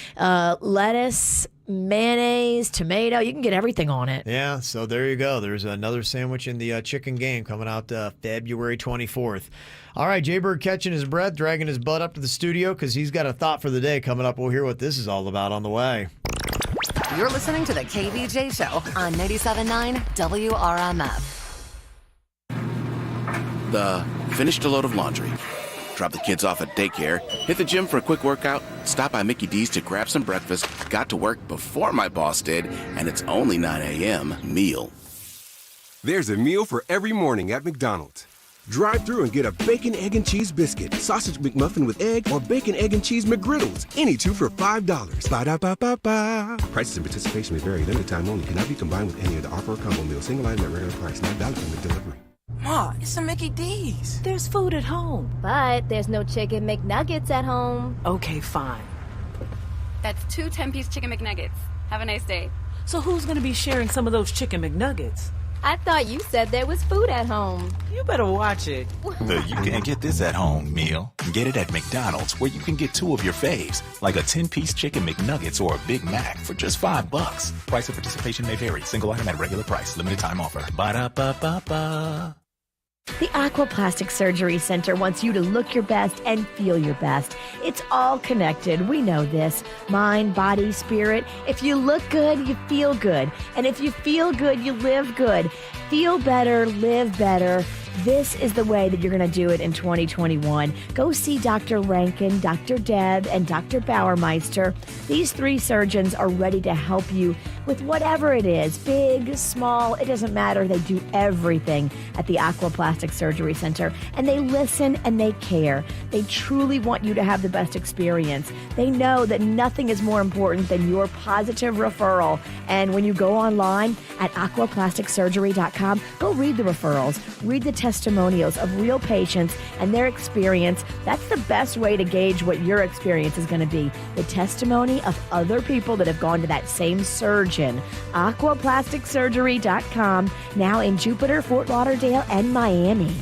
Lettuce, mayonnaise, tomato. You can get everything on it. Yeah, so there you go. There's another sandwich in the chicken game coming out February 24th. All right, Jay-Bird catching his breath, dragging his butt up to the studio because he's got a thought for the day coming up. We'll hear what this is all about on the way. You're listening to the KVJ Show on 97.9 WRMF. Finished a load of laundry. Drop the kids off at daycare, hit the gym for a quick workout, stop by Mickey D's to grab some breakfast, got to work before my boss did, and it's only 9 a.m. Meal. There's a meal for every morning at McDonald's. Drive through and get a bacon, egg, and cheese biscuit, sausage McMuffin with egg, or bacon, egg, and cheese McGriddles. Any two for $5. Ba-da-ba-ba-ba. Prices and participation may vary. Limited time only. Cannot be combined with any of the offer or combo meal. Single item at regular price. Not valid for McDelivery. Ma, it's a Mickey D's. There's food at home. But there's no chicken McNuggets at home. Okay, fine. That's 2 10-piece chicken McNuggets. Have a nice day. So who's going to be sharing some of those chicken McNuggets? I thought you said there was food at home. You better watch it. The you can't get this at home meal. Get it at McDonald's, where you can get 2 of your faves, like a 10-piece chicken McNuggets or a Big Mac for just $5. Price and participation may vary. Single item at regular price. Limited time offer. Ba-da-ba-ba-ba. The Aquaplastic Surgery Center wants you to look your best and feel your best. It's all connected. We know this. Mind, body, spirit. If you look good, you feel good. And if you feel good, you live good. Feel better, live better. This is the way that you're going to do it in 2021. Go see Dr. Rankin, Dr. Deb, and Dr. Bauermeister. These 3 surgeons are ready to help you with whatever it is, big, small, it doesn't matter. They do everything at the Aquaplastic Surgery Center, and they listen and they care. They truly want you to have the best experience. They know that nothing is more important than your positive referral. And when you go online at aquaplasticsurgery.com, go read the referrals, read the testimonials of real patients and their experience. That's the best way to gauge what your experience is going to be. The testimony of other people that have gone to that same surgeon. Aquaplasticsurgery.com, now in Jupiter, Fort Lauderdale, and Miami.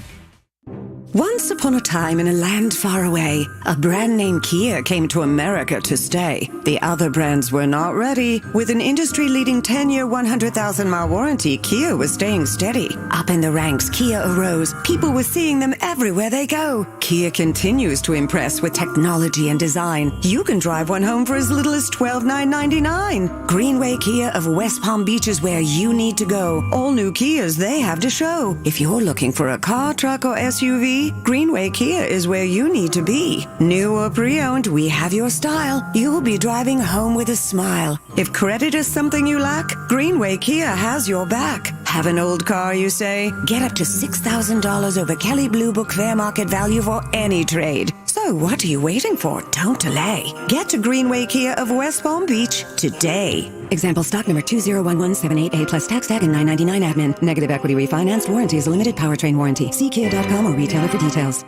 Once upon a time in a land far away, a brand named Kia came to America to stay. The other brands were not ready. With an industry-leading 10-year, 100,000-mile warranty, Kia was staying steady. Up in the ranks, Kia arose. People were seeing them everywhere they go. Kia continues to impress with technology and design. You can drive one home for as little as $12,999. Greenway Kia of West Palm Beach is where you need to go. All new Kias they have to show. If you're looking for a car, truck, or SUV, Greenway Kia is where you need to be. New or pre-owned, we have your style. You'll be driving home with a smile. If credit is something you lack, Greenway Kia has your back. Have an old car, you say? Get up to $6,000 over Kelley Blue Book fair market value for any trade. So what are you waiting for? Don't delay. Get to Greenway Kia of West Palm Beach today. Example stock number 201178A plus tax tag and $9.99 admin. Negative equity refinanced warranty is a limited powertrain warranty. See Kia.com or retailer for details.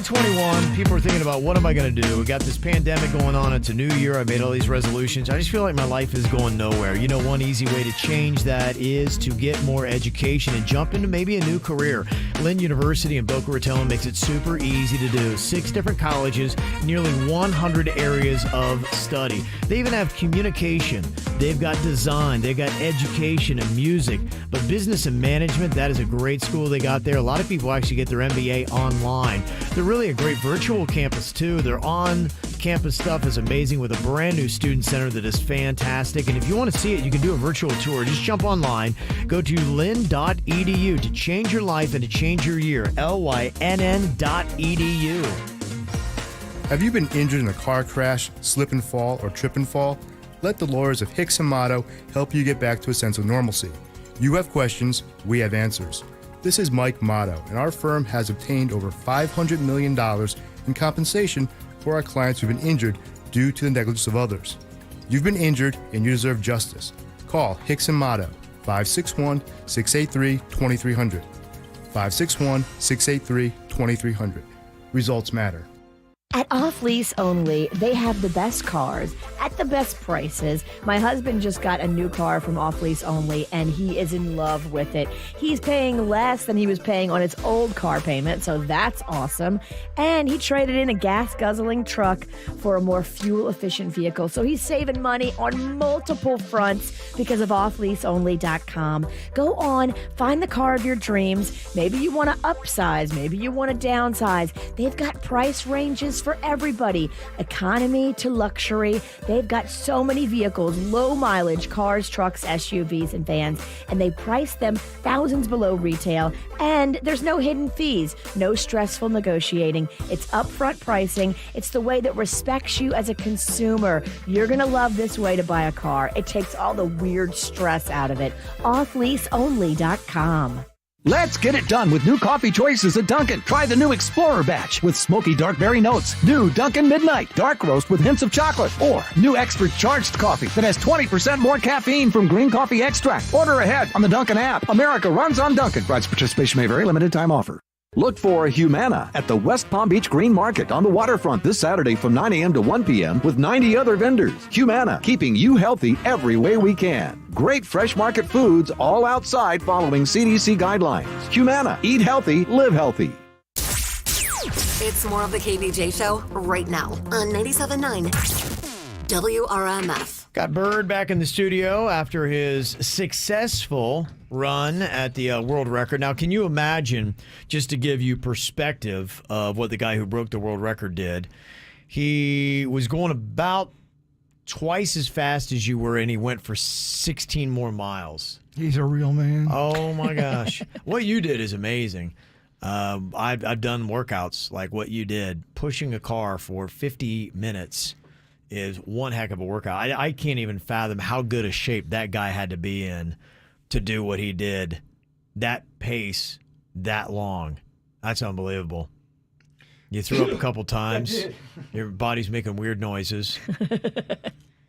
2021, people are thinking about what am I going to do? We got this pandemic going on. It's a new year. I made all these resolutions. I just feel like my life is going nowhere. You know, one easy way to change that is to get more education and jump into maybe a new career. Lynn University in Boca Raton makes it super easy to do. 6 different colleges, nearly 100 areas of study. They even have communication. They've got design. They've got education and music. But business and management, that is a great school they got there. A lot of people actually get their MBA online. They're really a great virtual campus, too. Their on-campus stuff is amazing with a brand new student center that is fantastic. And if you want to see it, you can do a virtual tour. Just jump online. Go to lynn.edu to change your life and to change your year. LYNN.edu. Have you been injured in a car crash, slip and fall, or trip and fall? Let the lawyers of Hicks and Motto help you get back to a sense of normalcy. You have questions, we have answers. This is Mike Motto, and our firm has obtained over $500 million in compensation for our clients who've been injured due to the negligence of others. You've been injured and you deserve justice. Call Hicks and Motto, 561-683-2300. 561-683-2300. Results matter. At Off Lease Only, they have the best cars at the best prices. My husband just got a new car from Off Lease Only, and he is in love with it. He's paying less than he was paying on his old car payment, so that's awesome. And he traded in a gas-guzzling truck for a more fuel-efficient vehicle, so he's saving money on multiple fronts because of offleaseonly.com. Go on, find the car of your dreams. Maybe you want to upsize, maybe you want to downsize. They've got price ranges for everybody, economy to luxury. They've got so many vehicles, low mileage cars, trucks, SUVs, and vans, and they price them thousands below retail. And there's no hidden fees, no stressful negotiating. It's upfront pricing. It's the way that respects you as a consumer. You're going to love this way to buy a car. It takes all the weird stress out of it. Offleaseonly.com. Let's get it done with new coffee choices at Dunkin'. Try the new Explorer batch with smoky dark berry notes. New Dunkin' Midnight dark roast with hints of chocolate. Or new extra charged coffee that has 20% more caffeine from green coffee extract. Order ahead on the Dunkin' app. America runs on Dunkin'. Price participation may vary. Limited time offer. Look for Humana at the West Palm Beach Green Market on the waterfront this Saturday from 9 a.m. to 1 p.m. with 90 other vendors. Humana, keeping you healthy every way we can. Great fresh market foods all outside following CDC guidelines. Humana, eat healthy, live healthy. It's more of the KVJ show right now on 97.9 WRMF. Got Bird back in the studio after his successful run at the world record. Now, can you imagine, just to give you perspective of what the guy who broke the world record did, he was going about twice as fast as you were, and he went for 16 more miles. He's a real man. Oh, my gosh. What you did is amazing. I've done workouts like what you did. Pushing a car for 50 minutes is one heck of a workout. I can't even fathom how good a shape that guy had to be in to do what he did, that pace, that long. That's unbelievable. You threw up a couple times. Your body's making weird noises.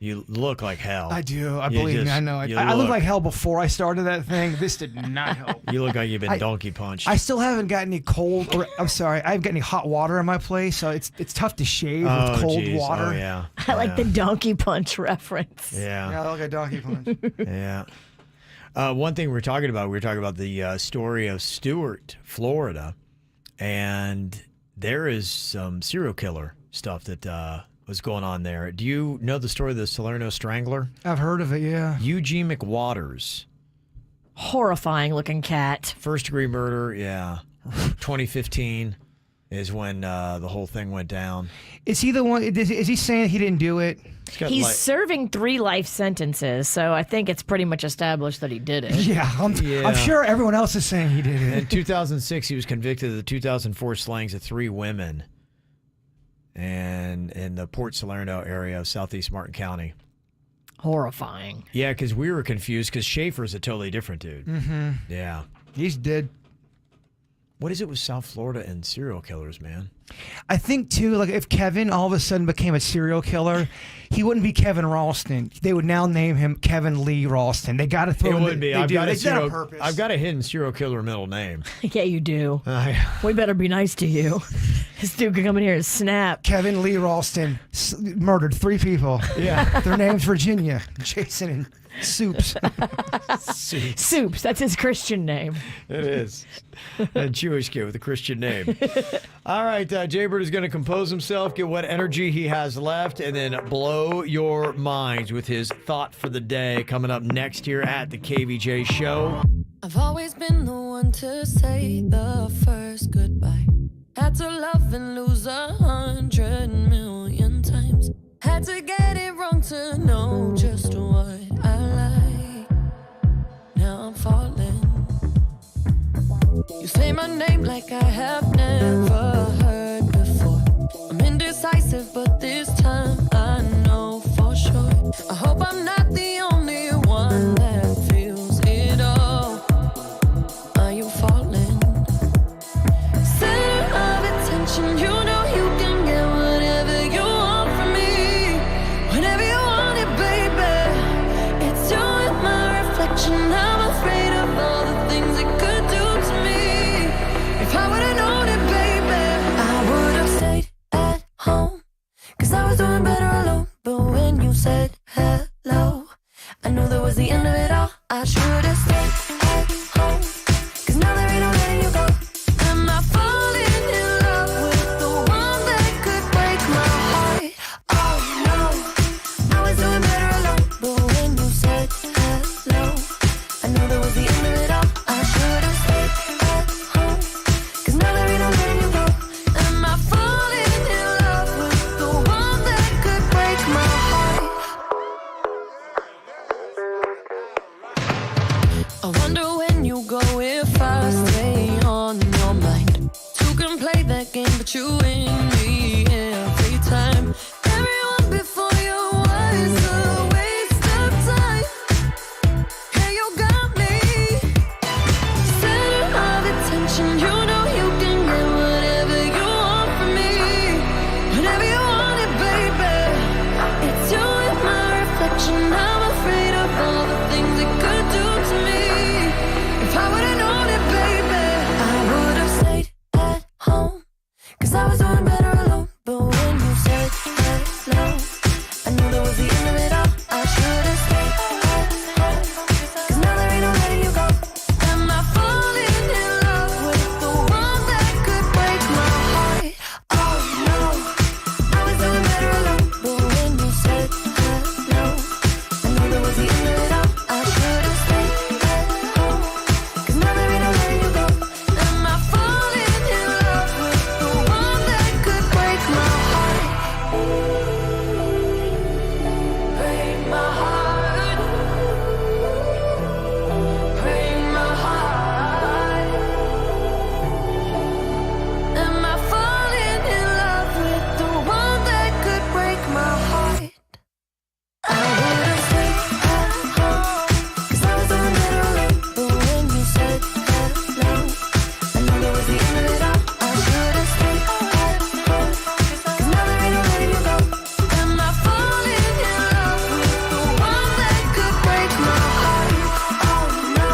You look like hell. I do. Believe me, I know. I looked like hell before I started that thing. This did not help. You look like you've been donkey punched. I still haven't got any cold, or I'm sorry, I haven't got any hot water in my place, so it's tough to shave with cold water. Oh, yeah. I like the donkey punch reference. Yeah. Yeah, I like a donkey punch. Yeah. One thing we were talking about the story of Stuart, Florida, and there is some serial killer stuff that was going on there. Do you know the story of the Salerno Strangler? I've heard of it, yeah. Eugene McWaters. Horrifying looking cat. First degree murder, yeah. 2015 is when the whole thing went down. Is he the one? Is he saying he didn't do it? He's serving 3 life sentences, so I think it's pretty much established that he did it. Yeah, I'm sure everyone else is saying he did it. In 2006, he was convicted of the 2004 slayings of 3 women and in the Port Salerno area of southeast Martin County. Horrifying. Yeah, because we were confused because Schaefer's a totally different dude. Mm-hmm. Yeah. He's dead. What is it with South Florida and serial killers, man? I think, too, like if Kevin all of a sudden became a serial killer, he wouldn't be Kevin Ralston. They would now name him Kevin Lee Ralston. They got to throw him. It would be. I've got a a hidden serial killer middle name. Yeah, you do. We better be nice to you. This dude could come in here and snap. Kevin Lee Ralston murdered 3 people. Yeah. Their name's Virginia, Jason, and Soups. Soups. That's his Christian name. It is. A Jewish kid with a Christian name. All right, Jaybird is going to compose himself, get what energy he has left, and then blow your minds with his thought for the day coming up next here at the KVJ Show. I've always been the one to say the first goodbye. Had to love and lose 100 million times. Had to get it wrong to know just what I like. Now I'm falling. You say my name like I have never heard before. I'm indecisive, but this time I know for sure. I hope I'm not the only one that feels it all. Are you falling? Center of attention, you know you can get whatever you want from me. Whenever you want it, baby. It's you and my reflection. I'm afraid of all the things it could do to me. If I would've known it, baby, I would've stayed at home. 'Cause I was doing better alone. But when you said hello, I knew that was the end of it all. I should've stayed at home. 'Cause now there ain't no letting you go. Am I falling in love with the one that could break my heart? Oh no, I was doing better alone. But when you said hello, I knew that was the end of it all. I should've stayed at home. 'Cause now there ain't no letting you go. Am I falling in love with the one that could break my heart? I wonder when you go if I stay on your mind. Two can play that game, but you win me every time. Everyone before you was a waste of time. Hey, you got me. Center of attention, you know you can get whatever you want from me. Whenever you want it, baby. It's you and my reflection. I'm afraid of all the things it could do to me. If I would've known it, baby, I would've stayed at home. 'Cause I was doing better alone. But when you said hello, I knew that was the end of it all. I should've stayed at home. 'Cause now there ain't no letting you go. Am I falling in love with the one that could break my heart? Oh no, I was doing better alone. But when you said hello, I knew that was the end of it all. I should've stayed at home. 'Cause now there ain't no letting you go. Am I falling in love with the one that could break my heart? Break my heart. Break my heart. Am I falling in love with the one that could break my heart? I would've stayed at home. 'Cause I was doing better alone. But when you said hello, I knew that was the end of it all. I should've stayed at home. 'Cause now there ain't no letting you go. Am I falling in love with the one that could break my heart? Oh no,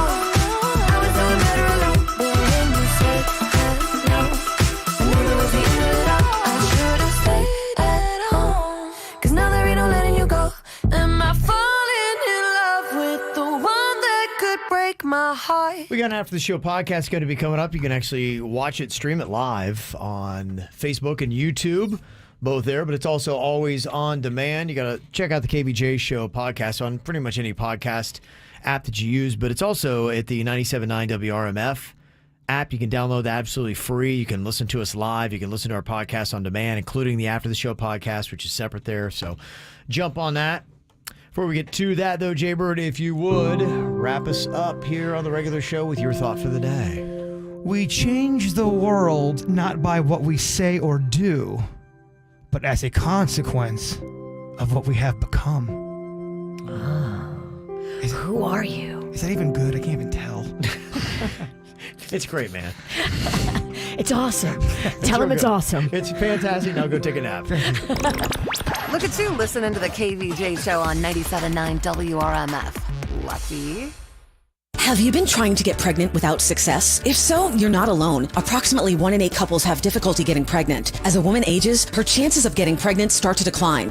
I was doing better alone. But when you said hello, I knew that was the end of it all. I should've stayed at home. 'Cause now there ain't no letting you go. Am I falling in love with the one that could break my heart? We got an After the Show podcast going to be coming up. You can actually watch it, stream it live on Facebook and YouTube, both there, but it's also always on demand. You got to check out the KVJ Show podcast on pretty much any podcast app that you use, but it's also at the 97.9 WRMF app. You can download that absolutely free. You can listen to us live. You can listen to our podcast on demand, including the After the Show podcast, which is separate there. So jump on that. Before we get to that, though, Jaybird, if you would, wrap us up here on the regular show with your thought for the day. We change the world not by what we say or do, but as a consequence of what we have become. Who are you? Is that even good? I can't even tell. It's great, man. It's awesome. Tell him it's awesome. It's fantastic. Now go take a nap. Look at you listening to the KVJ Show on 97.9 WRMF. Lucky. Have you been trying to get pregnant without success? If so, you're not alone. Approximately 1 in 8 couples have difficulty getting pregnant. As a woman ages, her chances of getting pregnant start to decline.